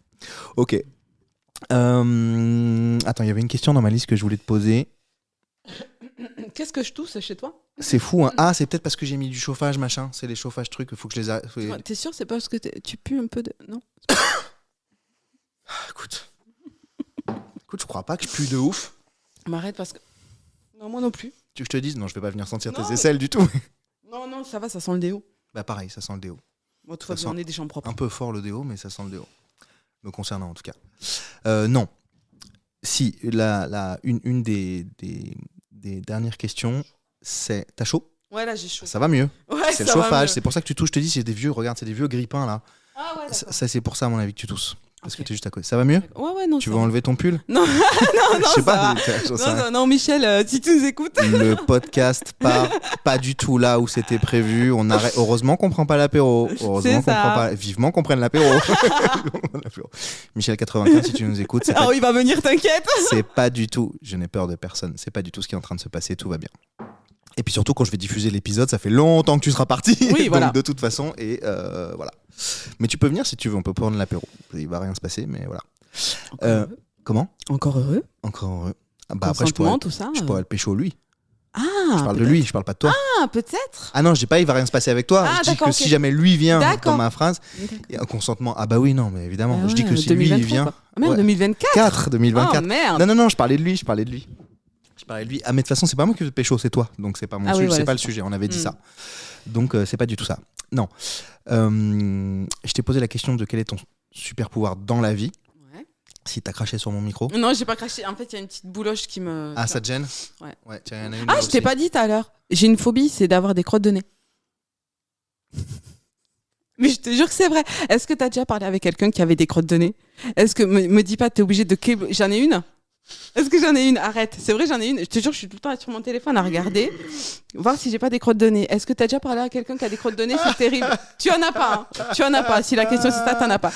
Ok. Attends, il y avait une question dans ma liste que je voulais te poser. Qu'est-ce que je tousse chez toi? C'est fou, hein. Ah, c'est peut-être parce que j'ai mis du chauffage, machin. C'est les chauffages trucs, il faut que je les arrête. T'es sûr, c'est pas parce que tu pues un peu de. Non. Écoute, je crois pas que je pue de ouf. M'arrête parce que. Non, moi non plus. Tu veux que je te dise? Non, je vais pas venir sentir tes aisselles du tout. Non, ça va, ça sent le déo. Bah, pareil, ça sent le déo. Moi, tout va bien, on est des gens propres. Un peu fort le déo, mais ça sent le déo. Me concernant en tout cas. Non. Si, une des dernières questions, c'est t'as chaud? Ouais, là j'ai chaud. Ça va mieux. Ouais, c'est le chauffage, c'est pour ça que tu tousses. Je te dis, c'est des vieux, regarde, c'est des vieux grippins là. Ah ouais, ça c'est pour ça, à mon avis, que tu tousses. Parce que t'es juste à côté. Ça va mieux? Ouais, non. Tu veux enlever ton pull? Non, je sais pas. Non, Michel, si tu nous écoutes. Le podcast part pas du tout là où c'était prévu. On arrête. Heureusement qu'on prend pas l'apéro. Heureusement qu'on prend pas. Vivement qu'on prenne l'apéro. Michel 95, si tu nous écoutes. Ah, il va venir, t'inquiète. C'est pas du tout. Je n'ai peur de personne. C'est pas du tout ce qui est en train de se passer. Tout va bien. Et puis surtout, quand je vais diffuser l'épisode, ça fait longtemps que tu seras parti. Oui, voilà. Donc de toute façon, et voilà. Mais tu peux venir si tu veux, on peut prendre l'apéro. Il va rien se passer, mais voilà. Comment? Encore heureux. Bah après, tout ça. Je pourrais le pécho lui. Ah, je parle de lui, je parle pas de toi. Ah, peut-être. Ah non, je dis pas il va rien se passer avec toi. Je dis que si jamais lui vient dans ma phrase, il y a un consentement. Ah bah oui, non, mais évidemment. Je dis que si lui il vient. Ah merde, 2024. 2024. Oh merde. Non, je parlais de lui. Ah mais de toute façon, c'est pas moi qui veux pécho, c'est toi. Donc c'est pas mon sujet, c'est pas le sujet. On avait dit ça. Donc c'est pas du tout ça. Non. Je t'ai posé la question de quel est ton super pouvoir dans la vie. Ouais. Si t'as craché sur mon micro. Non, j'ai pas craché. En fait, il y a une petite bouloche qui me. Ah, ça te gêne? Ouais. Il y en a une je t'ai pas dit tout à l'heure. J'ai une phobie, c'est d'avoir des crottes de nez. Mais je te jure que c'est vrai. Est-ce que t'as déjà parlé avec quelqu'un qui avait des crottes de nez? Est-ce que me dis pas, t'es obligé de. J'en ai une. Est-ce que j'en ai une? Arrête, c'est vrai, j'en ai une. Je te jure, je suis tout le temps sur mon téléphone à regarder, voir si j'ai pas des crottes de nez. Est-ce que t'as déjà parlé à quelqu'un qui a des crottes de nez? C'est terrible. Tu en as pas, hein. Tu en as pas. Si la question c'est ça, t'en as pas.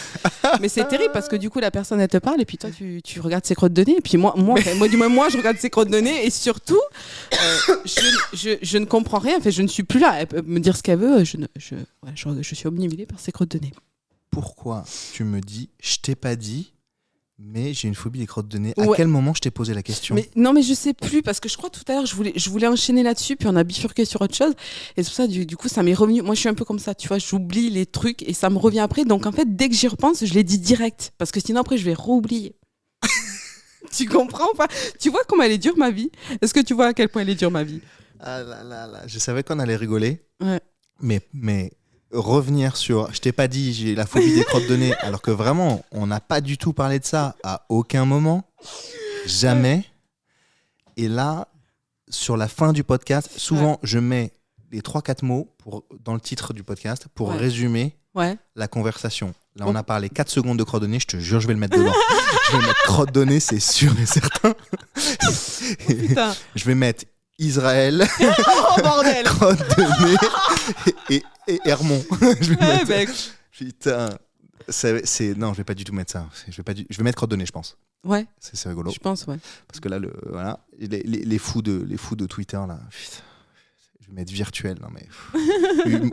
Mais c'est terrible parce que du coup, la personne elle te parle et puis toi, tu regardes ses crottes de nez. Et puis moi, je regarde ses crottes de nez et surtout, je ne comprends rien. En fait, je ne suis plus là. Elle peut me dire ce qu'elle veut. Je suis obnubilée par ses crottes de nez. Pourquoi tu me dis, je t'ai pas dit? Mais j'ai une phobie des crottes de nez. À quel moment je t'ai posé la question? Non, mais je sais plus, parce que je crois tout à l'heure, je voulais enchaîner là-dessus, puis on a bifurqué sur autre chose. Et c'est pour ça, du coup, ça m'est revenu. Moi, je suis un peu comme ça, tu vois, j'oublie les trucs et ça me revient après. Donc, en fait, dès que j'y repense, je les dis direct. Parce que sinon, après, je vais réoublier. Tu comprends ou pas? Tu vois comment elle est dure, ma vie? Est-ce que tu vois à quel point elle est dure, ma vie? Ah là. Je savais qu'on allait rigoler. Ouais. Mais revenir sur je t'ai pas dit j'ai la phobie des crottes de nez alors que vraiment on n'a pas du tout parlé de ça à aucun moment, jamais. Et là sur la fin du podcast souvent je mets les 3-4 mots dans le titre du podcast pour résumer la conversation. Là on a parlé 4 secondes de crottes de nez, je te jure je vais le mettre dedans. Je vais mettre crottes de nez, c'est sûr et certain. Putain. Je vais mettre Israël, Oh bordel. crotte de nez et Hermon. Je vais Ouais, mettre- bah, Putain. Non, je vais pas du tout mettre ça. Je vais mettre crotte de nez, je pense. ouais, C'est rigolo. je pense, ouais. Parce que là, voilà, les fous de Twitter, là, putain, je vais mettre virtuel. Non, mais,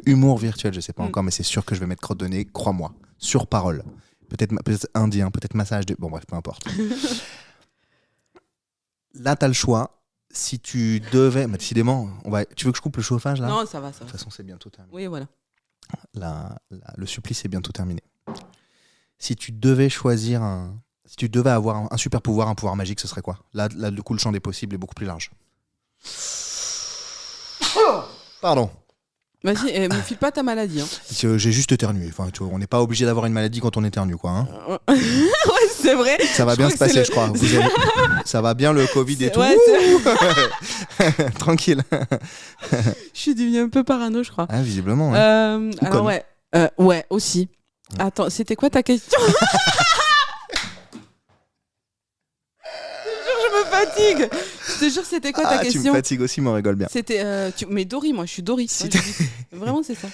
humour virtuel, je sais pas encore, mais c'est sûr que je vais mettre crotte de nez, crois-moi, sur parole. Peut-être indien, peut-être massage de... Bon, bref, peu importe. Là, t'as le choix. Si tu devais... Bah, décidément, tu veux que je coupe le chauffage, là ? Non, ça va, ça De va. toute façon, c'est bientôt terminé. Oui, voilà. Le supplice est bientôt terminé. Si tu devais choisir Si tu devais avoir un super pouvoir, un pouvoir magique, ce serait quoi ? Là, du coup, le champ des possibles est beaucoup plus large. Pardon. Vas-y, me file pas ta maladie. Hein. J'ai juste éternué. Enfin, tu vois, on n'est pas obligé d'avoir une maladie quand on éternue, quoi. Hein. Ouais, c'est vrai. Ça va Je bien crois se que c'est passer, je crois. Ça va bien le Covid et tout. Ouais, Tranquille. je suis devenue un peu parano, je crois. Ah, visiblement. Ouais. Alors, ouais. Ouais, aussi. Attends, c'était quoi ta question ? Je me fatigue. Je te jure, c'était quoi ta Tu me question ? fatigues aussi, mais on rigole bien. C'était. Mais Dory, moi, je suis Dory. Si Ouais, t'es- je dis- Vraiment, c'est ça.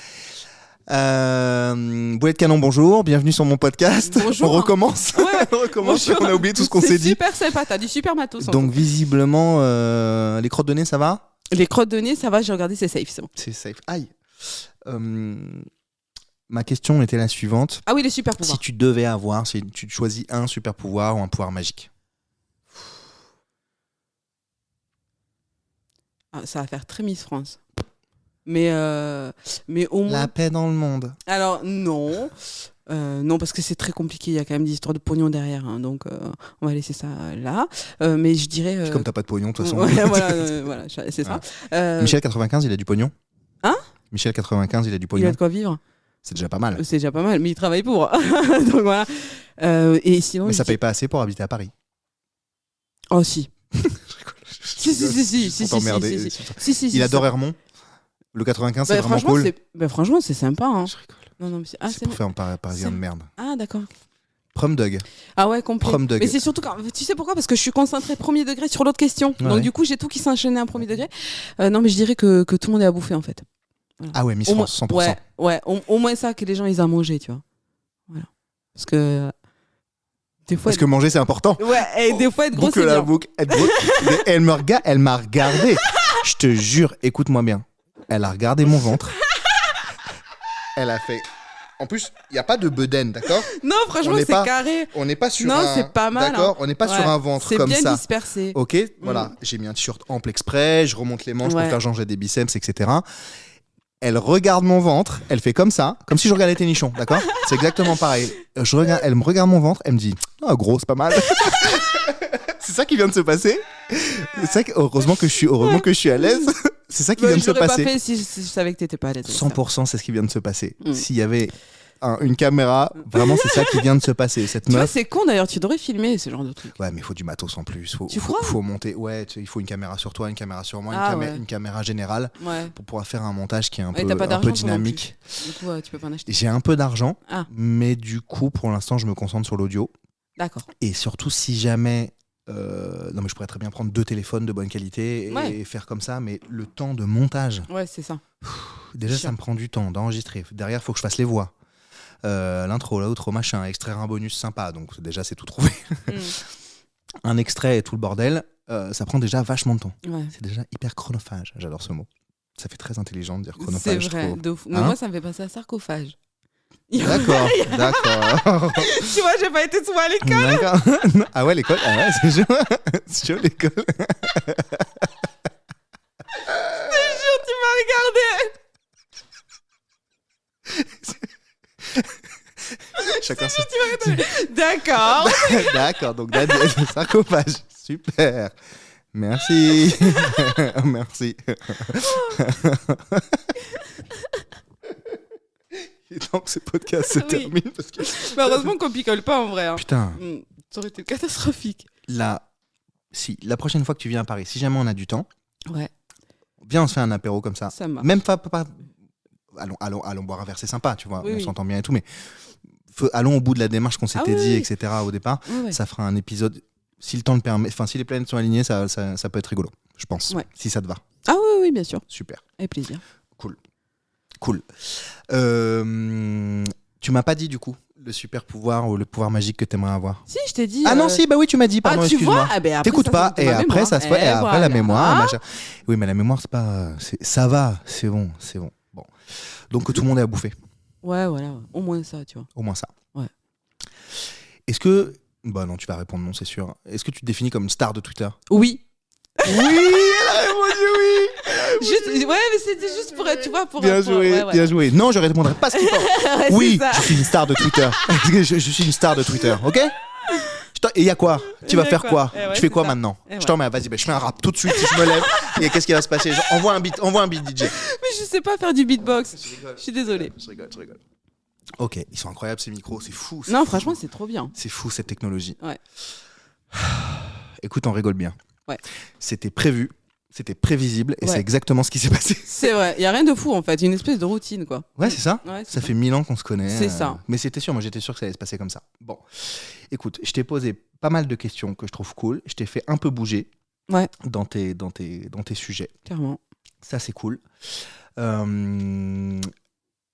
Boulet de canon, bonjour. Bienvenue sur mon podcast. Bonjour. On recommence. Ouais. On recommence. Bonjour. On a oublié tout ce qu'on s'est C'est dit. super sympa, t'as du super matos. en Donc, visiblement, les crottes de nez, ça va ? tout. Les crottes de nez, ça va, j'ai regardé, c'est safe, c'est bon. C'est safe. Aïe. Ma question était la suivante. Ah oui, les super pouvoirs. Si tu devais avoir, si tu choisis un super pouvoir ou un pouvoir magique. Ah, ça va faire très Miss France. Mais au moins. La paix dans le monde. Alors, non. Non, parce que c'est très compliqué. Il y a quand même des histoires de pognon derrière. Hein, donc, on va laisser ça là. Mais je dirais. Puis comme t'as pas de pognon, de toute façon. Ouais, voilà, c'est ça. Michel 95, il a du pognon. Hein ? Michel 95, il a du Il pognon. a de quoi vivre. C'est déjà pas mal. C'est déjà pas mal, mais il travaille pour. Donc voilà. Et sinon. Mais ça je paye dis- pas assez pour habiter à Paris. Oh, si. Si, Si. Il adore Hermont. Le 95, c'est vraiment cool. Franchement, c'est sympa. Hein. Je rigole. Non, mais C'est pour faire un parisien de merde. Ah, d'accord. Prom Dog. Ah ouais, complet. Prom Dog. Mais c'est surtout quand... Tu sais pourquoi ? Parce que je suis concentrée premier degré sur l'autre question. Ouais. Donc du coup, j'ai tout qui s'enchaînait en premier degré. Non, mais je dirais que tout le monde est à bouffer en fait. Ah ouais, Miss Au moins- France, 100%. Ouais, au moins ça, que les gens ils aient à manger, tu vois. Voilà. Parce que des fois. Parce que manger, c'est important. Ouais, et des fois être gros, Boucle c'est la bien. boucle. Mais elle m'a regardé. Je te jure, écoute-moi bien. Elle a regardé mon ventre. Elle a fait. En plus, il n'y a pas de bedaine, d'accord ? Non, franchement, On n'est c'est pas- carré. On n'est pas sur Non, un. c'est pas mal, D'accord ? hein. On n'est pas Ouais. sur un ventre C'est comme bien ça. dispersé. Ok, voilà. J'ai mis un t-shirt ample exprès, je remonte les manches Ouais. pour faire changer des biceps, etc. Elle regarde mon ventre, elle fait comme ça, comme si je regardais tes nichons, d'accord ? C'est exactement pareil. Elle me regarde mon ventre, elle me dit « Ah, gros, c'est pas mal. » C'est ça qui vient de se passer. C'est ça heureusement que je suis à l'aise. C'est ça qui vient de Je se l'aurais pas passer. fait si je savais que t'étais pas à l'aise. avec ça. 100%, c'est ce qui vient de se passer. Mm. S'il y avait une caméra, vraiment, c'est ça qui vient de se passer. Cette Tu vois, meuf. c'est con d'ailleurs, tu devrais filmer ce genre de truc. Ouais, mais il faut du matos en plus. Tu crois ? Faut monter. Ouais, il faut une caméra sur toi, une caméra sur moi, Ah, ouais. une caméra générale Ouais. pour pouvoir faire un montage qui est un Ouais, peu, t'as pas un d'argent, peu toi, non dynamique. Du coup, tu peux pas en acheter. J'ai un peu d'argent, Ah. mais du coup, pour l'instant, je me concentre sur l'audio. D'accord. Et surtout, si jamais. Non, mais je pourrais très bien prendre 2 téléphones de bonne qualité et Ouais. faire comme ça, mais le temps de montage, Ouais, c'est ça. déjà, Chiant. ça me prend du temps d'enregistrer. Derrière, il faut que je fasse les voix. L'intro, l'outro, machin, extraire un bonus sympa, donc déjà, c'est tout trouvé. Mm. Un extrait et tout le bordel, ça prend déjà vachement de temps. Ouais. C'est déjà hyper chronophage, j'adore ce mot. Ça fait très intelligent de dire C'est chronophage, je vrai, trouve. de fou. Mais Hein moi, ça me fait penser à sarcophage. D'accord, d'accord. Tu vois, j'ai pas été souvent à l'école. D'accord. Ah ouais, l'école, ah ouais, c'est chaud. C'est chaud, l'école. Tu m'as regardé. Chacun son... D'accord. D'accord, donc Daniel, sarcophage. Super. Merci. Merci. Il est temps que ce podcast se Oui. termine parce que... Mais heureusement qu'on picole pas en vrai. Hein. Putain, Ça aurait été catastrophique. là, si la prochaine fois que tu viens à Paris, si jamais on a du temps, Ouais, viens, on se fait un apéro comme ça. ça marche. Même pas... Allons boire un verre, c'est sympa, tu vois, Oui, on oui. s'entend bien et tout, mais allons au bout de la démarche qu'on s'était Ah oui, dit, oui. etc. au départ. Ouais, ouais. Ça fera un épisode, si le temps le permet, enfin si les planètes sont alignées, ça peut être rigolo. je pense, Ouais. si ça te va. Ah oui, oui, bien sûr. Super. Avec plaisir. Cool. Tu m'as pas dit du coup le super pouvoir ou le pouvoir magique que t'aimerais avoir. Si, je t'ai dit. Ah non, si, bah oui, tu m'as dit, pardon, tu excuse-moi. vois, après, T'écoutes ça, pas, c'est et ma après mémoire. ça se fait, et après voilà. la mémoire, Ah. machin. Oui, mais la mémoire, c'est pas. Ça va, c'est bon. Bon. Donc tout le monde est à bouffer, Ouais, voilà, au moins ça, tu vois. au moins ça. Ouais. Est-ce que. Bah non, tu vas répondre non, c'est sûr. Est-ce que tu te définis comme une star de Twitter? Oui. Oui, elle a répondu oui. Ouais, mais c'était juste pour, tu vois, pour. Bien joué, ouais, bien joué. Non, je répondrai pas ce qu'il pense. Ouais, Oui, c'est ça. je suis une star de Twitter. je suis une star de Twitter, ok? Et y a quoi? Tu vas Y a faire quoi quoi? Eh ouais, Tu fais c'est quoi ça. maintenant? Eh ouais. Je t'en mets, vas-y, bah, je fais un rap tout de suite si je me lève. Et qu'est-ce qui va se passer? Genre, envoie un beat DJ. Mais je sais pas faire du beatbox. Je suis désolée. Je rigole. Ok, ils sont incroyables ces micros, c'est fou. Non, franchement, c'est trop bien. C'est fou cette technologie. Ouais. Écoute, on rigole bien. Ouais. C'était prévu, c'était prévisible et Ouais. c'est exactement ce qui s'est passé. C'est vrai, y a rien de fou en fait, une espèce de routine quoi. Ouais, c'est ça. Ouais, c'est Ça fait 1000 ans qu'on se connaît. C'est ça. Mais c'était sûr, moi j'étais sûr que ça allait se passer comme ça. Bon, écoute, je t'ai posé pas mal de questions que je trouve cool. Je t'ai fait un peu bouger Ouais. dans tes sujets. Clairement. Ça, c'est cool.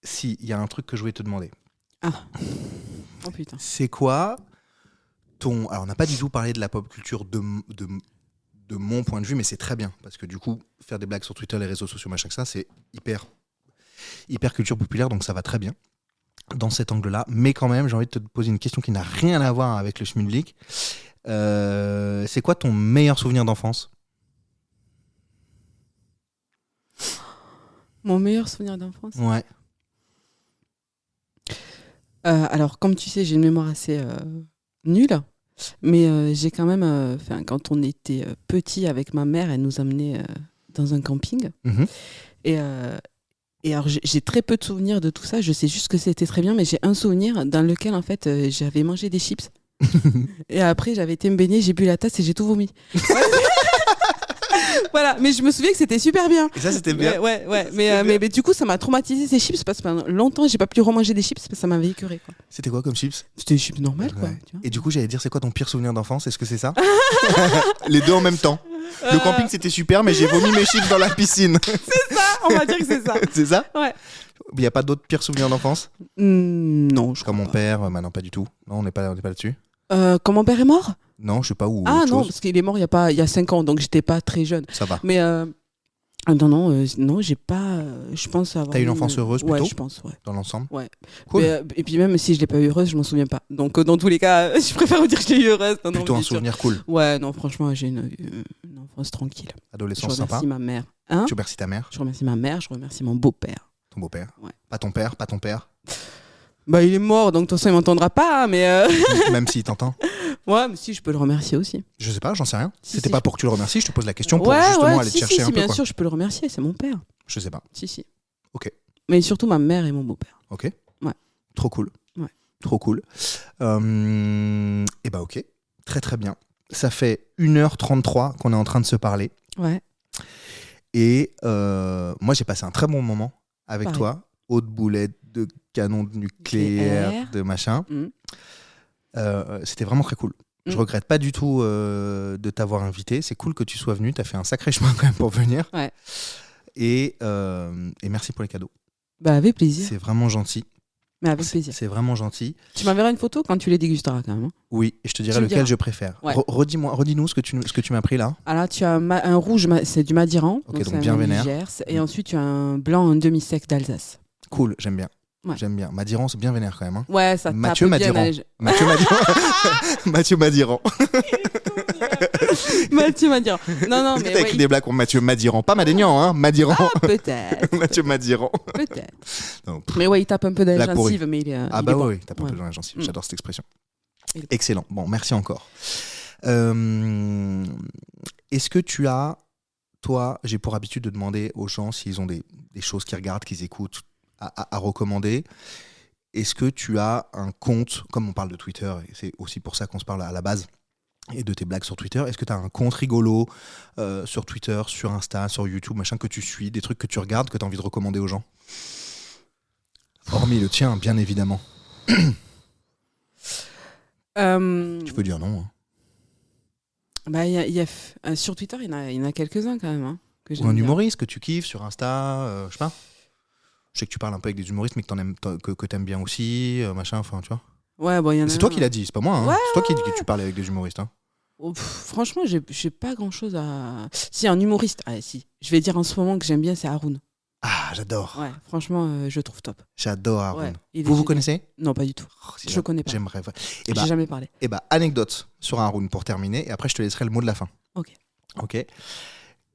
Si, il y a un truc que je voulais te demander. Ah. Oh putain. C'est quoi ton... Alors, on n'a pas du tout parlé de la pop culture de mon point de vue, mais c'est très bien. Parce que du coup, faire des blagues sur Twitter, les réseaux sociaux, machin que ça, c'est hyper culture populaire, donc ça va très bien dans cet angle-là. Mais quand même, j'ai envie de te poser une question qui n'a rien à voir avec le schmilblick. C'est quoi ton meilleur souvenir d'enfance? Mon meilleur souvenir d'enfance. Ouais. Alors, comme tu sais, j'ai une mémoire assez nulle, mais j'ai quand même, quand on était petit avec ma mère, elle nous emmenait dans un camping. Mhm. Et alors, j'ai très peu de souvenirs de tout ça. Je sais juste que c'était très bien, mais j'ai un souvenir dans lequel, en fait, j'avais mangé des chips. Et après, j'avais été me baigner, j'ai bu la tasse et j'ai tout vomi. Voilà, mais je me souviens que c'était super bien. Et ça, c'était bien. Ouais. Mais du coup, ça m'a traumatisé ces chips parce que pendant longtemps, j'ai pas pu remanger des chips parce que ça m'avait écœuré. Quoi. C'était quoi comme chips? C'était des chips normales, quoi. Ouais. Tu vois. Et du coup, j'allais dire, c'est quoi ton pire souvenir d'enfance? Est-ce que c'est ça? Les deux en même temps. Le camping, c'était super, mais j'ai vomi mes chips dans la piscine. C'est ça, on va dire que c'est ça. C'est ça? Ouais. Il n'y a pas d'autres pires souvenirs d'enfance? Non, je crois Comme mon pas. père, non, pas du tout. Non, on n'est pas là-dessus. Quand mon père est mort? Non, je sais pas où. Ah autre non, chose. parce qu'il est mort il y a 5 ans, donc j'étais pas très jeune. Ça va. Mais non, j'ai pas. Je pense avoir. T'as eu une enfance heureuse plutôt? Ouais, je pense, ouais. Dans l'ensemble? Ouais. Cool. Et puis même si je l'ai pas eu heureuse, je m'en souviens pas. Donc dans tous les cas, je préfère vous dire que je l'ai eu heureuse. Non, Plutôt un bien sûr. souvenir cool. Ouais, non, franchement, j'ai une enfance tranquille. Je Adolescence remercie sympa. ma mère. Hein? Tu remercies ta mère, Je remercie ma mère, je remercie mon beau-père. ton beau-père. Ouais. Pas ton père, pas ton père. Bah, il est mort, donc de toute façon, il m'entendra pas, hein, mais. Même s'il t'entend. Ouais, mais si, je peux le remercier aussi. Je sais pas, j'en sais rien. Si, C'était si, pas je- pour que tu le remercies, je te pose la question pour justement aller te chercher si, un peu. bien Quoi. sûr, je peux le remercier, c'est mon père. Je sais pas. Si. Ok. Mais surtout ma mère et mon beau-père. Ok. Ouais. Trop cool. Ouais. Trop cool. Et bah ok. Très très bien. Ça fait 1h33 qu'on est en train de se parler. Ouais. Et moi j'ai passé un très bon moment avec Pareil. toi. Haute boulette de canon de nucléaire, de machin. C'était vraiment très cool. Je regrette pas du tout de t'avoir invité. C'est cool que tu sois venu. T'as fait un sacré chemin quand même pour venir. Ouais. Et merci pour les cadeaux. Bah, avec plaisir. C'est vraiment gentil. Mais avec plaisir. C'est vraiment gentil. Tu m'enverras une photo quand tu les dégusteras quand même. Hein. Oui, et je te dirai Tu me lequel diras. je préfère. Ouais. Redis-nous ce que tu m'as pris là. Alors, tu as un rouge, c'est du Madiran. Ok, donc c'est un bien vin du vénère. Gers. Et ensuite, tu as un blanc en demi-sec d'Alsace. Cool, j'aime bien. Ouais. J'aime bien. Madiran, c'est bien vénère quand même. Hein. Ouais, ça Mathieu tape bien. Madiran. Mathieu Madiran. Mathieu Madiran. Mathieu Madiran. Non, Est-ce que mais t'as écrit ouais, des blagues pour Mathieu Madiran? Pas Madénian, hein. Madiran. Ah, peut-être. Mathieu Madiran. Peut-être. Non. Mais ouais, il tape un peu dans la Blague pourrie. gencive, mais il est. Ah il bah est bon. oui, t'as pas un Ouais. peu dans la gencive. J'adore cette expression. Il est bon. Excellent. Bon, merci encore. Est-ce que tu as, toi, j'ai pour habitude de demander aux gens s'ils ont des choses qu'ils regardent, qu'ils écoutent, à recommander. Est-ce que tu as un compte, comme on parle de Twitter, et c'est aussi pour ça qu'on se parle à la base, et de tes blagues sur Twitter, est-ce que tu as un compte rigolo sur Twitter, sur Insta, sur YouTube, machin, que tu suis, des trucs que tu regardes, que tu as envie de recommander aux gens? Hormis le tien, bien évidemment. Tu peux dire non. Hein. Bah, sur Twitter, il y en a quelques-uns quand même. Hein, que Ou un humoriste que tu kiffes sur Insta, je sais pas. Je sais que tu parles un peu avec des humoristes, mais que t'aimes bien aussi, machin, enfin, tu vois. Ouais, bon, il y en a. C'est toi qui l'as dit, c'est pas moi. Hein. Ouais, c'est toi qui dis que tu parles avec des humoristes. Hein. Oh, franchement, j'ai pas grand-chose à... Si, un humoriste, si. Je vais dire en ce moment que j'aime bien, c'est Haroun. Ah, j'adore. Ouais, franchement, je trouve top. J'adore Haroun. Ouais, vous connaissez ? Non, pas du tout. Je le connais pas. J'aimerais. J'ai jamais parlé. Et anecdote sur Haroun pour terminer, et après je te laisserai le mot de la fin. Ok.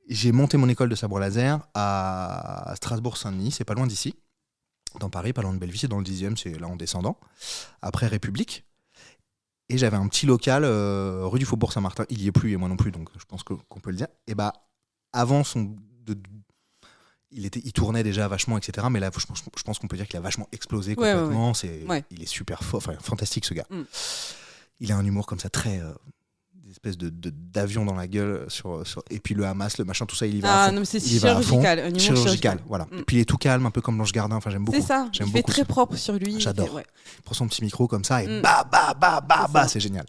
J'ai monté mon école de sabre laser à Strasbourg-Saint-Denis, c'est pas loin d'ici. Dans Paris, pas loin de Belleville, c'est dans le 10e, c'est là en descendant. Après République. Et j'avais un petit local rue du Faubourg Saint-Martin. Il y est plus et moi non plus, donc je pense qu'on peut le dire. Et avant il tournait déjà vachement, etc. Mais là, je pense qu'on peut dire qu'il a vachement explosé complètement. Il est super fort, fantastique ce gars. Il a un humour comme ça très... des espèces d'avion dans la gueule et puis le Hamas, le machin, tout ça, il y va à fond. Non, mais c'est chirurgical, un humour chirurgical. Voilà. Et puis il est tout calme, un peu comme Blanche Gardin. Enfin, j'aime beaucoup. C'est ça. Il fait très propre sur lui. J'adore. Il prend son petit micro comme ça et bah, c'est génial.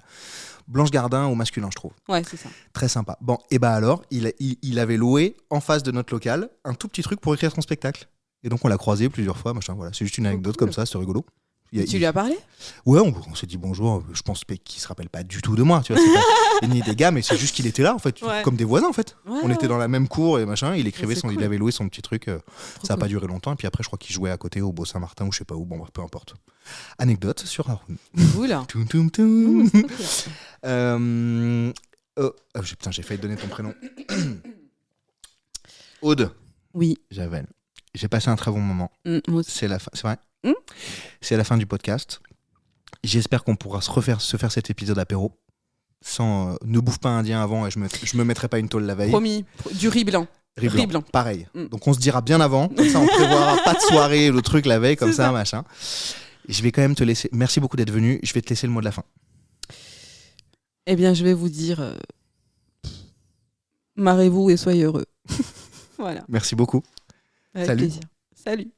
Blanche Gardin au masculin, je trouve. Ouais, c'est ça. Très sympa. Bon, et alors, il avait loué en face de notre local un tout petit truc pour écrire son spectacle. Et donc on l'a croisé plusieurs fois, machin. Voilà, c'est juste une anecdote comme ça, c'est rigolo. Tu lui as parlé ? Ouais, on s'est dit bonjour. Je pense qu'il se rappelle pas du tout de moi, tu vois. C'est pas ni des gars, mais c'est juste qu'il était là, en fait, comme des voisins, en fait. On était dans la même cour et machin. Il écrivait il avait loué son petit truc. Ça a pas duré longtemps. Et puis après, je crois qu'il jouait à côté au Beau Saint-Martin ou je sais pas où. Bon, peu importe. Anecdote sur Haroun. Oula. Putain, j'ai failli te donner ton prénom. Aude. Oui. Javel. J'ai passé un très bon moment. C'est la fin. C'est vrai. C'est la fin du podcast. J'espère qu'on pourra se faire cet épisode apéro sans ne bouffe pas indien avant et je me mettrai pas une tôle la veille. Promis, du riz blanc. Riz blanc. Pareil. Donc on se dira bien avant, comme ça on prévoira pas de soirée le truc la veille comme ça machin. Je vais quand même te laisser. Merci beaucoup d'être venu. Je vais te laisser le mot de la fin. Eh bien, je vais vous dire marrez-vous et soyez heureux. Voilà. Merci beaucoup. Avec Salut. plaisir. Salut.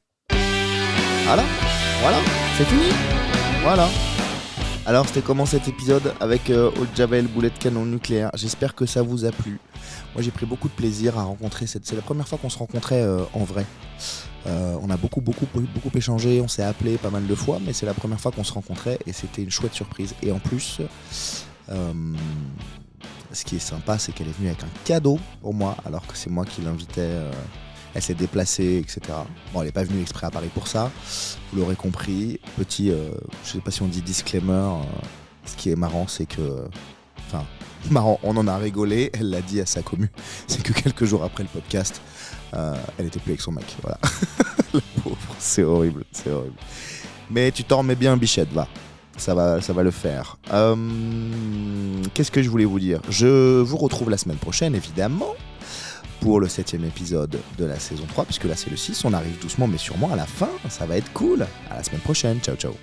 Voilà, c'est fini. Voilà. Alors, c'était comment cet épisode avec Aude Javel, boulet de canon nucléaire. J'espère que ça vous a plu. Moi, j'ai pris beaucoup de plaisir à rencontrer. C'est la première fois qu'on se rencontrait en vrai. On a beaucoup échangé, on s'est appelé pas mal de fois, mais c'est la première fois qu'on se rencontrait et c'était une chouette surprise. Et en plus, ce qui est sympa, c'est qu'elle est venue avec un cadeau pour moi, alors que c'est moi qui l'invitais. Elle s'est déplacée, etc. Bon, elle n'est pas venue exprès à Paris pour ça, vous l'aurez compris. Petit, je sais pas si on dit disclaimer, ce qui est marrant, c'est que... Enfin, marrant, on en a rigolé, elle l'a dit à sa commu, c'est que quelques jours après le podcast, elle était plus avec son mec, voilà. La pauvre, c'est horrible. Mais tu t'en remets bien, bichette, va. Ça va le faire. Qu'est-ce que je voulais vous dire ? Je vous retrouve la semaine prochaine, évidemment, pour le 7e épisode de la saison 3, puisque là c'est le 6, on arrive doucement mais sûrement à la fin, ça va être cool. À la semaine prochaine, ciao ciao.